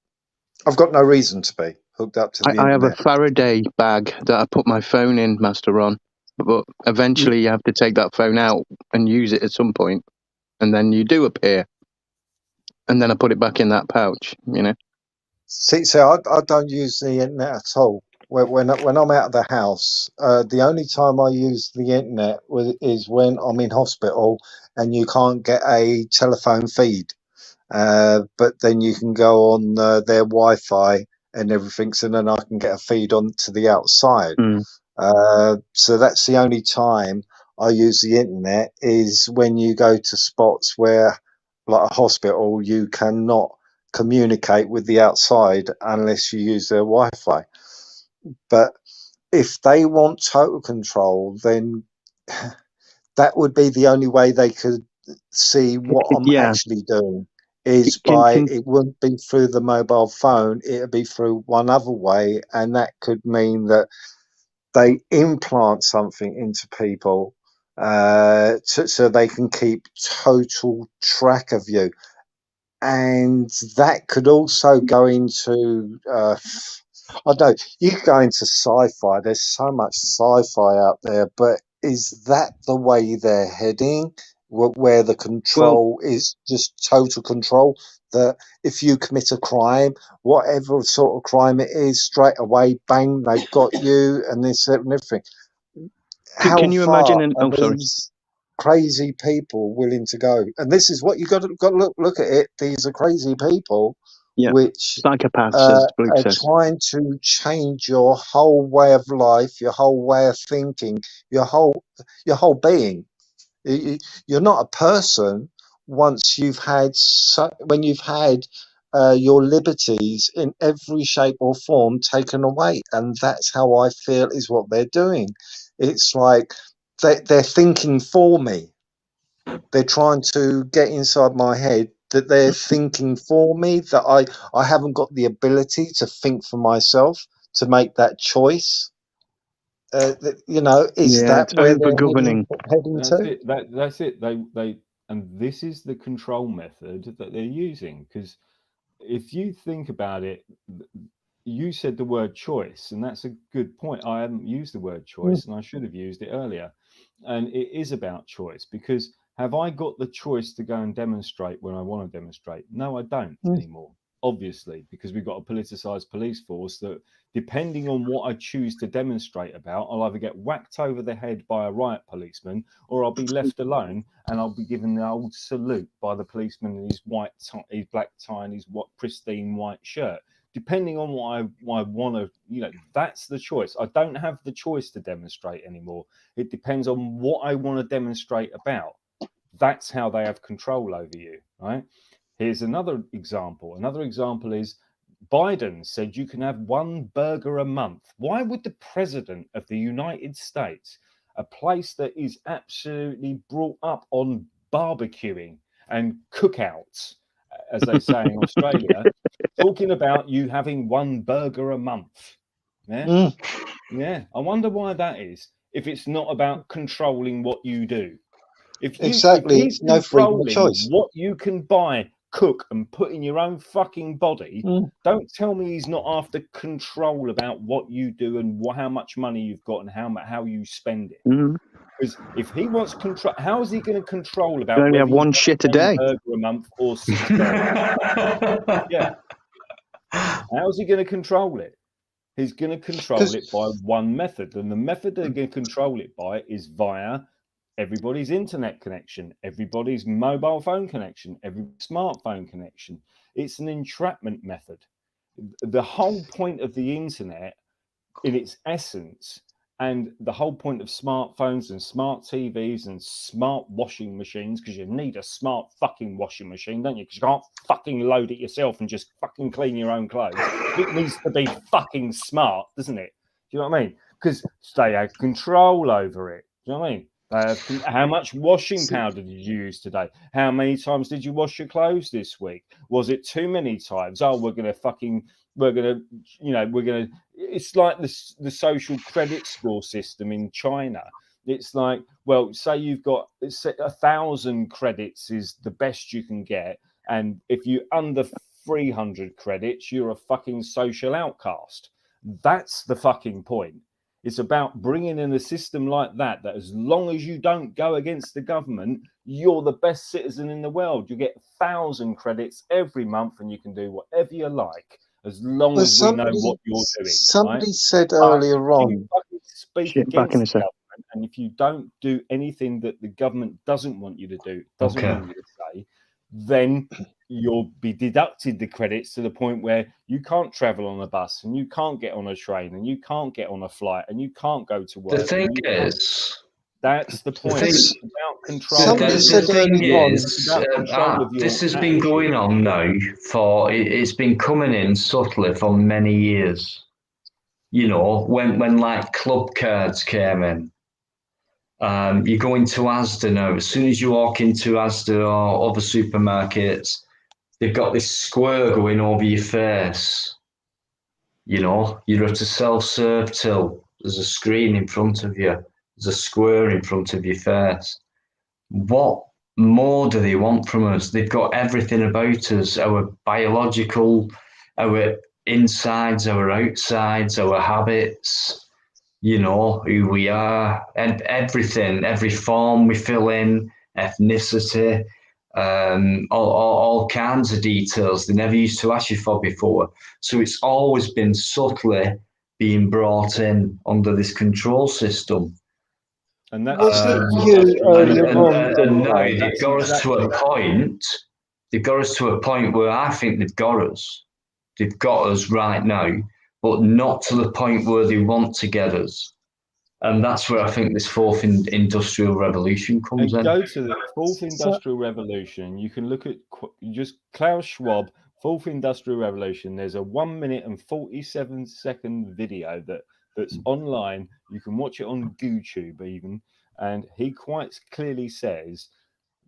I've got no reason to be hooked up to the internet. I have a Faraday bag that I put my phone in, Master Ron. But eventually you have to take that phone out and use it at some point. And then you do appear, and then I put it back in that pouch, you know. See, I don't use the internet at all. when I'm out of the house, the only time I use the internet is when I'm in hospital and you can't get a telephone feed. But then you can go on their Wi-Fi and everything, so then I can get a feed on to the outside. Mm. So that's the only time I use the internet, is when you go to spots where, like a hospital, you cannot communicate with the outside unless you use their Wi-Fi. But if they want total control, then that would be the only way they could see what I'm Yeah. actually doing, is Can- by, can- it wouldn't be through the mobile phone, it'd be through one other way, and that could mean that they implant something into people, so they can keep total track of you. And that could also go into I don't know, you could go into sci-fi. There's so much sci-fi out there, but is that the way they're heading, where the control is just total control, that if you commit a crime, whatever sort of crime it is, straight away, bang, they've got you, and this and everything? How can you far imagine? are Sorry. these crazy people willing to go? And this is what you got to look at it. These are crazy people, Yeah. which Psychopaths, as Luke are says. trying to change your whole way of life, your whole way of thinking, your whole being. You're not a person once you've had when you've had your liberties in every shape or form taken away, and that's how I feel is what they're doing. It's like they're thinking for me. They're trying to get inside my head that they're thinking for me, that I haven't got the ability to think for myself, to make that choice. You know, is Yeah, that it's where they're over-governing. heading That's to? it. That's it. They and this is the control method that they're using. Because if you think about it, you said the word choice, and that's a good point. I haven't used the word choice, and I should have used it earlier. And it is about choice, because have I got the choice to go and demonstrate when I want to demonstrate? No, I don't anymore. Obviously, because we've got a politicized police force that, depending on what I choose to demonstrate about, I'll either get whacked over the head by a riot policeman, or I'll be left alone and I'll be given the old salute by the policeman in his his black tie and his pristine white shirt. Depending on what I want to, that's the choice. I don't have the choice to demonstrate anymore. It depends on what I want to demonstrate about. That's how they have control over you, right? Here's another example. Another example is Biden said you can have one burger a month. Why would the president of the United States, a place that is absolutely brought up on barbecuing and cookouts, as they say in Australia, talking about you having one burger a month? Yeah. Yeah. I wonder why that is, if it's not about controlling what you do. If Exactly, he's it's no freedom of controlling choice. what you can buy, cook, and put in your own fucking body, don't tell me he's not after control about what you do and how much money you've got and how you spend it. Because if he wants control, how is he going to control about You only whether have one you shit a get one day. burger a month or 6 burgers? Yeah. How's he going to control it? He's going to control it by one method, and the method they're going to control it by is via everybody's internet connection, everybody's mobile phone connection, every smartphone connection. It's an entrapment method. The whole point of the internet, in its essence, and the whole point of smartphones and smart TVs and smart washing machines, because you need a smart fucking washing machine, don't you? Because you can't fucking load it yourself and just fucking clean your own clothes. It needs to be fucking smart, doesn't it? Do you know what I mean? Because they have control over it. Do you know what I mean? How much washing powder did you use today? How many times did you wash your clothes this week? Was it too many times? Oh, we're gonna, it's like the social credit score system in China. It's like, well, say you've got 1,000 credits is the best you can get, and if you're under 300 credits, you're a fucking social outcast. That's the fucking point. It's about bringing in a system like that as long as you don't go against the government, you're the best citizen in the world. You get 1,000 credits every month and you can do whatever you like, as long Well, as we know what you're doing. somebody Right? said But earlier if on. you fucking speak Shit, back in against a the sec. government, and if you don't do anything that the government doesn't want you to do, doesn't Okay. want you to say, then you'll be deducted the credits to the point where you can't travel on a bus, and you can't get on a train, and you can't get on a flight, and you can't go to work. The thing and you can't- is, that's the point. thing- It's about control. Somebody the said thing earlier on. is, It's about control of your this has been attitude. going on now for, it's been coming in subtly for many years. You know, when like club cards came in, you go into Asda now. As soon as you walk into Asda or other supermarkets, they've got this square going over your face. You know, you're at a self-serve till. There's a screen in front of you. There's a square in front of your face. What more do they want from us? They've got everything about us, our biological, our insides, our outsides, our habits, you know, who we are, and everything, every form we fill in, ethnicity, all kinds of details they never used to ask you for before. So it's always been subtly being brought in under this control system. And that's Wasn't that's you industrial earlier revolution. on, and now Dino? they've got us to a point. They've got us to a point where I think they've got us. They've got us right now, but not to the point where they want to get us. And that's where I think this fourth industrial revolution comes And in. go to the fourth industrial revolution. You can look at just Klaus Schwab, fourth industrial revolution. There's a 1 minute and 47-second video that's online. You can watch it on YouTube even. And he quite clearly says,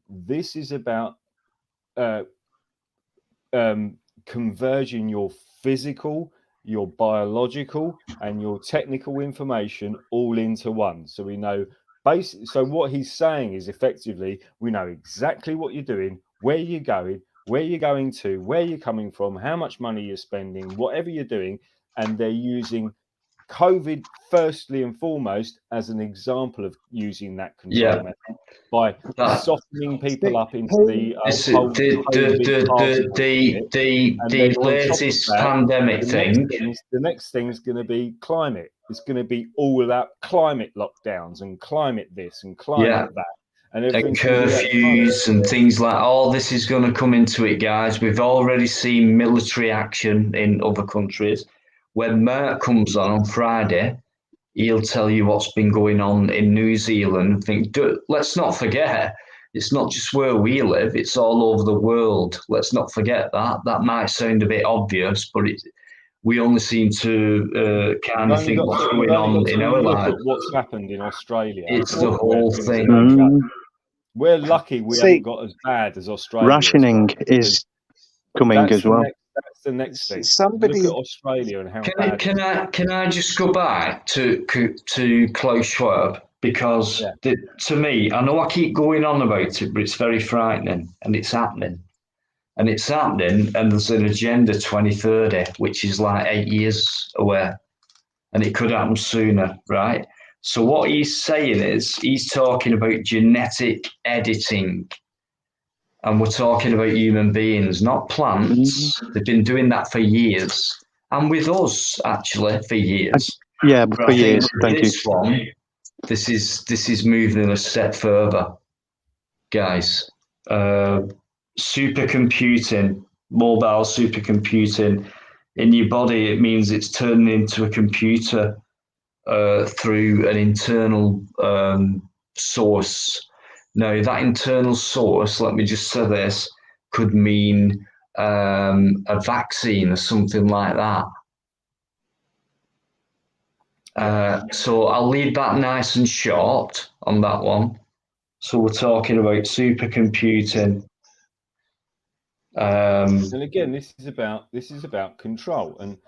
this is about converging your physical, your biological, and your technical information all into one. So we know so what he's saying is effectively, we know exactly what you're doing, where you're going to, where you're coming from, how much money you're spending, whatever you're doing, and they're using COVID firstly and foremost as an example of using that control method by softening people up into the latest pandemic thing. The next thing's going to be climate. It's going to be all about climate lockdowns and climate this and climate that. And curfews and things like all this is going to come into it, guys. We've already seen military action in other countries. When Mark comes on Friday, he'll tell you what's been going on in New Zealand. Let's not forget, it's not just where we live, it's all over the world. Let's not forget that. That might sound a bit obvious, but we only seem to kind of think what's going on in our lives. What's happened in Australia. It's the whole thing. We're lucky we haven't got as bad as Australia. Rationing is coming as well. That's the next thing. Somebody look at Australia and how bad. Can I just go back to Klaus Schwab, because to me, I know I keep going on about it, but it's very frightening, and it's happening. And it's happening, and there's an Agenda 2030, which is like 8 years away, and it could happen sooner, right? So what he's saying is, he's talking about genetic editing, and we're talking about human beings, not plants. They've been doing that for years, and with us, actually, for years. Yeah, for years, thank you. This is moving a step further, guys. Supercomputing, mobile supercomputing in your body, it means it's turning into a computer through an internal source. Now, that internal source, let me just say this, could mean a vaccine or something like that. So I'll leave that nice and short on that one. So we're talking about supercomputing. And again, this is about control. And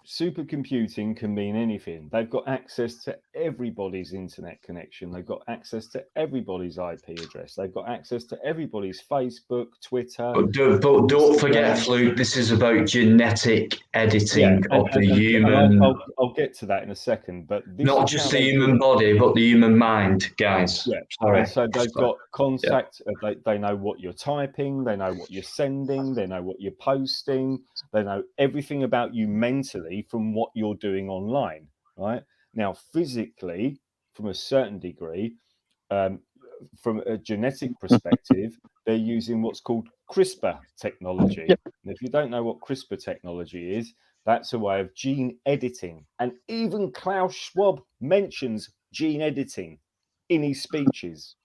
supercomputing can mean anything. They've got access to everybody's internet connection. They've got access to everybody's IP address. They've got access to everybody's Facebook, Twitter. But don't forget, Fluke, this is about genetic editing of the human. I'll get to that in a second. But this not just the human body, but the human mind, guys. Yeah. Sorry. And so they've got contact. Yeah. They know what you're typing. They know what you're sending. They know what you're posting. They know everything about you mentally from what you're doing online, right? Now, physically, from a certain degree, from a genetic perspective, they're using what's called CRISPR technology. Yep. And if you don't know what CRISPR technology is, that's a way of gene editing. And even Klaus Schwab mentions gene editing in his speeches.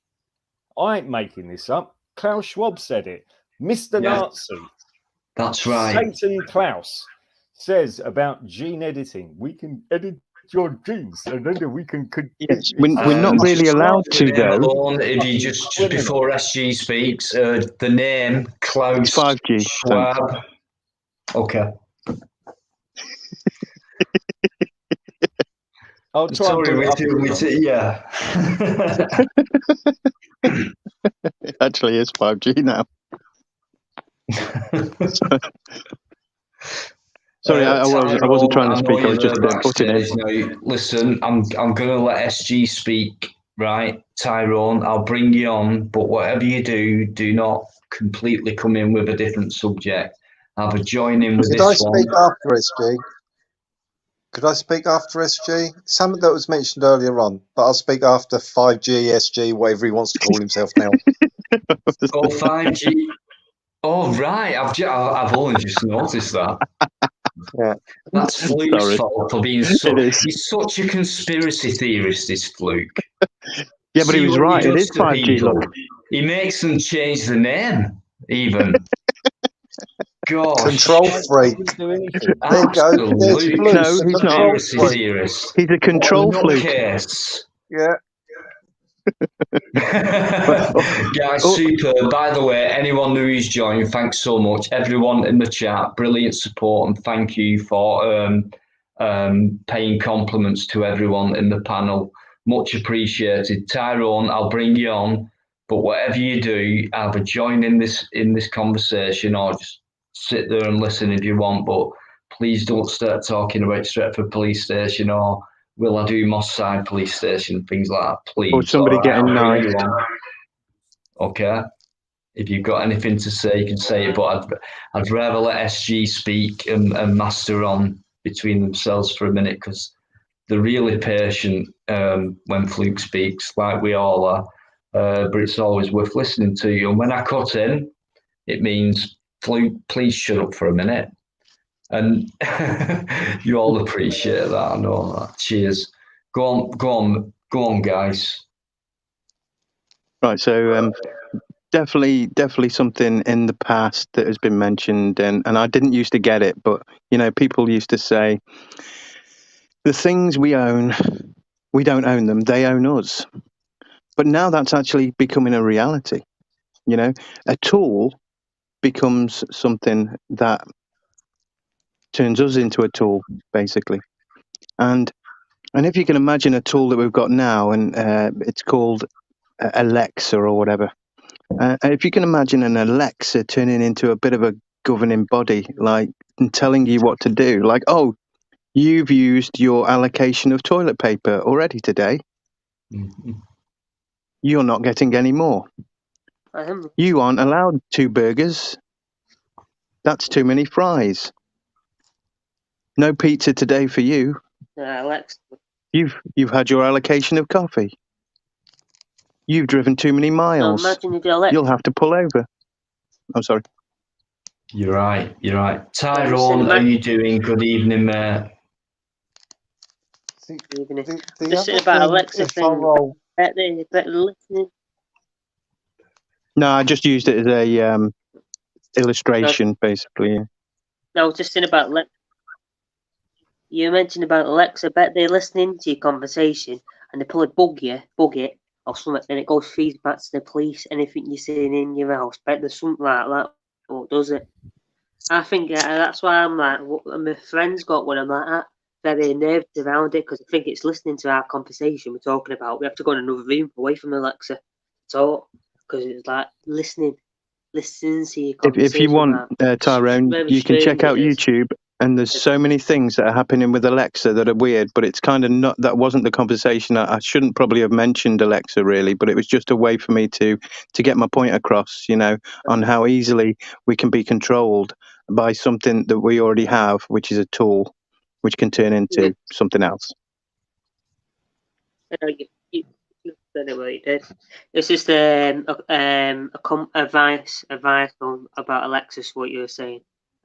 I ain't making this up. Klaus Schwab said it. Mr. Nazi. That's right. Satan Klaus says about gene editing. We can edit your genes and then we can... Yes, we're not really allowed to, though. If you just before SG speaks, the name Klaus 5G. Schwab. Thanks. Okay. I'll try. Sorry, yeah. It actually is 5G now. Sorry, I wasn't trying to speak. I was just putting in. Listen, I'm going to let SG speak, right? Tyrone, I'll bring you on, but whatever you do not completely come in with a different subject. Have a join in with this one. Could I speak after SG? Could I speak after SG? Something that was mentioned earlier on, but I'll speak after 5G, SG, whatever he wants to call himself now. Oh, 5G. Oh, right. I've only just noticed that. Yeah. That's Fluke's fault for being he's such a conspiracy theorist, this Fluke. Yeah, but he was right. It is 5G. Look, he makes them change the name, even. Gosh. Control freak. There you go. No, he's not. Theorist. He's a control freak. Yeah. Guys, super. By the way, anyone who's joined, thanks so much. Everyone in the chat, brilliant support, and thank you for paying compliments to everyone in the panel. Much appreciated. Tyrone, I'll bring you on, but whatever you do, either join in this conversation or just sit there and listen if you want, but please don't start talking about Stretford Police Station or will I do Moss Side Police Station, things like that, please. Or somebody getting knifed. Okay. If you've got anything to say, you can say it, but I'd rather let SG speak and Master on between themselves for a minute, because they're really patient when Fluke speaks, like we all are, but it's always worth listening to you. And when I cut in, it means, Fluke, please shut up for a minute. And you all appreciate that, I know that. Cheers. Go on, guys. Right, so definitely something in the past that has been mentioned, and I didn't used to get it, but people used to say, the things we own, we don't own them, they own us. But now that's actually becoming a reality. A tool becomes something that turns us into a tool, basically. And if you can imagine a tool that we've got now, and it's called Alexa or whatever. If you can imagine an Alexa turning into a bit of a governing body, like, and telling you what to do, like, oh, you've used your allocation of toilet paper already today. Mm-hmm. You're not getting any more. You aren't allowed 2 burgers. That's too many fries. No pizza today for you. Alexa. You've had your allocation of coffee. You've driven too many miles. You'll have to pull over. I'm sorry. You're right. Tyrone, how are you doing? Good evening, mate. Just about Alexa thing. Better listening. No, I just used it as a illustration, basically. No, just saying about Alexa. You mentioned about Alexa. Bet they're listening to your conversation and they pull a bug it or something, and it goes feedback to the police. Anything you're saying in your house, bet there's something like that. Or does it? I think that's why I'm like, my friend's got one. I'm like very nervous around it because I think it's listening to our conversation we're talking about. We have to go in another room away from Alexa to talk because it's like listening to your conversation. If you want, Tyrone, you can check out YouTube, and there's so many things that are happening with Alexa that are weird, but it's kind of not, that wasn't the conversation. I shouldn't probably have mentioned Alexa really, but it was just a way for me to get my point across, you know, on how easily we can be controlled by something that we already have, which is a tool, which can turn into something else. I know you don't know what you did. It's just advice about Alexis. What you were saying.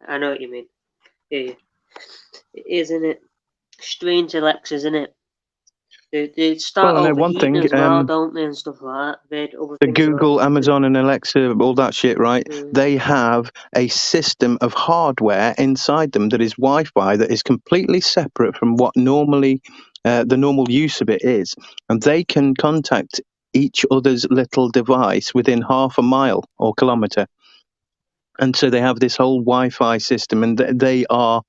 I know what you mean. Yeah, isn't it strange, Alexa? Isn't it? They start overheating as well, don't they, and stuff like that. The Google, Amazon, and Alexa, all that shit, right? They have a system of hardware inside them that is Wi-Fi that is completely separate from what normally the normal use of it is, and they can contact each other's little device within half a mile or kilometer. And so they have this whole Wi-Fi system, and they are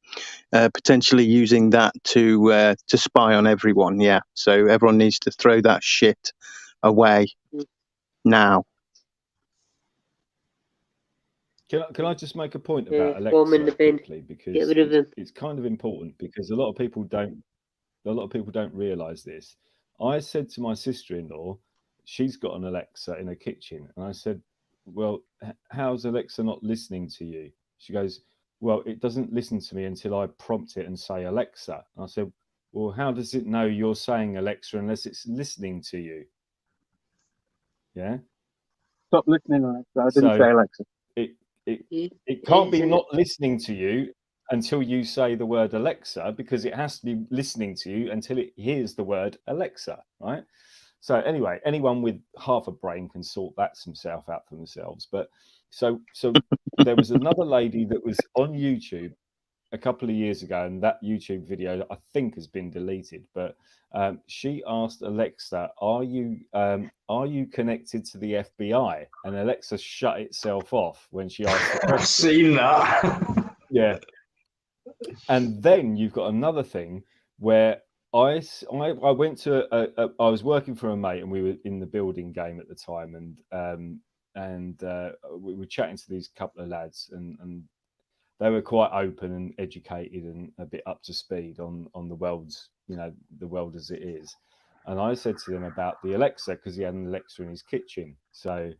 potentially using that to spy on everyone. Yeah, so everyone needs to throw that shit away now. Can I just make a point about Alexa quickly, because it's kind of important, because a lot of people don't realise this. I said to my sister-in-law, she's got an Alexa in her kitchen, and I said, well, how's Alexa not listening to you? She goes, well, it doesn't listen to me until I prompt it and say Alexa. And I said, well, how does it know you're saying Alexa unless it's listening to you? Yeah. Stop listening, Alexa. I didn't say Alexa. It can't be not listening to you until you say the word Alexa, because it has to be listening to you until it hears the word Alexa, right? So anyway, anyone with half a brain can sort that himself out for themselves. But so there was another lady that was on YouTube a couple of years ago, and that YouTube video I think has been deleted. But she asked Alexa, "Are you connected to the FBI?" And Alexa shut itself off when she asked the question. I've seen that. Yeah. And then you've got another thing where I went to I was working for a mate, and we were in the building game at the time, and we were chatting to these couple of lads, and they were quite open and educated and a bit up to speed on the world's, you know, the world as it is. And I said to them about the Alexa, because he had an Alexa in his kitchen. So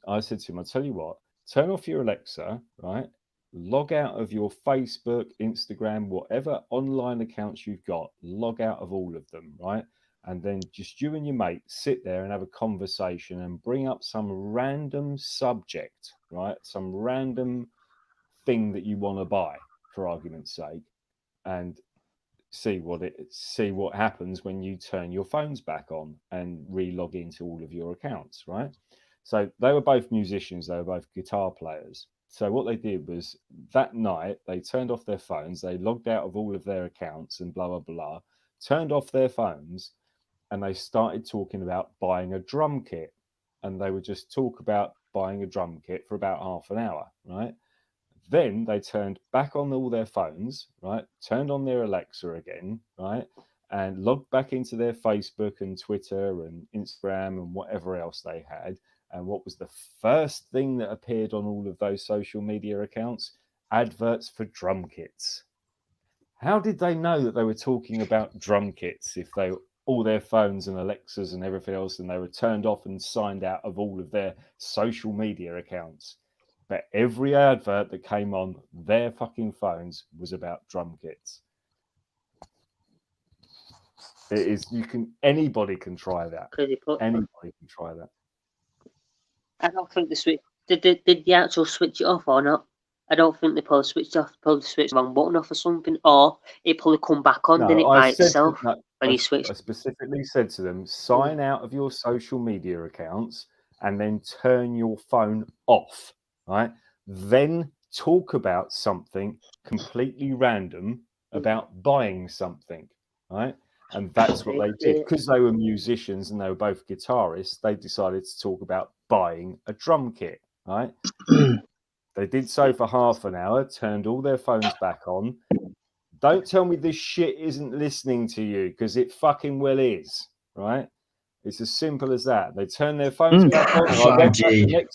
I said to him, I'll tell you what, turn off your Alexa, right? Log out of your Facebook, Instagram, whatever online accounts you've got, log out of all of them, right? And then just you and your mate sit there and have a conversation and bring up some random subject, right? Some random thing that you want to buy, for argument's sake, and see what happens when you turn your phones back on and re-log into all of your accounts, right? So they were both musicians, they were both guitar players. So what they did was that night they turned off their phones, they logged out of all of their accounts and blah, blah, blah, turned off their phones, and they started talking about buying a drum kit. And they would just talk about buying a drum kit for about half an hour, right? Then they turned back on all their phones, right? Turned on their Alexa again, right? And logged back into their Facebook and Twitter and Instagram and whatever else they had. And what was the first thing that appeared on all of those social media accounts? Adverts for drum kits. How did they know that they were talking about drum kits if all their phones and Alexas and everything else, and they were turned off and signed out of all of their social media accounts? But every advert that came on their fucking phones was about drum kits. It is, anybody can try that. Anybody can try that. I don't think the switch did the actual switch it off or not. I don't think they probably switched off, probably switched the wrong button off or something, or it probably come back on, didn't it, by itself when you switched. I specifically said to them, sign out of your social media accounts and then turn your phone off, right? Then talk about something completely random, about buying something, right? And that's what they did. Because they were musicians and they were both guitarists, they decided to talk about buying a drum kit, right? They did so for half an hour, turned all their phones back on. Don't tell me this shit isn't listening to you, because it fucking well is, right? It's as simple as that. They turned their phones back on. And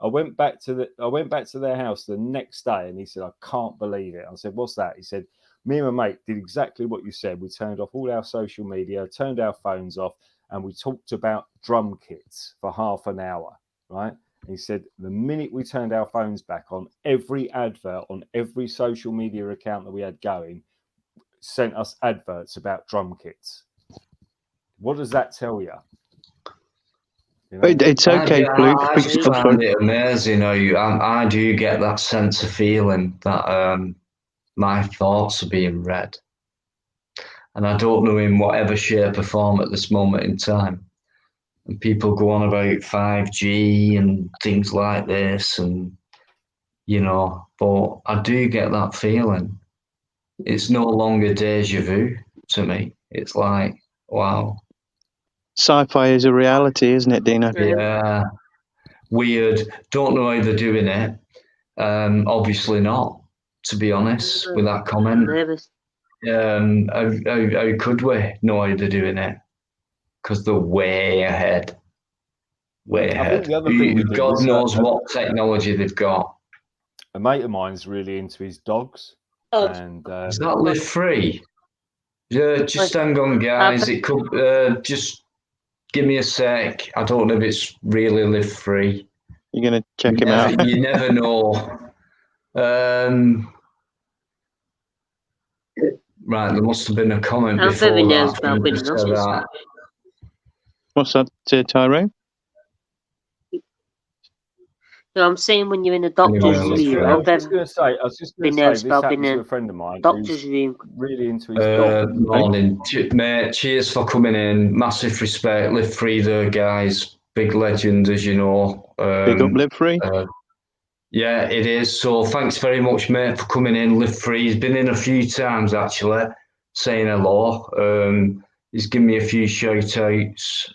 I went back to their house the next day, and he said, "I can't believe it." I said, "What's that?" He said, "Me and my mate did exactly what you said. We turned off all our social media, turned our phones off, and we talked about drum kits for half an hour, right?" He said, the minute we turned our phones back on, every advert on every social media account that we had going sent us adverts about drum kits. What does that tell you? You know? It's okay, Fluke. I just find it amazing how I do get that sense of feeling that my thoughts are being read. And I don't know in whatever shape or form at this moment in time. And people go on about 5G and things like this, and but I do get that feeling. It's no longer deja vu to me. It's like, wow. Sci-fi is a reality, isn't it, Dino? Yeah. Weird. Don't know how they're doing it. Obviously not, to be honest, with that comment. How could we know how they're doing it? Because they're way ahead. Way ahead. The other thing God knows what technology they've got. A mate of mine's really into his dogs. And is that Live Free? Yeah, just hang on, guys. It could just give me a sec. I don't know if it's really Live Free. You're gonna check him out. You never know. Right, there must have been a comment before that. What's that, Tyrone? No, I'm saying when you're in a doctor's room. I was just going to say, this happened to a friend of mine. Doctor's room. Really into his dog. Morning, mate. Cheers for coming in. Massive respect. Live Free, there, guys. Big legend, as you know. Big up, Live Free. Yeah, it is. So thanks very much, mate, for coming in. Live Free. He's been in a few times, actually, saying hello. He's given me a few shout outs.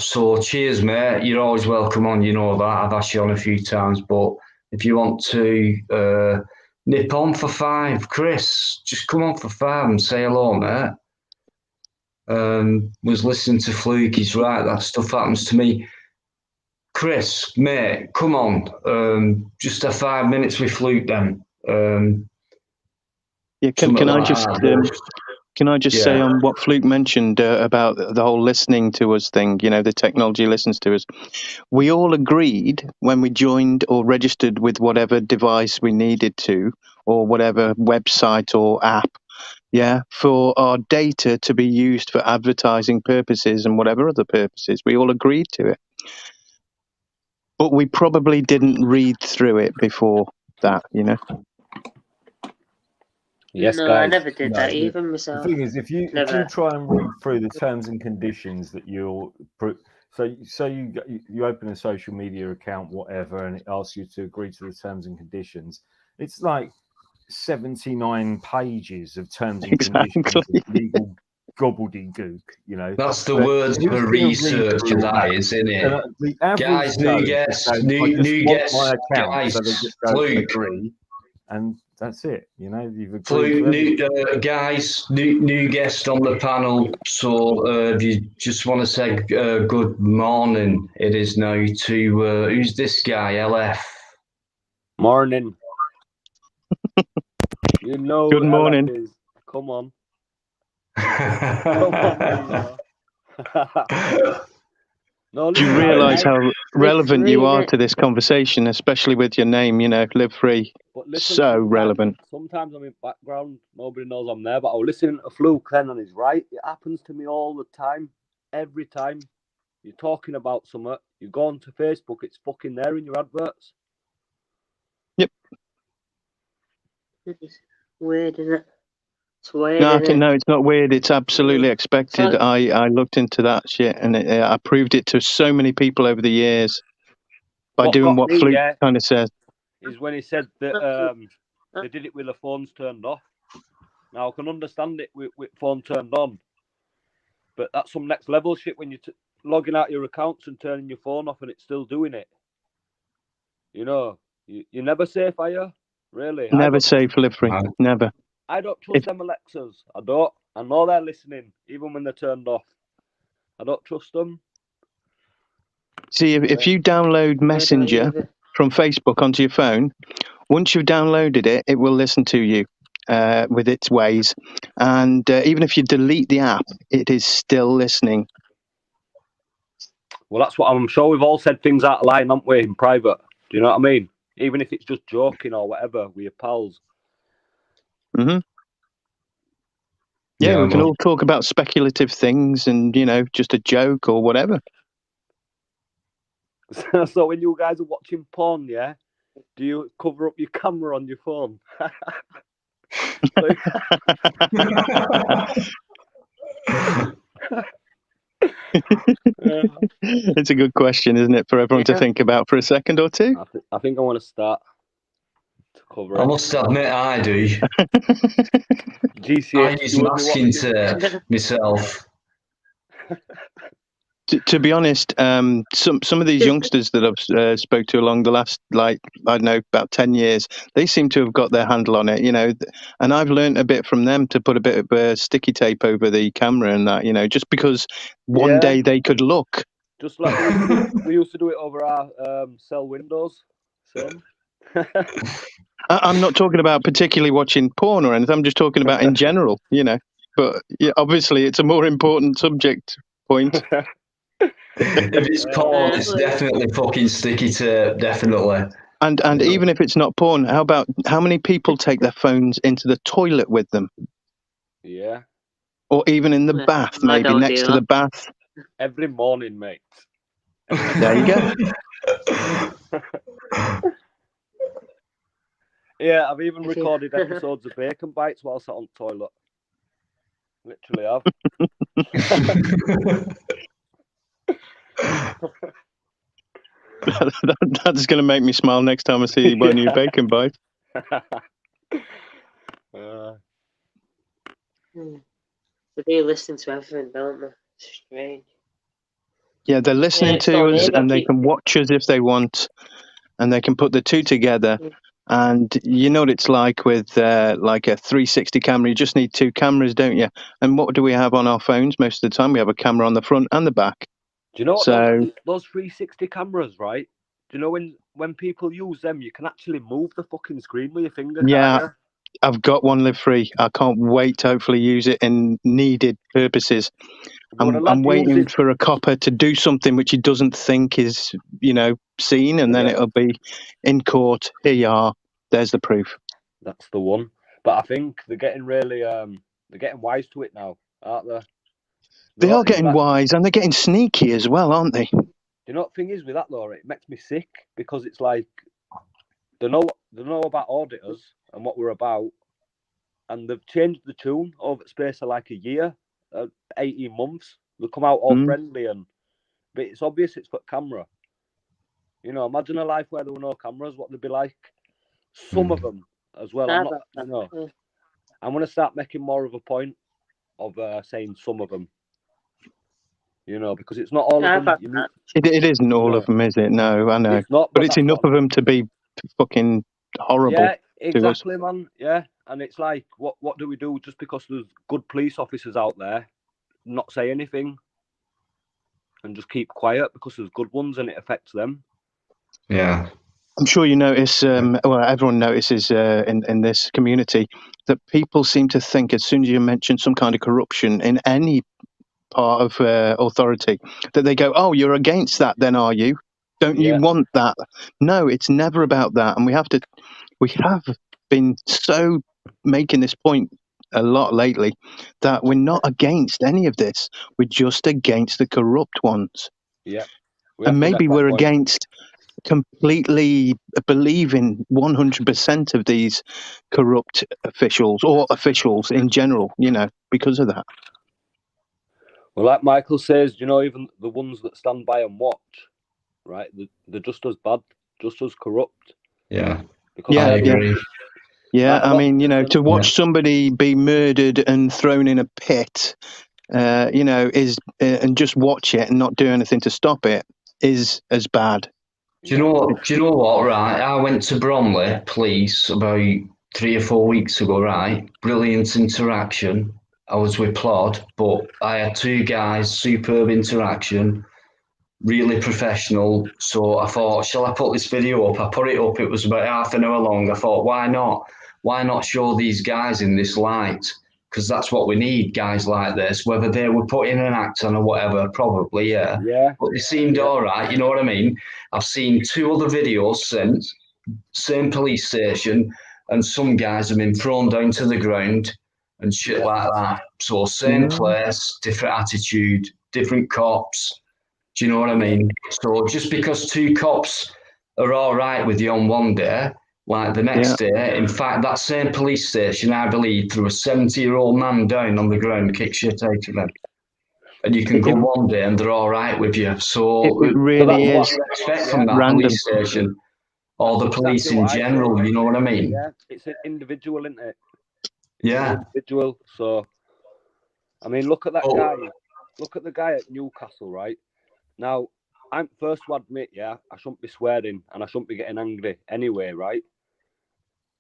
So cheers, mate. You're always welcome on, you know that. I've asked you on a few times, but if you want to nip on for 5, Chris, just come on for 5 and say hello, mate. Was listening to Fluke, he's right, that stuff happens to me. Chris, mate, come on. Just a 5 minutes with Fluke then. Can I just say on what Fluke mentioned about the whole listening to us thing, the technology listens to us. We all agreed when we joined or registered with whatever device we needed to, or whatever website or app, for our data to be used for advertising purposes and whatever other purposes. We all agreed to it. But we probably didn't read through it before that, Yes, no, guys. I never did that even myself. The thing is, if you try and read through the terms and conditions that you'll, so you open a social media account, whatever, and it asks you to agree to the terms and conditions. It's like 79 pages of terms and conditions of legal gobbledygook. That's the words for research, that is, isn't it? Guys, new guests, guys, agree, and that's it. You've agreed. Fluke, guys, new guest on the panel. So if you just want to say good morning, it is now to who's this guy? LF. Morning. You know. Good morning. LF is. Come on. Do you realise how relevant you are to this conversation, especially with your name, Live Free? So relevant. Sometimes I'm in background, nobody knows I'm there, but I'll listen to Fluke then and he's right. It happens to me all the time. Every time you're talking about something, you go onto Facebook, it's fucking there in your adverts. Yep. It's weird, isn't it? It's weird. No, it's not weird. It's absolutely expected. I looked into that shit and I proved it to so many people over the years by doing what Fluke kind of says. Is when he said that they did it with the phones turned off. Now I can understand it with phone turned on, but that's some next level shit when you're logging out your accounts and turning your phone off and it's still doing it. You know, you're never safe, are you? Really? Never safe, Livery. I- Never. I don't trust If- them Alexas. I don't. I know they're listening, even when they're turned off. I don't trust them. See, if you download Messenger either. from Facebook onto your phone, once you've downloaded it, it will listen to you with its ways. And even if you delete the app, it is still listening. Well, that's what I'm sure we've all said things out of line, haven't we, in private? Do you know what I mean? Even if it's just joking or whatever with your pals. Hmm. Yeah, Yeah, we can well- all talk about speculative things and, just a joke or whatever. So when you guys are watching porn, yeah, do you cover up your camera on your phone? It's a good question, isn't it, for everyone to Yeah. think about for a second or two? I think I want to start to cover I it. must admit, I do. GCH, I use you would be masking watching- to myself. To be honest, some of these youngsters that I've spoke to along the last, I don't know, about 10 years, they seem to have got their handle on it, and I've learned a bit from them to put a bit of sticky tape over the camera and that, just because one Yeah. day they could look. Just like we used to do it over our cell windows. Same. I'm not talking about particularly watching porn or anything, I'm just talking about in general, But yeah, obviously it's a more important subject point. If it's porn, it's definitely fucking sticky tape, definitely. And even if it's not porn, how many people take their phones into the toilet with them? Yeah. Or even in the Yeah, bath, I maybe don't next do to the that. bath. Every morning, mate. There you go. Yeah, I've even recorded episodes of Bacon Bites while sat on the toilet. Literally have. That's going to make me smile next time I see one of your bacon bites. They do listen to everything, don't they? It's strange. Yeah, they're listening it's to all us here, and they but can watch us if they want, and they can put the two together. Mm. And you know what it's like with like a 360 camera. You just need two cameras, don't you? And what do we have on our phones most of the time? We have a camera on the front and the back. Do you know what So- those 360 cameras, right? Do you know when people use them, you can actually move the fucking screen with your finger? Yeah. Can't I've got one live free. I can't wait to hopefully use it in needed purposes. you? When a I'm lad waiting uses- for a copper to do something which he doesn't think is, seen, and then Yeah. it'll be in court. Here you are. There's the proof. That's the one. But I think they're getting really they're getting wise to it now, aren't they? They You know are what getting thing wise, and they're getting sneaky as well, aren't they? Do you know what the thing is with that though? It makes me sick because it's like they know about auditors and what we're about, and they've changed the tune over the space of like a year, 18 months. They come out all Mm. friendly, but it's obvious it's for camera. Imagine a life where there were no cameras. What they'd be like. Some of them as well. I'm not. Yeah. I'm going to start making more of a point of saying some of them. Because it's not all Yeah, of them. but- It isn't all of them, is it? No, I know. It's not, But it's that's enough what- of them to be fucking horrible. Yeah, exactly, man. Yeah, and it's like, what do we do just because there's good police officers out there? Not say anything, and just keep quiet because there's good ones and it affects them. Yeah. I'm sure you notice, everyone notices in this community that people seem to think as soon as you mention some kind of corruption in any part of authority, that they go, oh, you're against that then, are you? Don't Yeah. you want that? No, it's never about that. And we have been so making this point a lot lately that we're not against any of this. We're just against the corrupt ones. Yeah. And maybe we're against completely believing 100% of these corrupt officials or officials in general, because of that. Well, like Michael says, even the ones that stand by and watch, right? They're just as bad, just as corrupt. Yeah. Because Yeah, I they're- agree. Yeah, Like, I mean, to watch Yeah. somebody be murdered and thrown in a pit, is and just watch it and not do anything to stop it is as bad. Do you know what? Right, I went to Bromley Police about 3 or 4 weeks ago. Right, brilliant interaction. I was with Plod, but I had two guys, superb interaction, really professional. So I thought, shall I put this video up? I put it up. It was about half an hour long. I thought, why not? Why not show these guys in this light? Because that's what we need, guys like this. Whether they were putting an act on or whatever, probably, yeah. Yeah. But they seemed all right, you know what I mean? I've seen two other videos since, same police station, and some guys have been thrown down to the ground and shit like that. So same place, different attitude, different cops. Do you know what I mean? So just because two cops are all right with you on one day, like the next day, in fact, that same police station, I believe, threw a 70-year-old man down on the ground, kicked shit out of him. And you can go one day and they're all right with you. So It really what is do you expect from that random. police station or the police exactly in what I general? say. You know what I mean? Yeah, it's an individual, isn't it? Yeah. Individual. So, I mean, look at that Oh. guy. Look at the guy at Newcastle, right? Now, I'm first to admit, yeah, I shouldn't be swearing and I shouldn't be getting angry anyway, right?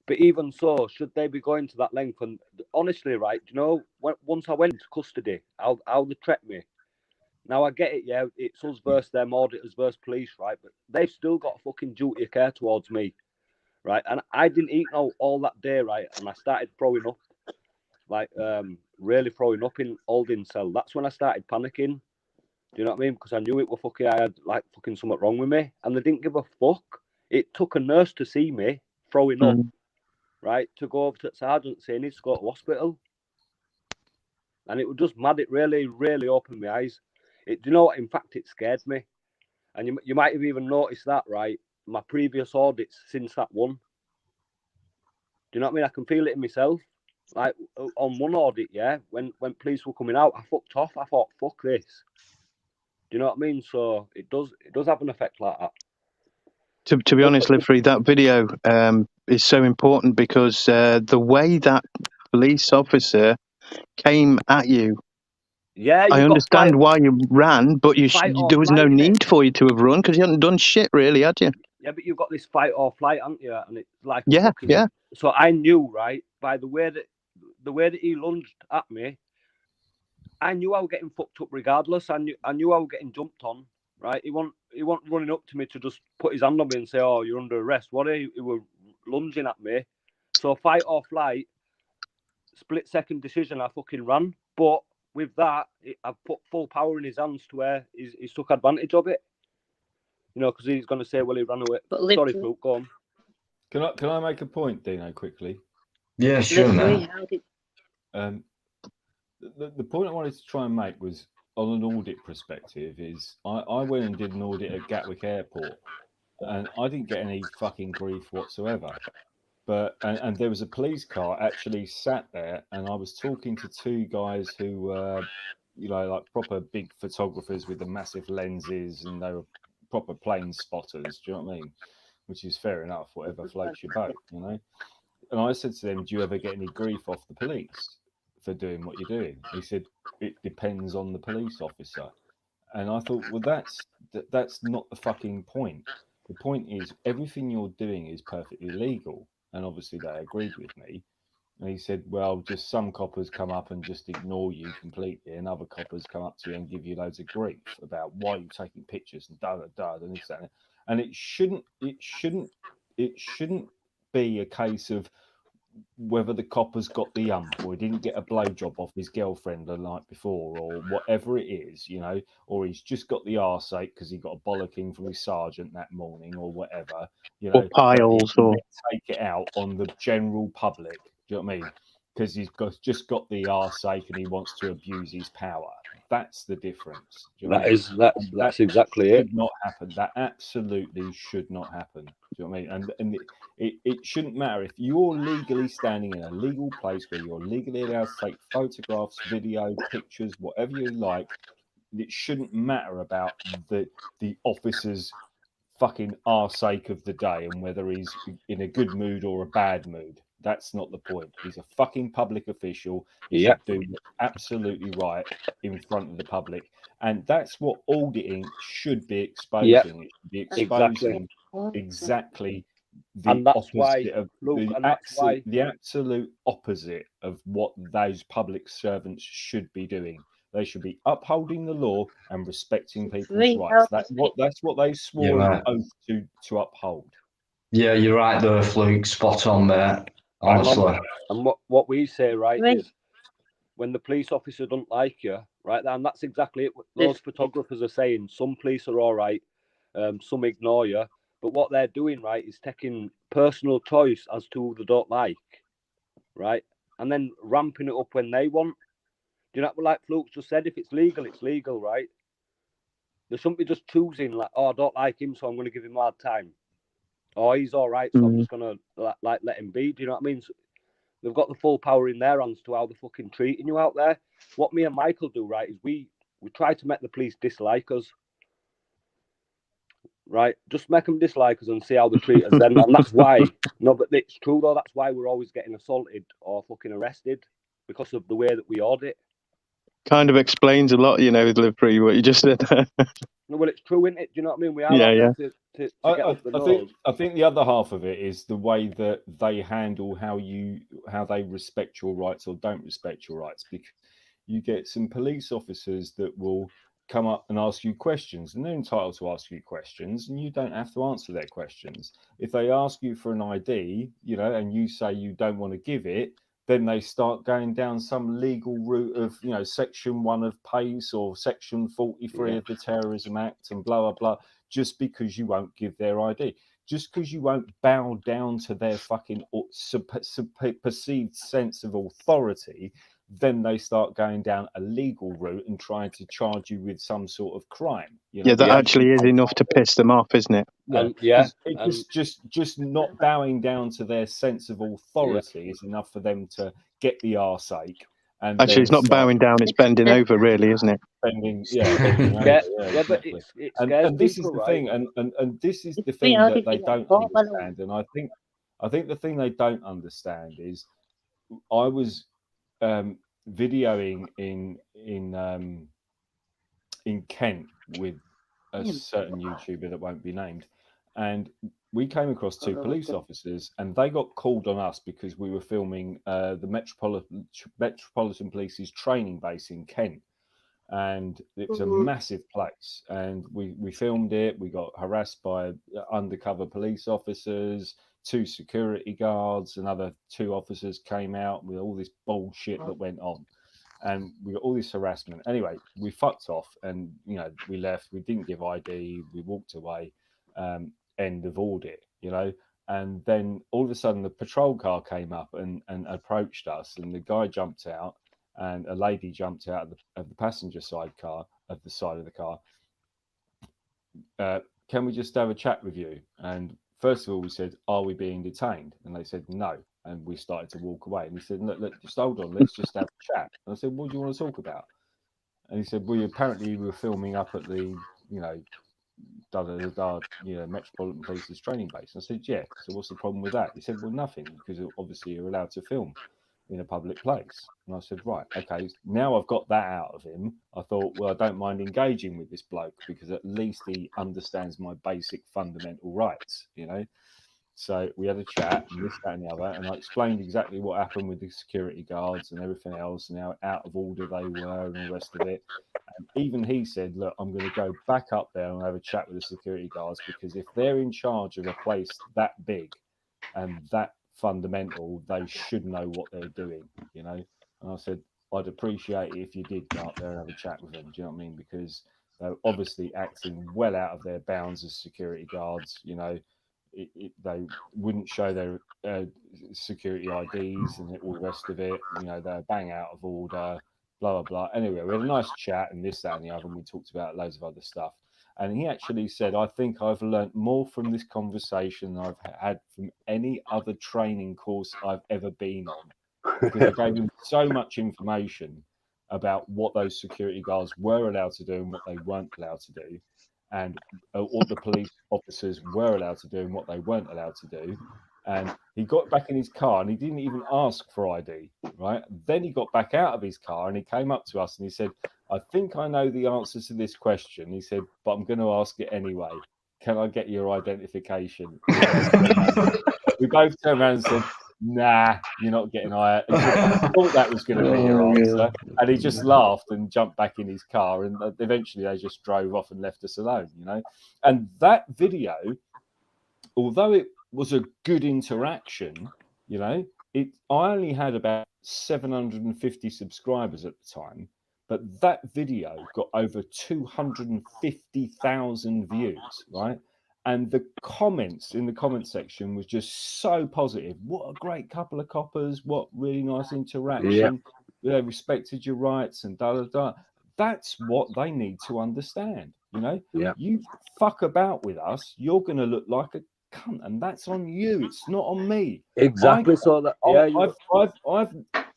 But even so, should they be going to that length? And honestly, right, you know, once I went to custody, how they treat me. Now, I get it, yeah, it's us versus them, auditors versus police, right? But they've still got a fucking duty of care towards me, right? And I didn't eat all that day, right? And I started throwing up, like really throwing up in holding cell. That's when I started panicking. Do you know what I mean? Because I knew it was fucking, I had like fucking something wrong with me. And they didn't give a fuck. It took a nurse to see me throwing up, right? To go over to the sergeant saying he needs to go to hospital. And it was just mad. It really, really opened my eyes. Do you know what? In fact, it scared me. And you might have even noticed that, right? My previous audits since that one. Do you know what I mean? I can feel it in myself. Like on one audit, yeah, when police were coming out, I fucked off. I thought, fuck this. Do you know what I mean? So it does have an effect like that. To be honest, Livery, that video is so important because the way that police officer came at you, Yeah, I understand why you ran, but there was no need for you to have run because you hadn't done shit, really, had you? Yeah, but you've got this fight or flight, haven't you? And it's like yeah. So I knew, right, by the way that he lunged at me, I knew I was getting fucked up regardless. I knew I was getting jumped on, right? He wasn't running up to me to just put his hand on me and say, "Oh, you're under arrest." He was lunging at me. So fight or flight, split-second decision. I fucking ran, but with that, I've put full power in his hands to where he's took advantage of it. You know, because he's going to say, "Well, he ran away." Sorry, Fluke, go on. Can I make a point, Dino, quickly? Yeah, sure, man. The point I wanted to try and make was on an audit perspective is I went and did an audit at Gatwick Airport and I didn't get any fucking grief whatsoever. But and there was a police car actually sat there and I was talking to two guys who were, you know, like proper big photographers with the massive lenses and they were proper plane spotters, do you know what I mean? Which is fair enough, whatever floats your boat, you know? And I said to them, do you ever get any grief off the police for doing what you're doing? He said, it depends on the police officer. And I thought, well, that's not the fucking point. The point is everything you're doing is perfectly legal. And obviously they agreed with me. And he said, well, just some coppers come up and just ignore you completely. And other coppers come up to you and give you loads of grief about why you're taking pictures and and this, that. And it shouldn't be a case of whether the copper's got the ump or he didn't get a blowjob off his girlfriend the night before or whatever it is, you know, or he's just got the arseache because he got a bollocking from his sergeant that morning or whatever, you know, or piles or take it out on the general public. Do you know what I mean? Because he's just got the arseache and he wants to abuse his power. That's the difference. That's exactly it. Should not happen. That absolutely should not happen. Do you know what I mean? And it shouldn't matter if you're legally standing in a legal place where you're legally allowed to take photographs, video, pictures, whatever you like. It shouldn't matter about the officer's fucking arseache of the day and whether he's in a good mood or a bad mood. That's not the point. He's a fucking public official. He Yeah. should do absolutely right in front of the public. And that's what auditing should be exposing. It should be exposing exactly the And that's why, opposite of Luke, the and that's why absolute opposite of what those public servants should be doing. They should be upholding the law and respecting people's rights. That's what they swore an oath to uphold. Yeah, you're right there, Fluke. Spot on, mate. Honestly. And what we say, right, is when the police officer don't like you, right, and that's exactly it. Those photographers are saying some police are all right, some ignore you, but what they're doing, right, is taking personal choice as to who they don't like, right, and then ramping it up when they want. Do you know what, like Fluke just said, if it's legal, right? There shouldn't be just choosing, like, oh, I don't like him, so I'm going to give him a hard time. Oh, he's all right, so I'm just going to let him be. Do you know what I mean? So they've got the full power in their hands to how they're fucking treating you out there. What me and Michael do, right, is we try to make the police dislike us. Right? Just make them dislike us and see how they treat us then. And that's why, no, but it's true though, that's why we're always getting assaulted or fucking arrested, because of the way that we audit. Kind of explains a lot, you know, with Livery, what you just said. No, well, it's true, isn't it? Do you know what I mean? We are to get up the nose. I think the other half of it is the way that they handle how they respect your rights or don't respect your rights. Because you get some police officers that will come up and ask you questions, and they're entitled to ask you questions, and you don't have to answer their questions. If they ask you for an ID, you know, and you say you don't want to give it, then they start going down some legal route of, you know, Section 1 of PACE or Section 43 of the Terrorism Act and blah, blah, blah, just because you won't give their ID. Just because you won't bow down to their fucking perceived sense of authority, then they start going down a legal route and trying to charge you with some sort of crime. You know? Yeah, that actually is enough to piss them off, isn't it? Just not bowing down to their sense of authority is enough for them to get the arse ache. And actually, it's not bowing down; it's bending over, really, isn't it? Bending over, but and this is the thing, and this is the thing that they don't understand. And I think the thing they don't understand is, I was videoing in Kent with a certain YouTuber that won't be named, and we came across two police officers, and they got called on us because we were filming the Metropolitan Police's training base in Kent, and it was a massive place, and we filmed it. We got harassed by undercover police officers. 2 security guards, another 2 officers came out with all this bullshit that went on, and we got all this harassment. Anyway, we fucked off, and you know, we left. We didn't give ID. We walked away. End of audit, you know. And then all of a sudden, the patrol car came up and approached us, and the guy jumped out, and a lady jumped out of the passenger side car, of the side of the car. Can we just have a chat with you? And first of all, we said, are we being detained? And they said, no. And we started to walk away. And he said, look, just hold on, let's just have a chat. And I said, what do you want to talk about? And he said, well, apparently you were filming up at the, you know, Metropolitan Police's training base. And I said, yeah. So what's the problem with that? He said, well, nothing, because obviously you're allowed to film in a public place. And I said, right, okay, now I've got that out of him. I thought, well, I don't mind engaging with this bloke, because at least he understands my basic fundamental rights, you know. So we had a chat, and this, that, and the other, and I explained exactly what happened with the security guards and everything else, and how out of order they were and all the rest of it. And even he said, look, I'm going to go back up there and have a chat with the security guards, because if they're in charge of a place that big and that fundamental, they should know what they're doing, you know. And I said, I'd appreciate it if you did go up there and have a chat with them. Do you know what I mean? Because they're obviously acting well out of their bounds as security guards, you know. They wouldn't show their security IDs and all the rest of it. You know, they're bang out of order, blah, blah, blah. Anyway, we had a nice chat, and this, that, and the other, and we talked about loads of other stuff. And he actually said, I think I've learnt more from this conversation than I've had from any other training course I've ever been on. Because I gave him so much information about what those security guards were allowed to do and what they weren't allowed to do, and what the police officers were allowed to do and what they weren't allowed to do. And he got back in his car and he didn't even ask for ID, right? Then he got back out of his car and he came up to us and he said, I think I know the answer to this question. He said, but I'm going to ask it anyway. Can I get your identification? We both turned around and said, nah, you're not getting I thought that was going to be your answer. And he just laughed and jumped back in his car. And eventually they just drove off and left us alone, you know? And that video, although it was a good interaction, you know, I only had about 750 subscribers at the time, but that video got over 250,000 views, right? And the comments in the comment section was just so positive. What a great couple of coppers. What really nice interaction. They respected your rights and da da da. That's what they need to understand. You know, you fuck about with us, you're going to look like a cunt, and that's on you. It's not on me. Exactly.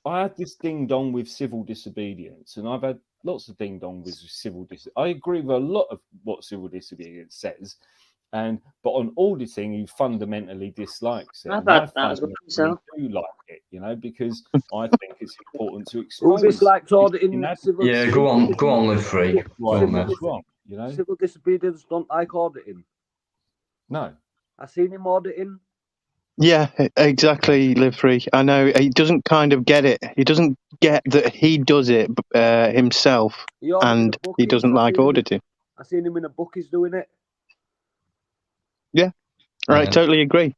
I had this ding dong with civil disobedience, and I've had lots of ding dong with civil disobedience. I agree with a lot of what civil disobedience says. But on auditing, he fundamentally dislikes it. I've had that as well. I do like it, you know, because I think it's important to explain. Who dislikes auditing? Civil, yeah, go on, live free. Wrong, you know, civil disobedience don't like auditing. No, I seen him auditing. Yeah, exactly, Live Free. I know he doesn't kind of get it. He doesn't get that he does it himself, and he doesn't like auditing. I seen him in a book. He's doing it. Yeah, right. Totally agree.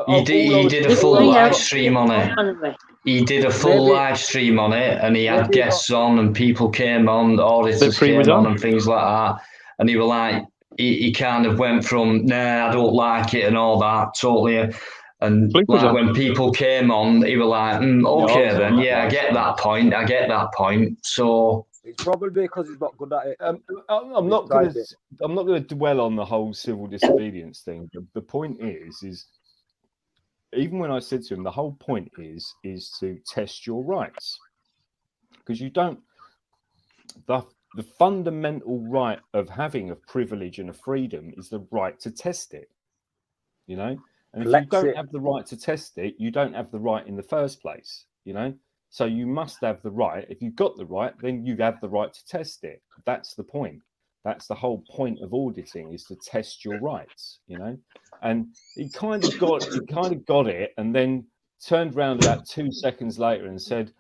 He did a full live stream on it. He did a full live stream on it, and he had guests on, and people came on, auditors came on, and things like that. And he was like, he kind of went from, nah, I don't like it, and all that, totally. And like when people came on, he was like, okay, then, yeah, I get that point. So. It's probably because he's not good at it. I'm not going to dwell on the whole civil disobedience thing. The point is even when I said to him, the whole point is to test your rights, because you don't. The fundamental right of having a privilege and a freedom is the right to test it. You know, and if you don't have the right to test it, you don't have the right in the first place. You know. So you must have the right. If you've got the right, then you have the right to test it. That's the point. That's the whole point of auditing, is to test your rights, you know. And he kind of got it, and then turned around about 2 seconds later and said,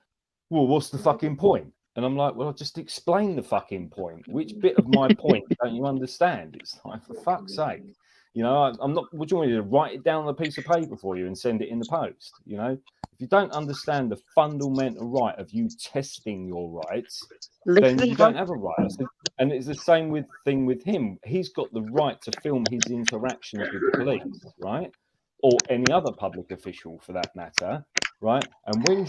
well, what's the fucking point? And I'm like, well, I'll just explain the fucking point. Which bit of my point don't you understand? It's like, for fuck's sake. You know, I'm not, what do you want me to write it down on a piece of paper for you and send it in the post? You know, if you don't understand the fundamental right of you testing your rights, then you don't have a right. And it's the same thing with him. He's got the right to film his interactions with the police, right? Or any other public official for that matter, right? And when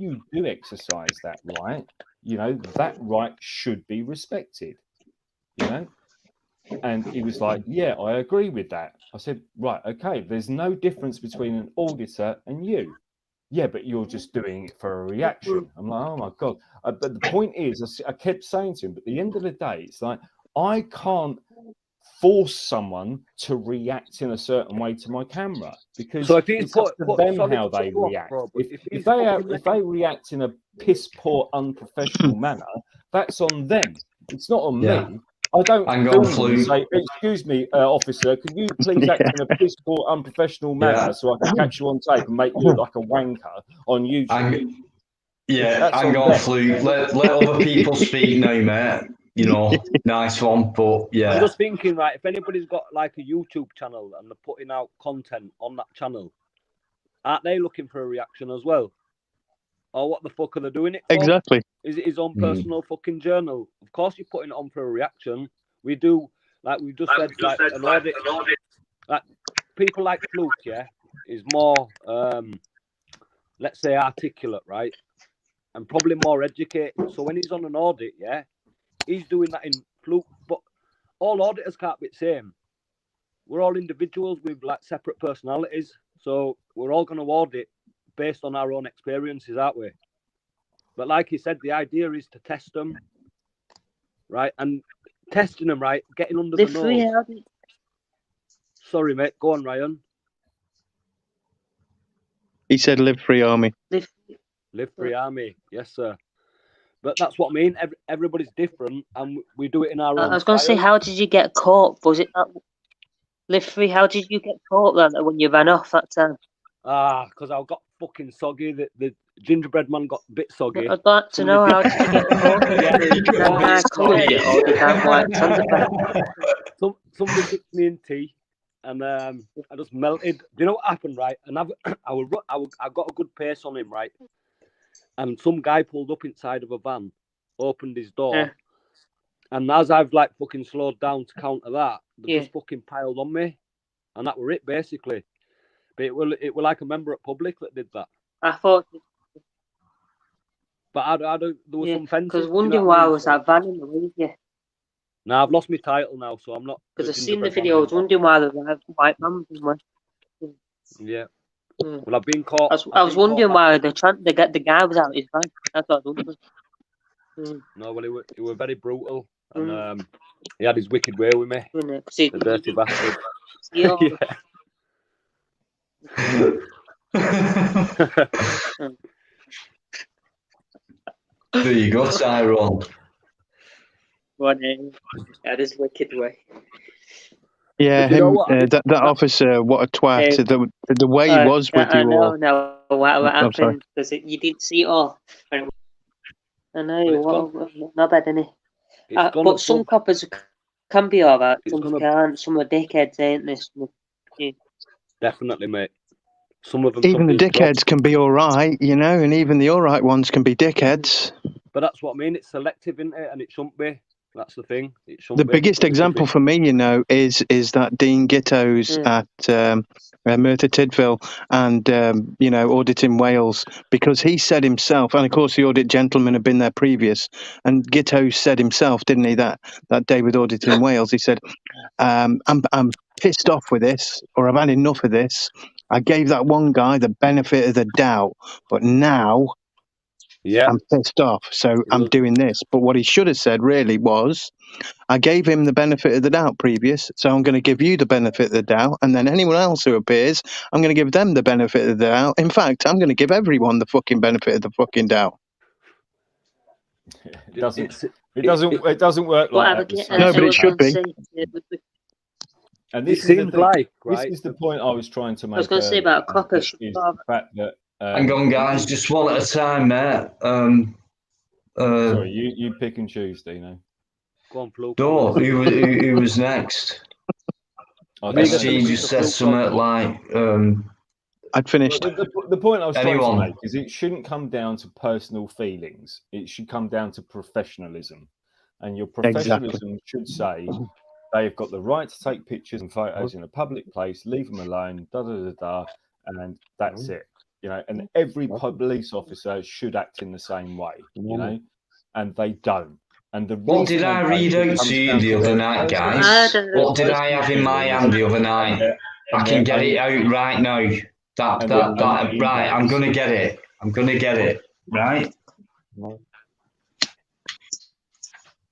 you do exercise that right, you know, that right should be respected, you know? And he was like, yeah, I agree with that. I said, right, okay, there's no difference between an auditor and you. Yeah, but you're just doing it for a reaction. I'm like, oh my God. But the point is, I kept saying to him, but at the end of the day, it's like, I can't force someone to react in a certain way to my camera, because it's up to them how they react. If they react in a piss poor, unprofessional manner, that's on them. It's not on me. I don't say, excuse me, officer, can you please act in a piss poor, unprofessional manner so I can catch you on tape and make you look like a wanker on YouTube? Hang on, Fluke. Let other people speak now, mate. You know, nice one, but yeah. I'm just thinking, right, if anybody's got like a YouTube channel and they're putting out content on that channel, aren't they looking for a reaction as well? Or what the fuck are they doing it for? Exactly. Is it his own personal fucking journal? Of course you're putting it on for a reaction. We do, like we just said, an audit. Like, people like Fluke, yeah, is more, let's say, articulate, right? And probably more educated. So when he's on an audit, yeah, he's doing that in Fluke. But all auditors can't be the same. We're all individuals with like separate personalities. So we're all going to audit based on our own experiences, aren't we? But like he said, the idea is to test them, right? And testing them, right? Getting under the nose. Sorry, mate. Go on, Ryan. He said, "Live free, army." Live, Live free army, yes, sir. But that's what I mean. Everybody's different, and we do it in our own I was going to say, style. how did you get caught? Was it that Live free? How did you get caught then when you ran off that time? Because I got fucking soggy. The gingerbread man got a bit soggy. I'd like to know, how did you get caught? Yeah. Did I coloured it, or did I have like tons of that? Somebody dipped me in tea, and I just melted. Do you know what happened, right? And I got a good pace on him, right? And some guy pulled up inside of a van, opened his door, Yeah. and as I've like fucking slowed down to counter that, they Yeah. just fucking piled on me, and that were it basically. But it were like a member at Public that did that. I thought, But I there was yeah, some fences. because you know wondering what I why mean? was that van in the way, yeah. Now I've lost my title now, so I'm not. Because the I've seen the gingerbread video, I man was wondering why the white man was in there. anymore. Yeah. Yeah. Well, I've been caught. I was wondering why the guy was out his van. That's what I was wondering. No, well, it were very brutal, and he had his wicked way with me. See, The dirty bastard. yeah. There you go, Tyrone. That is wicked way. Yeah, But you know him. what? That officer, what a twat! The way he was with I you know, all. no, what sorry. happened? Because you didn't see it all. I know, it's not bad, innit? It's gone But some coppers can be alright, It's some gonna- can't. Some are dickheads, ain't they? Some definitely, mate. Some of them. Even the took these jobs, dickheads can be all right, you know, and even the all right ones can be dickheads. but that's what I mean. It's selective, isn't it? And it shouldn't be. That's the thing. It shouldn't The be. biggest example for me, you know, is that Dean Gittos at Merthyr Tydfil and, you know, auditing Wales, because he said himself, and of course the audit gentleman had been there previous, and Gittos said himself, didn't he, that day with auditing Wales, he said, I'm pissed off with this, or I've had enough of this. I gave that one guy the benefit of the doubt, but now I'm pissed off, so I'm doing this. But what he should have said really was, I gave him the benefit of the doubt previous, so I'm going to give you the benefit of the doubt, and then anyone else who appears, I'm going to give them the benefit of the doubt. In fact, I'm going to give everyone the fucking benefit of the fucking doubt. It doesn't work like that. No, but it should be. And It this is the seems thing. like, This right? is the point I was trying to make. I was going to say about coppers. is the fact that. Hang on, guys, just one at a time, mate. Sorry, you pick and choose, Dino. Go on, Fluke. Who was next? SG just said something like. I'd finished. The point I was trying Anyone? to make is it shouldn't come down to personal feelings. It should come down to professionalism, and your professionalism should say they've got the right to take pictures and photos in a public place. Leave them alone. And that's it. You know, and every police officer should act in the same way. You know, and they don't. And What did I read out to you the other night, guys? What did I have in my hand the other night? I can get it out right now. Right, I'm gonna get it. Right.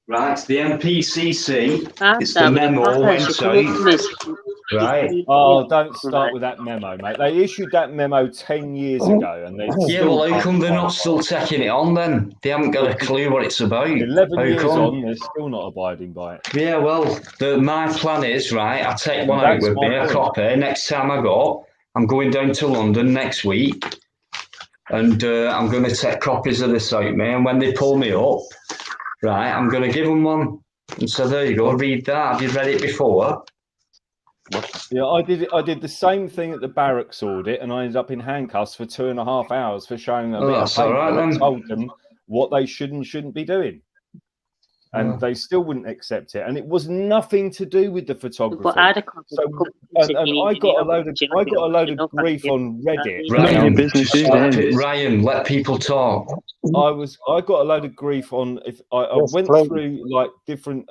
Right, it's the MPCC. It's the memo went out. Right. Oh, don't start with that memo, mate. They issued that memo 10 years ago, and they How come they're not still taking it on then? They haven't got a clue what it's about. 11 How years come? on, they're still not abiding by it. Yeah, well, my plan is, right, I take one out with me, a copy. Next time I go, I'm going down to London next week, and I'm going to take copies of this out, mate. And when they pull me up, right, I'm going to give them one. And so there you go, read that. Have you read it before? Yeah, I did the same thing at the barracks audit, and I ended up in handcuffs for 2.5 hours for showing them a bit of paper that told them what they should and shouldn't be doing. And they still wouldn't accept it, and it was nothing to do with the photography. But I had a I got a load of grief on Reddit. Ryan, let people talk. I got a load of grief on. I went through like different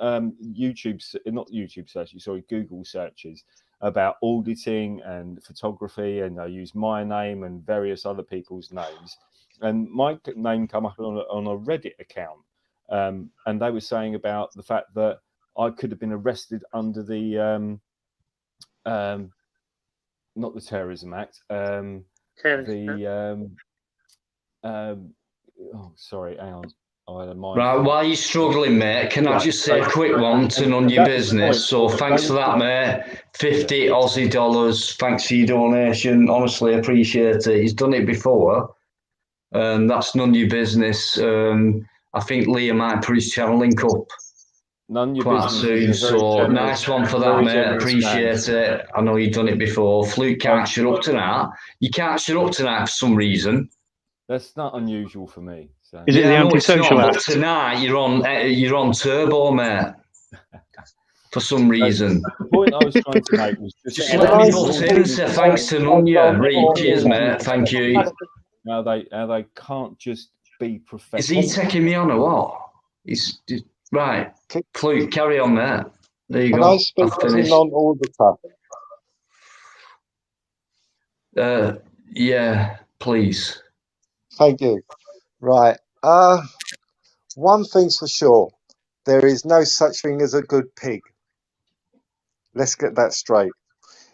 Google searches about auditing and photography, and I used my name and various other people's names, and my name came up on a Reddit account. And they were saying about the fact that I could have been arrested under the not the Terrorism Act, the oh, sorry, hang on. I had a mind Right, fart. while you're struggling, mate, can I Right, just say a so- quick one to none your That's the business? point. So thanks for that, mate. 50 Aussie dollars. Thanks for your donation. Honestly, appreciate it. He's done it before. That's none your business. I think Liam might put his channel link up None of your quite business soon. is a very So generous, nice one for that, very mate. generous Appreciate it. I know you've done it before. Fluke can't shut up tonight. You can't shut up tonight for some reason. That's not unusual for me. So. Is it the I know it's antisocial not, but act? tonight you're on turbo, mate. For some reason. The point I was trying to make was Just just let Can me I butt in and say thanks to Nunya. Right, cheers, mate. Thank you. how they can't just be Is professional. he taking me on or what? Right. Fluke, carry on, mate. There you Can go. I speak I've to the finished. non-auditor? Yeah, please. Thank you. Right. One thing's for sure. There is no such thing as a good pig. Let's get that straight.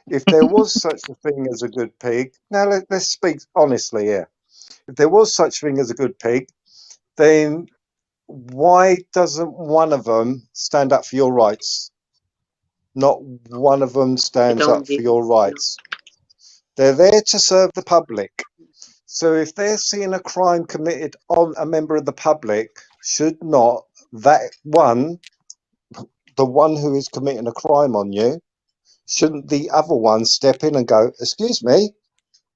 If there was such a thing as a good pig, now let's speak honestly here. If there was such a thing as a good pig, then why doesn't one of them stand up for your rights? Not one of them stands up for your rights. They're there to serve the public. So if they're seeing a crime committed on a member of the public, should not that one, the one who is committing a crime on you, shouldn't the other one step in and go, excuse me,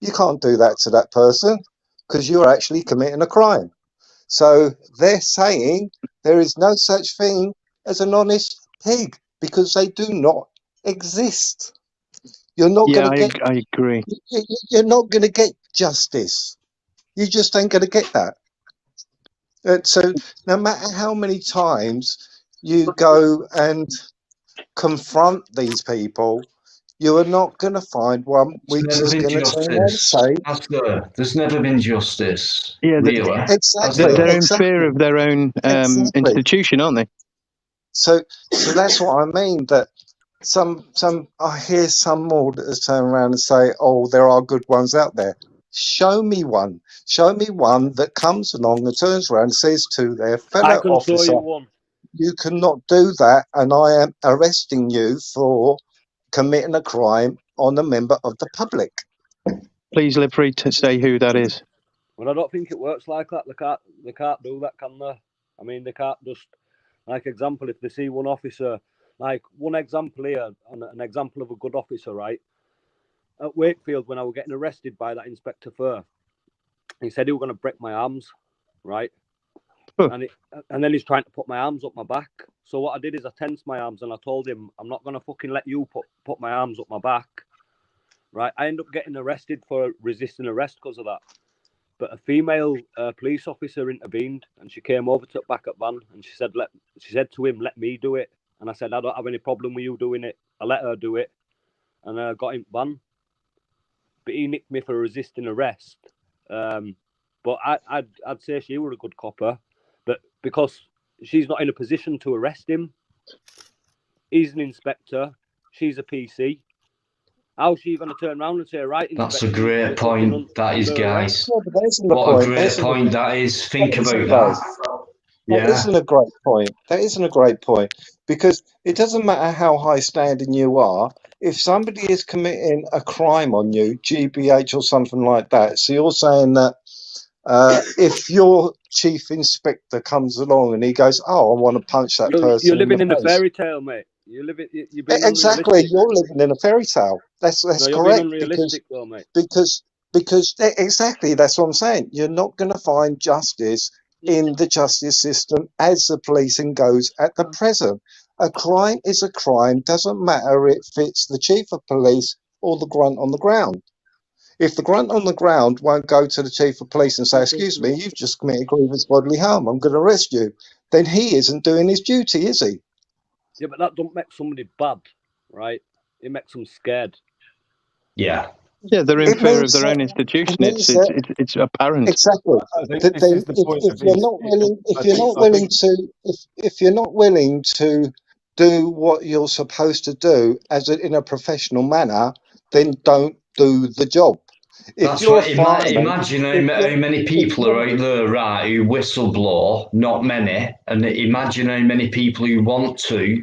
you can't do that to that person because you're actually committing a crime. So they're saying there is no such thing as an honest pig because they do not exist. You're not going to get. I agree. You're not going to get justice. You just ain't going to get that. So no matter how many times you go and confront these people, you are not going to find one which is going to turn around and say, there's never been justice. Yeah, really. Exactly. They're in fear of their own institution, aren't they? So that's what I mean. That I hear some auditors turn around and say, "Oh, there are good ones out there." Show me one. Show me one that comes along and turns around and says to their fellow officer, "You cannot do that, and I am arresting you for committing a crime on a member of the public." Please, live free to say who that is. Well, I don't think it works like that. They can't do that, can they? I mean, they can't just, like, example, if they see one officer, like one example here, an example of a good officer, right? At Wakefield, when I was getting arrested by that Inspector Fur, he said he was going to break my arms, right? And then he's trying to put my arms up my back. So what I did is I tensed my arms and I told him, I'm not going to fucking let you put my arms up my back, right? I ended up getting arrested for resisting arrest because of that. But a female police officer intervened and she came over to the backup van and she said to him, let me do it. And I said, I don't have any problem with you doing it. I let her do it and I got him banned. But he nicked me for resisting arrest. But I'd say she was a good copper. But because she's not in a position to arrest him, he's an inspector, she's a PC. How's she going to turn around and say, right? That's a great point. That is, guys. Yeah, what a great point that is. Think about that. That isn't a great point. That isn't a great point because it doesn't matter how high standing you are. If somebody is committing a crime on you, GBH or something like that, so you're saying that if your chief inspector comes along and he goes, "Oh, I want to punch that person," you're living in a fairy tale, mate. You're being exactly. You're living in a fairy tale. That's you're correct. Being unrealistic, though, mate. Because exactly that's what I'm saying. You're not going to find justice in the justice system as the policing goes at the present. A crime is a crime. Doesn't matter if it's the chief of police or the grunt on the ground. If the grunt on the ground won't go to the chief of police and say, "Excuse me, you've just committed grievous bodily harm. I'm going to arrest you," then he isn't doing his duty, is he? Yeah, but that don't make somebody bad, right? It makes them scared. Yeah. Yeah, they're in fear of their own institution. It's apparent. Exactly. If you're not willing to do what you're supposed to do in a professional manner, then don't do the job. If That's you're right. a fireman, Imagine how many people are out there, right, who whistleblow. Not many, and imagine how many people who want to,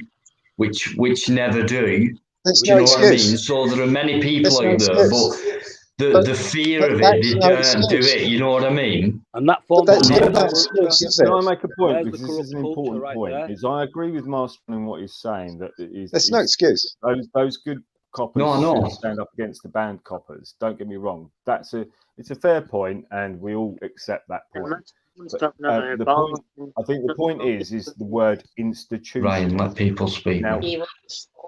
which never do. there's Do you no know what I mean? excuse. So there are many people There's no out there, excuse. but the fear of it, That's they no don't do excuse. it. You know what I mean? And that But forms that's Yeah. still no corruption. excuse, is Can it? I make a point? There's the Because this is corrupt an culture important right point. there. Is I agree with Marston in what he's saying, that There's no excuse. those good coppers No, I know. should stand up against the bad coppers. Don't get me wrong. It's a fair point, and we all accept that point. But, I think the point is the word institution. Ryan, let people speak. Now,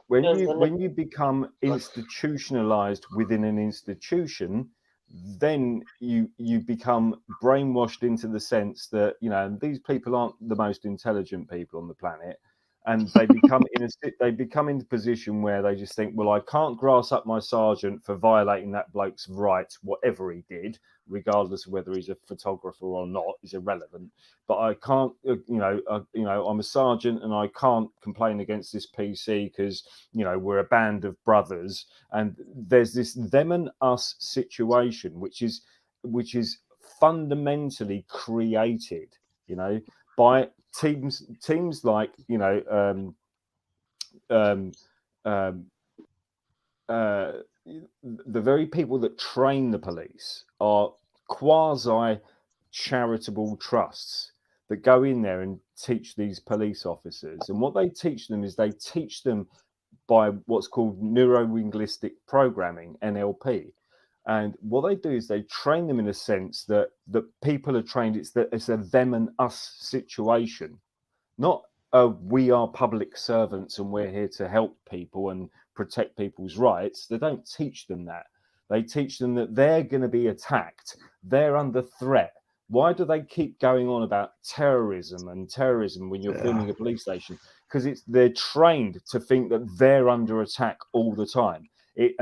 when you become institutionalized within an institution, then you become brainwashed into the sense that, you know, these people aren't the most intelligent people on the planet, and they become in a position where they just think, well, I can't grass up my sergeant for violating that bloke's rights, whatever he did, regardless of whether he's a photographer or not, is irrelevant. But I can't, I'm a sergeant and I can't complain against this PC because, you know, we're a band of brothers. And there's this them and us situation, which is fundamentally created, you know, by teams like, you know, the very people that train the police are quasi charitable trusts that go in there and teach these police officers. And what they teach them is they teach them by what's called neuro-linguistic programming, NLP. And what they do is they train them in a sense that people are trained. It's a them and us situation, not we are public servants and we're here to help people and protect people's rights. They don't teach them that. They teach them that they're going to be attacked. They're under threat. Why do they keep going on about terrorism when you're filming a police station? Because they're trained to think that they're under attack all the time. It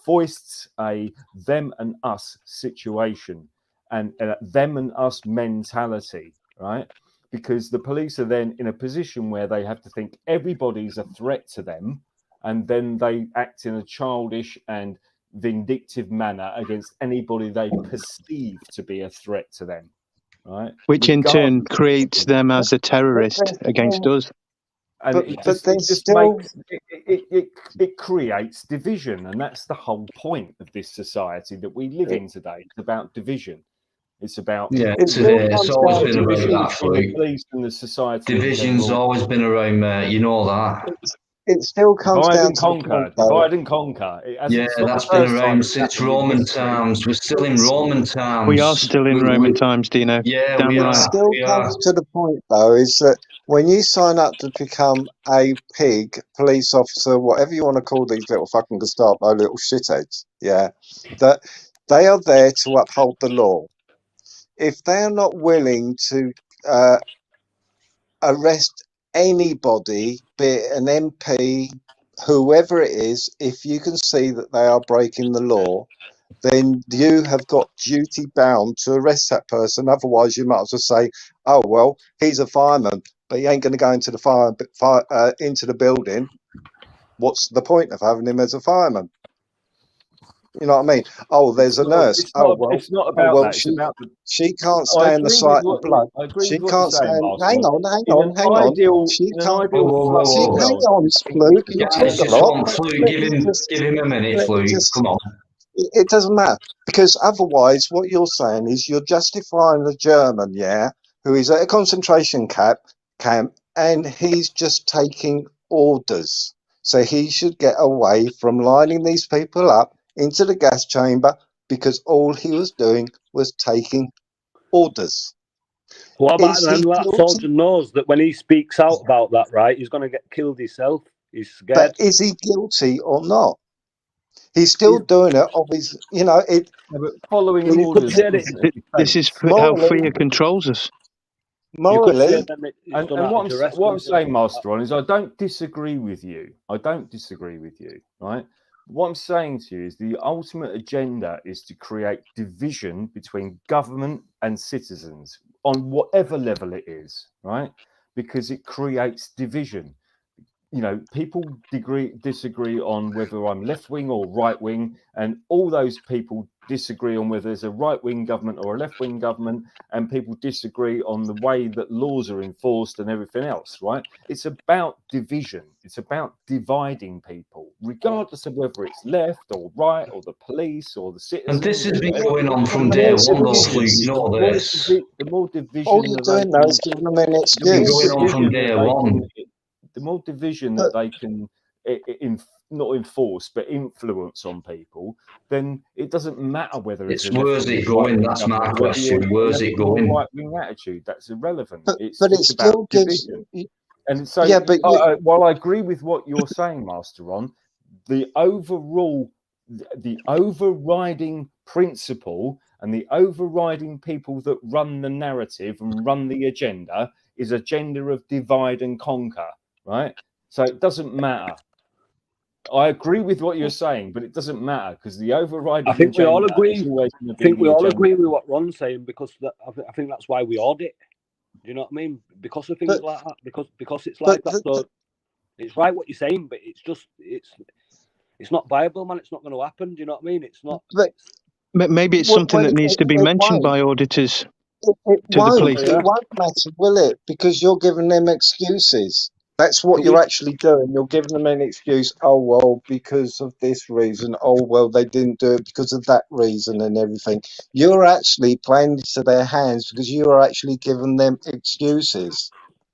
foists a them and us situation and them and us mentality, right? Because the police are then in a position where they have to think everybody's a threat to them, and then they act in a childish and vindictive manner against anybody they perceive to be a threat to them, right? Which in turn creates them as a terrorist against us. And it creates division, and that's the whole point of this society that we live in today. It's about division. It's about it's always been about that, the police and the society. Division's always been around, mate. You know that. It still comes down to divide and conquer. That's been around since Roman times. We're still in Roman times. We are still in Roman times, Dino. Yeah, we are. It still comes to the point, though, is that when you sign up to become a pig, police officer, whatever you want to call these little fucking Gestapo little shitheads, that they are there to uphold the law. If they are not willing to arrest anybody, be it an MP, whoever it is, if you can see that they are breaking the law, then you have got duty bound to arrest that person. Otherwise, you might as well say, "Oh well, he's a fireman, but he ain't going to go into the into the building. What's the point of having him as a fireman?" You know what I mean? Oh, there's a nurse. It's not about that. She can't stand the sight of blood. She can't stand. Hang on. She can't. Hang on, Fluke. You talk a lot. Fluke, give him a minute, Fluke. Come on. It doesn't matter, because otherwise, what you're saying is you're justifying the German, who is at a concentration camp, and he's just taking orders. So he should get away from lining these people up into the gas chamber, because all he was doing was taking orders. What about that soldier knows that when he speaks out about that, right, he's going to get killed himself? He's scared. But is he guilty or not? He's still doing it. Following orders. This is how fear controls us. Morally, and what I'm saying, Master, on is I don't disagree with you. Right? What I'm saying to you is the ultimate agenda is to create division between government and citizens on whatever level it is, right? Because it creates division. you know, people disagree on whether I'm left wing or right wing, and all those people disagree on whether there's a right wing government or a left wing government, and people disagree on the way that laws are enforced and everything else, right? It's about division. It's about dividing people, regardless of whether it's left or right or the police or the citizens. And this has been whatever. going on from The day more one, though, division- Luke. You know the more this. The more division All you're that they doing now can- is giving them an It's been excuse. going on from day one. The more division that they can not enforce but influence on people, then it doesn't matter whether It's a left where's wing it or going? right-wing That's my government, whether question. you're Where's left it wing or going? right-wing attitude. That's irrelevant. But It's it about still gives. division. And so, Yeah, but while I agree with what you're saying, Master Ron, the overriding principle and the overriding people that run the narrative and run the agenda is agenda of divide and conquer, right? So it doesn't matter. I agree with what you're saying, but it doesn't matter because the overriding. I think we all agenda agree. is always gonna I think be we the all agenda. agree with what Ron's saying because I think that's why we audit. Do you know what I mean? Because of things But- like that. Because it's like that. So it's right what you're saying, but it's just it's not viable, man. It's not going to happen. Do you know what I mean? It's not. But Maybe it's Well, something well, that needs to be it mentioned won't. by auditors. It to the won't. police. It won't matter, will it? Because you're giving them excuses. That's what But you're we- actually doing. You're giving them an excuse. Oh, well, because of this reason. Oh, well, they didn't do it because of that reason and everything. You're actually playing into their hands because you are actually giving them excuses.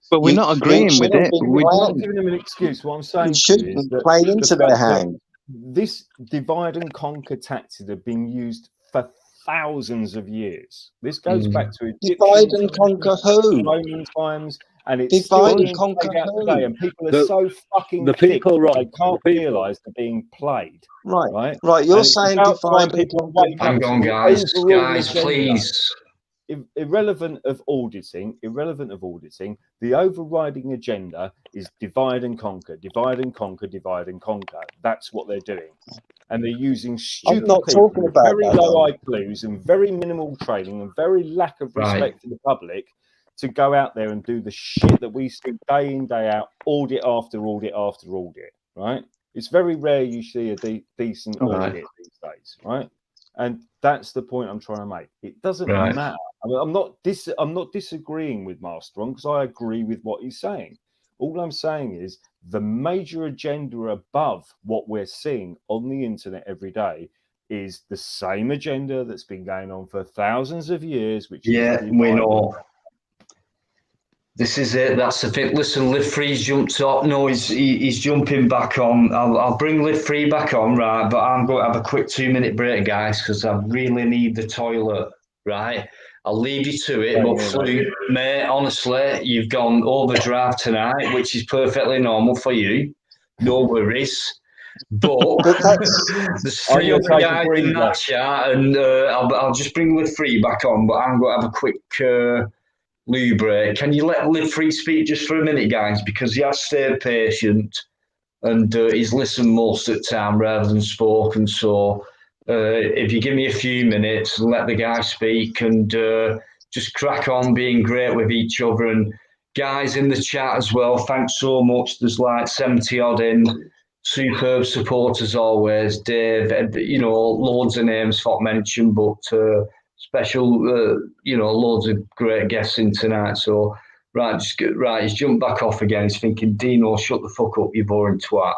But we're You- not you agreeing with shouldn't it. be We- I'm not playing. giving them an excuse. What I'm You saying to should you is be that playing the into their fact that hand. this divide and conquer tactic have been used for thousands of years. This goes back to Divide Egyptian and conquer times, who? Roman times, and it's Divide still and being conquer played out who? today. And people are The- so fucking the thick people, that Ron, they can't the people. realise they're being played. Right. Right? Right. You're And it's saying about time divide and people conquer. wake up Hang to on, the guys. overall Guys, agenda. please. Irrelevant of auditing, the overriding agenda is divide and conquer, divide and conquer, divide and conquer. That's what they're doing. And they're using stupid not people talking with about very that, low though. IQs and very minimal training and very lack of Right. respect for the public to go out there and do the shit that we see day in, day out, audit after audit after audit, right? It's very rare you see a decent Right. audit these days, right? And that's the point I'm trying to make. It doesn't Right. matter. I mean, I'm not disagreeing with Master Ron because I agree with what he's saying. All I'm saying is the major agenda above what we're seeing on the internet every day is the same agenda that's been going on for thousands of years, which Yeah, is we divide. know. This is it. That's the thing. Listen, Live Free's jumped up. No, he's jumping back on. I'll bring Live Free back on, right? But I'm going to have a quick 2-minute break, guys, because I really need the toilet, right? I'll leave you to it. But Flu, mate, honestly, you've gone overdrive tonight, which is perfectly normal for you. No worries. But that's- there's I'm 3 gonna other take a guys in breather. that chat, and I'll just bring Live Free back on. But I'm going to have a quick loo break. Can you let Live Free speak just for a minute, guys? Because he has stayed patient and he's listened most of the time rather than spoken. So if you give me a few minutes, let the guy speak and just crack on being great with each other. And guys in the chat as well, thanks so much. There's like 70 odd in. Superb support as always. Dave, loads of names for mention, but special, loads of great guests in tonight. So, he's jumped back off again. He's thinking, Dino, shut the fuck up, you boring twat.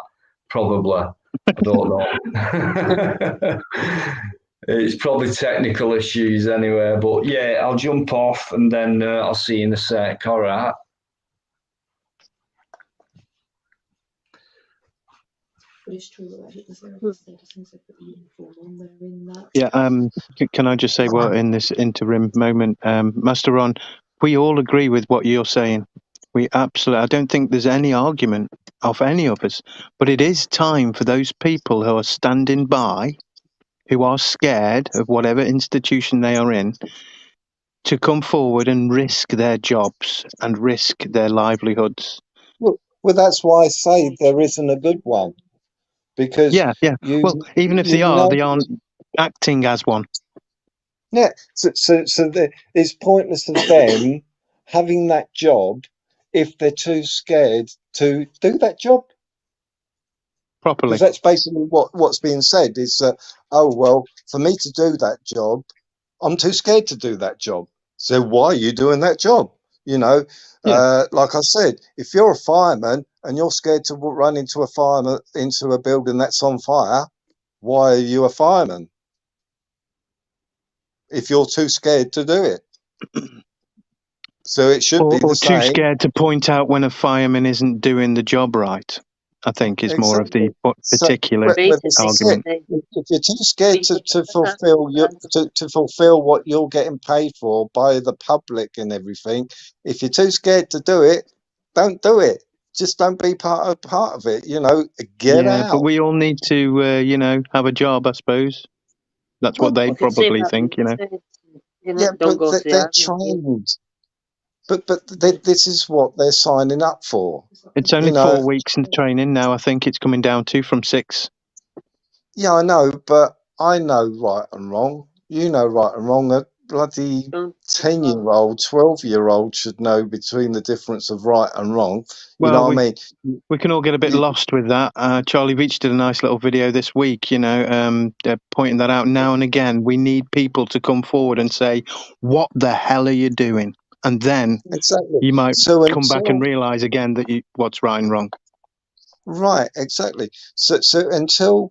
Probably. I don't know. It's probably technical issues anyway. But yeah, I'll jump off and then I'll see you in a sec. All right. But it's true, right? Is there a citizens of the uniform on there in that? Yeah. Can I just say, well, in this interim moment, Master Ron, we all agree with what you're saying. We absolutely. I don't think there's any argument of any of us. But it is time for those people who are standing by, who are scared of whatever institution they are in, to come forward and risk their jobs and risk their livelihoods. Well, that's why I say there isn't a good one. Because Yeah. Well, even if they aren't acting as one. Yeah, so it's pointless of them having that job if they're too scared to do that job. properly. Because that's basically what's being said is that, oh, well, for me to do that job, I'm too scared to do that job. So why are you doing that job? You know, Yeah. like I said, if you're a fireman and you're scared to run into a building that's on fire, why are you a fireman? If you're too scared to do it. So it should be Or the too same. scared to point out when a fireman isn't doing the job right, I think is more of the Exactly. So, particular but this is it. argument. If you're too scared to fulfill to fulfill what you're getting paid for by the public and everything, if you're too scared to do it, don't do it. Just don't be part of it. You know, get Yeah, but out. we all need to, you know, have a job, I suppose. That's what they I could say probably that think, you know. Yeah, don't but go to the they're army. trained. But this is what they're signing up for. It's only You know, 4 weeks in training now. I think it's coming down to from 6. yeah, I know, but I know right and wrong. You know right and wrong. A bloody 10-year-old, 12-year-old should know between the difference of right and wrong. You know Well, what I mean? we can all get a bit lost with that. Charlie Veach did a nice little video this week, you know, pointing that out. Now and again, we need people to come forward and say, what the hell are you doing? And then Exactly. you might So come back and realise again that what's right and wrong. Right, exactly. So until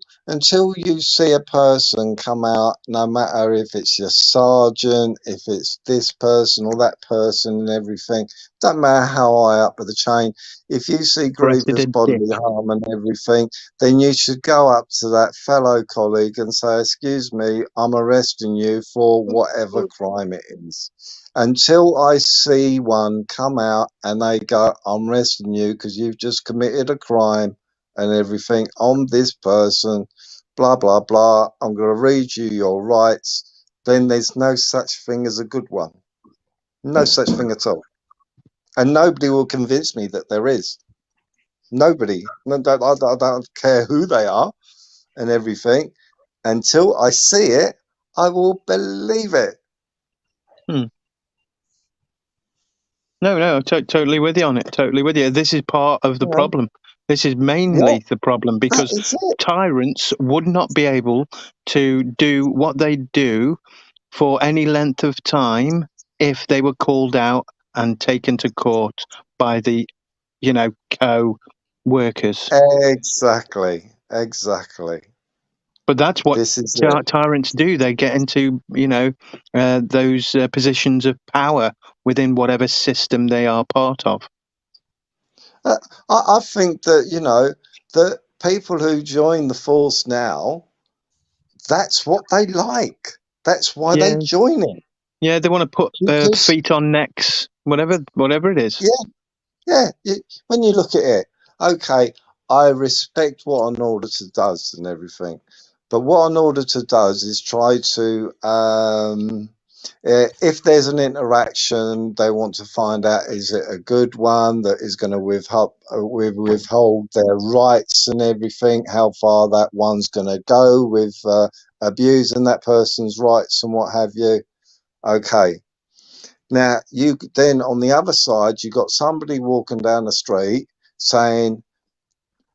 you see a person come out, no matter if it's your sergeant, if it's this person or that person and everything, don't matter how high up the chain, if you see grievous bodily harm and everything, then you should go up to that fellow colleague and say, excuse me, I'm arresting you for whatever crime it is. Until I see one come out and they go, I'm arresting you because you've just committed a crime and everything on this person, blah, blah, blah, I'm going to read you your rights, then there's no such thing as a good one. No such thing at all. And nobody will convince me that there is. Nobody. I don't care who they are and everything. Until I see it, I will believe it. No, totally with you on it. Totally with you. This is part of the problem. This is mainly the problem because tyrants would not be able to do what they do for any length of time if they were called out and taken to court by the, you know, co-workers. Exactly. But that's what tyrants do. They get into, you know, those positions of power within whatever system they are part of. I think that, you know, that people who join the force now, that's what they like. That's why they join it. Yeah, they want to put feet on necks, whatever it is. Yeah. When you look at it, okay, I respect what an auditor does and everything, but what an auditor does is try to, if there's an interaction, they want to find out, is it a good one that is going to withhold their rights and everything, how far that one's going to go with abusing that person's rights and what have you. Okay. Now, you then on the other side, you got somebody walking down the street saying,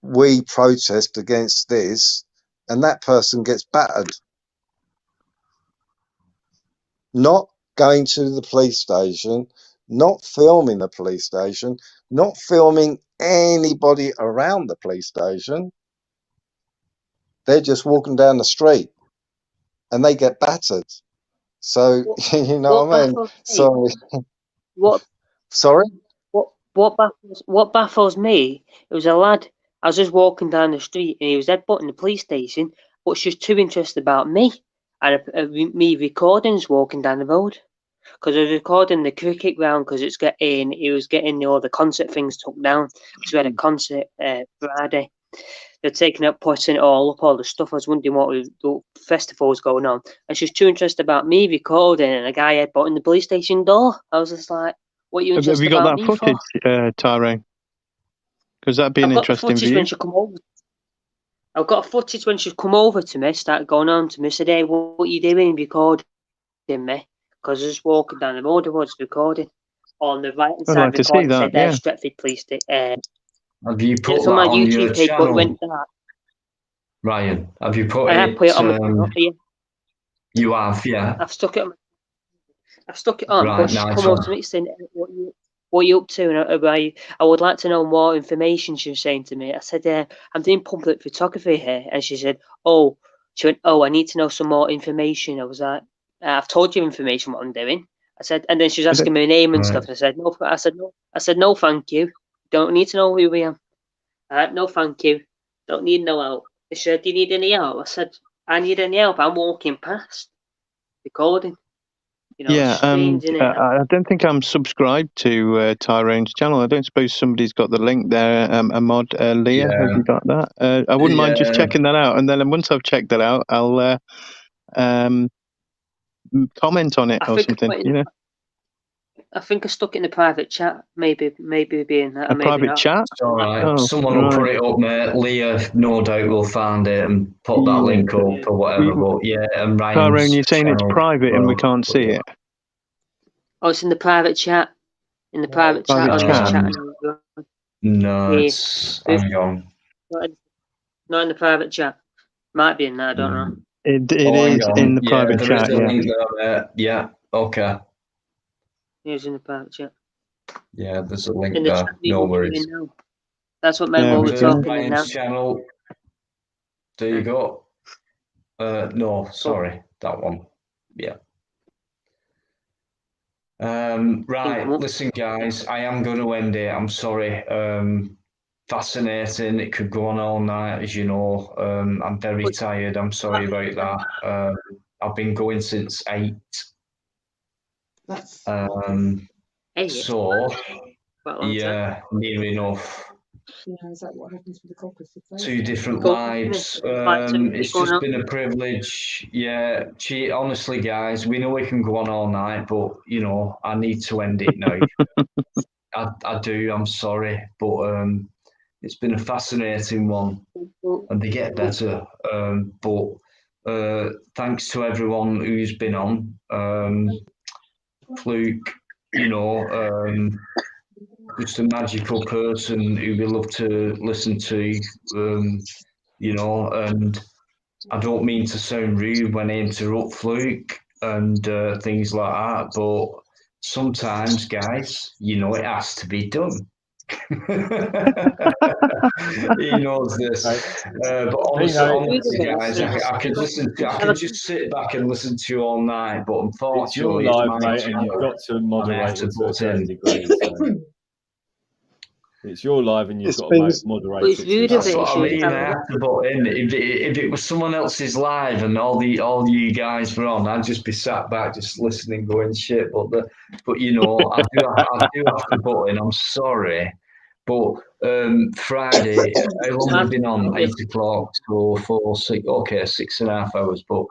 we protest against this, and that person gets battered. Not going to the police station, not filming the police station, not filming anybody around the police station. They're just walking down the street and they get battered. So, you know what I mean? Sorry. Sorry? What baffles me, it was a lad, I was just walking down the street and he was headbutting the police station, but she was too interested about me and me recordings walking down the road. Because I was recording the cricket ground because he was getting all the concert things took down. Because we had a concert Friday. They're taking up, putting it all up, all the stuff. I was wondering what festival was going on. And she was too interested about me recording and a guy headbutting the police station door. I was just like, what are you interested about me for? Have you got that footage, Tyrone? Because that'd be an interesting view. When she come over. I've got footage when she's come over to me, started going on to me, said, hey, what are you doing recording me? Because I was just walking down the road, I was recording. On the right hand side, I'd like to see that, said, Stretford Police Station. Have you put it's that on my on YouTube your page, channel? but it went dark. Ryan, have you put I have it? put it on. Yeah, You have, yeah. I've stuck it on. I've stuck it on. Right, But she's nice come over one. to me saying, "What you up to?" And I would like to know more information. She was saying to me. I said, "I'm doing public photography here," and she said, "Oh." She went, "Oh, I need to know some more information." I was like, "I've told you information what I'm doing." I said, and then she was asking my name and Right. stuff. And I said, "No." I said, "No, thank you. Don't need to know who I am. No, thank you. Don't need no help." She said, "Do you need any help?" I said, "I need any help. I'm walking past, recording." You know, Yeah, it's strange, isn't it? I don't think I'm subscribed to Tyrone's channel. I don't suppose somebody's got the link there. Ahmad, Leah, have Yeah. you got that? I wouldn't mind just Yeah. checking that out, and then once I've checked that out, I'll comment on it I or think something. You know, I think I stuck it in a private chat. Maybe being that, a or maybe private not. chat. It's all right. Oh, Someone will put right. it up, mate. Leah, no doubt, will find it and put that link up or whatever. But yeah, and Tyrone, Ryan's you're saying it's channel. private and we can't see it. Oh, it's in the private chat. In the private chat Private on this chat. chat. No, Yeah. it's hang on. Not in the private chat. Might be in there. I don't know. It Hang is on. in the Yeah, private there is chat. a Yeah. link there, mate. Yeah. Okay. Yeah, it's in the private chat. Yeah, there's a link In the there. chat No you're worries. in now. That's what men There were we go. talking in now. Ryan's channel. There you go. No, sorry, that one. Yeah. Right, listen, guys, I am going to end it. I'm sorry. Fascinating. It could go on all night, as you know. I'm very tired. I'm sorry about that. I've been going since 8. So, yeah, near enough. Yeah, is that what happens with the cockers? 2 different lives. It's just been a privilege. Yeah, honestly, guys, we know we can go on all night, but you know, I need to end it now. I do. I'm sorry, but it's been a fascinating one, and they get better. But thanks to everyone who's been on. Fluke, you know. Just a magical person who we love to listen to, you know, and I don't mean to sound rude when I interrupt Fluke and things like that, but sometimes, guys, you know, it has to be done. He knows this, but honestly, guys, I could listen to. I could just sit back and listen to you all night, but unfortunately, it's your live, my mate, and you've got to moderate it to a certain degree. So. It's your live, and you've got to moderate it. That's what I mean. I have to butt in. If it was someone else's live and all you guys were on, I'd just be sat back, just listening, going shit. But you know, I do have to butt in. I'm sorry, but Friday, how long have we been on? 8 o'clock, so 4, 6. Okay, 6.5 hours, but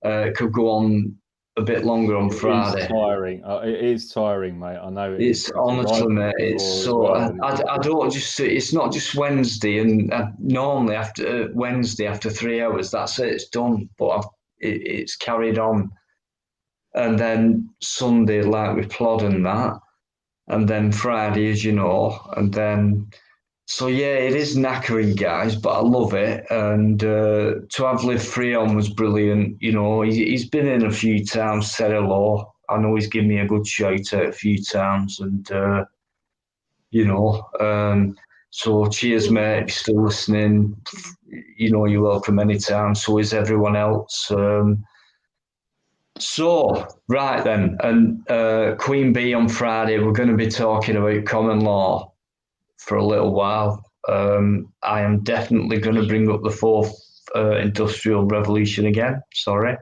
it could go on a bit longer on Friday. It's tiring. It is tiring, mate. I know. It's honestly, mate. It's so. I don't just. It's not just Wednesday, and normally after Wednesday, after 3 hours, that's it. It's done. But it's carried on, and then Sunday, like with Plod and that, and then Friday, as you know, and then. So yeah, it is knackery, guys, but I love it. And to have Liv Free on was brilliant. You know, he's been in a few times, said hello. I know he's given me a good shout out a few times, and you know, so cheers, mate. If you're still listening, you know you're welcome anytime. So is everyone else. So right then, and Queen Bee on Friday, we're going to be talking about common law for a little while. I am definitely going to bring up the 4th industrial revolution again. Sorry.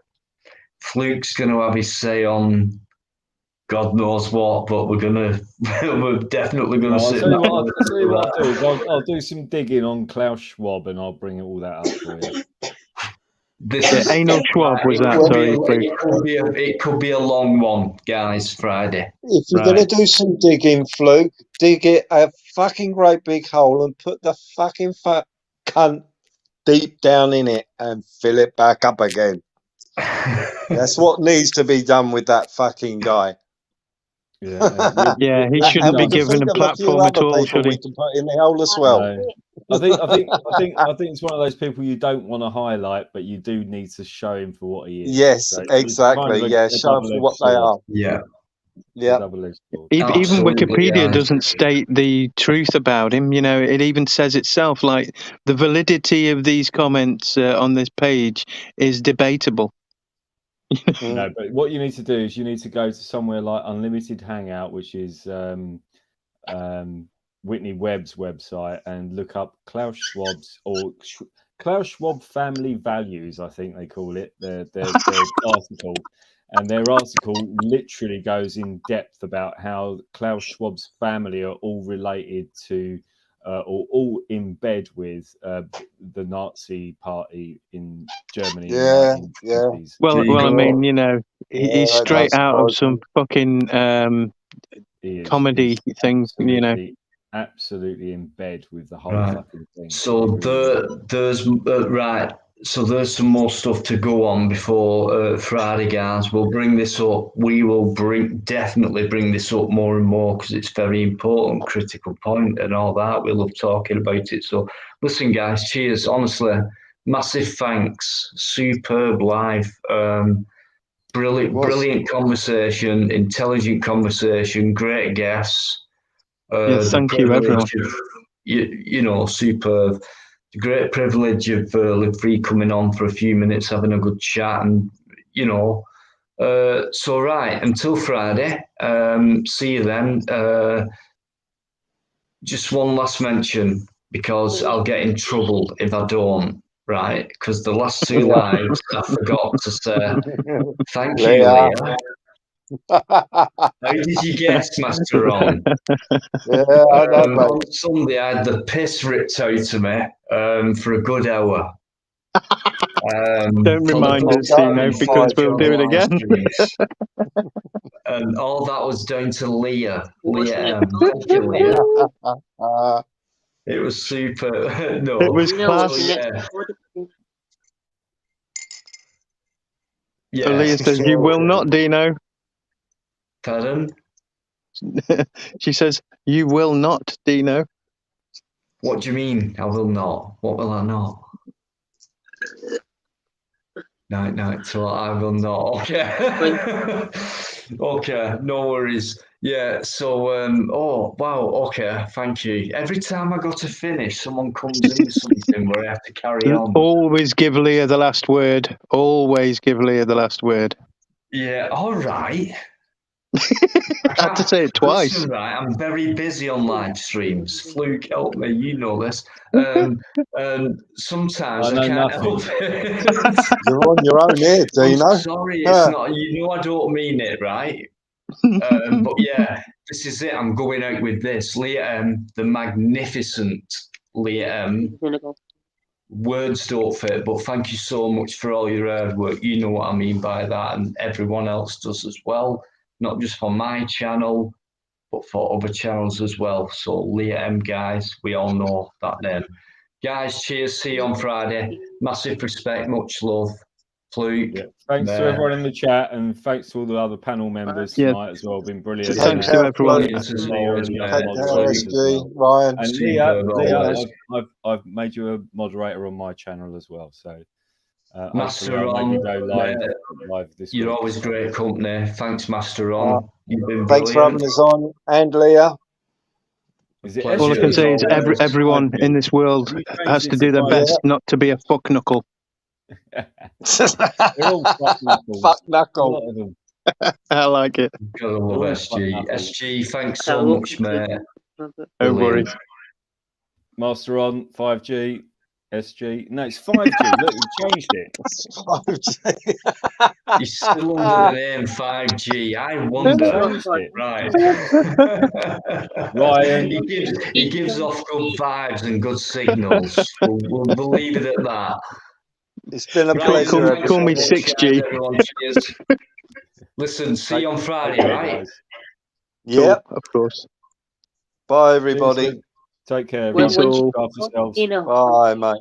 Fluke's going to have his say on God knows what, but we're definitely going to sit back. I'll tell you what I'll do is I'll do some digging on Klaus Schwab and I'll bring all that up for you. Anal Schwab was that? Sorry, it could be a long one, guys. Friday. If you're going to do some digging, Fluke, dig it a fucking great big hole and put the fucking fat cunt deep down in it and fill it back up again. That's what needs to be done with that fucking guy. Yeah, he shouldn't be given a platform at all, should he? We can put in the hole as well. I think it's one of those people you don't want to highlight, but you do need to show him for what he is. Yes, So it's exactly. kind of Yeah, show them for what they are. Yeah. It's a Yeah. double-edged sword. Even Absolutely, Wikipedia yeah. doesn't state the truth about him. You know, it even says itself, like, the validity of these comments on this page is debatable. No, but what you need to do is you need to go to somewhere like Unlimited Hangout, which is Whitney Webb's website, and look up Klaus Schwab's or Klaus Schwab Family Values, I think they call it, their article. And their article literally goes in depth about how Klaus Schwab's family are all related to or all in bed with the Nazi party in Germany. Yeah, in the yeah. 1920s. Well, I mean, you know, Yeah, he's straight that's out of awesome. some fucking comedy thing, you know. Absolutely in bed with the whole Right. fucking thing. So there's right. So there's some more stuff to go on before Friday, guys. We'll bring this up. We will definitely bring this up more and more because it's very important, critical point, and all that. We love talking about it. So listen, guys. Cheers. Honestly, massive thanks. Superb live. Brilliant conversation. Intelligent conversation. Great guests. Thank you, everyone. You know, superb. The great privilege of Live Free coming on for a few minutes, having a good chat, and you know. So right, until Friday. See you then. Just one last mention because I'll get in trouble if I don't. Right, because the last two lives I forgot to say thank you, Leah. Leah. How did you guess, Master Ron? Yeah, I know, mate. On Sunday, I had the piss ripped out of me for a good hour. Don't remind us, Dino, because we'll do it again. And all that was down to Leah. What's Leah Leah? Thank you, Leah. It was super. No. It was No, class. what's the Yeah. next one? Yeah. Leah says, "You will not, Dino." Pardon? She says, "You will not, Dino." What do you mean? I will not. What will I not? No, so I will not. Okay. Okay, no worries. Yeah, so, oh, wow, okay, thank you. Every time I go to finish, someone comes in with something where I have to carry on. Always give Leah the last word. Always give Leah the last word. Yeah, all right. I had to say it twice. Listen, right, I'm very busy on live streams. Fluke, help me, you know this. Sometimes I know I can't nothing. help it. You're on your own here, Dino. I'm sorry, it's not. You know I don't mean it, right? But yeah, this is it. I'm going out with this. Leah M, the magnificent Leah M. Words don't fit, but thank you so much for all your hard work. You know what I mean by that, and everyone else does as well. Not just for my channel, but for other channels as well. So Leah M, guys, we all know that name. Guys, cheers. See you on Friday. Massive respect, much love. Fluke. Yeah. Thanks to everyone in the chat, and thanks to all the other panel members tonight as well. Been brilliant. Thanks to everyone. Take care, SG, Ryan. And Leah, I've made you a moderator on my channel as well. So Master Ron, live this you're week. always great company. Thanks, Master Ron. You've been Thanks for having brilliant. us on, and Leah. All I can say is everyone in this world has to do their best not to be a fuck knuckle. They're all fuck knuckles. Fuck A lot knuckle. of them. I like it. Gotta love They're all SG. fuck knuckles. SG, thanks so much, mate. Don't worry. Master on 5G, SG. No, it's 5G. Look, you changed it. You're still under the name 5G. I wonder. Right. Ryan. He gives off good vibes and good signals. We'll leave it at that. It's been a Right, pleasure. Call me everyone. 6G. Everyone, cheers. Listen, see you on Friday, right? Yep. Of course. Bye, everybody. Take care. Peace Everyone. all. Look after yourselves. Bye, mate.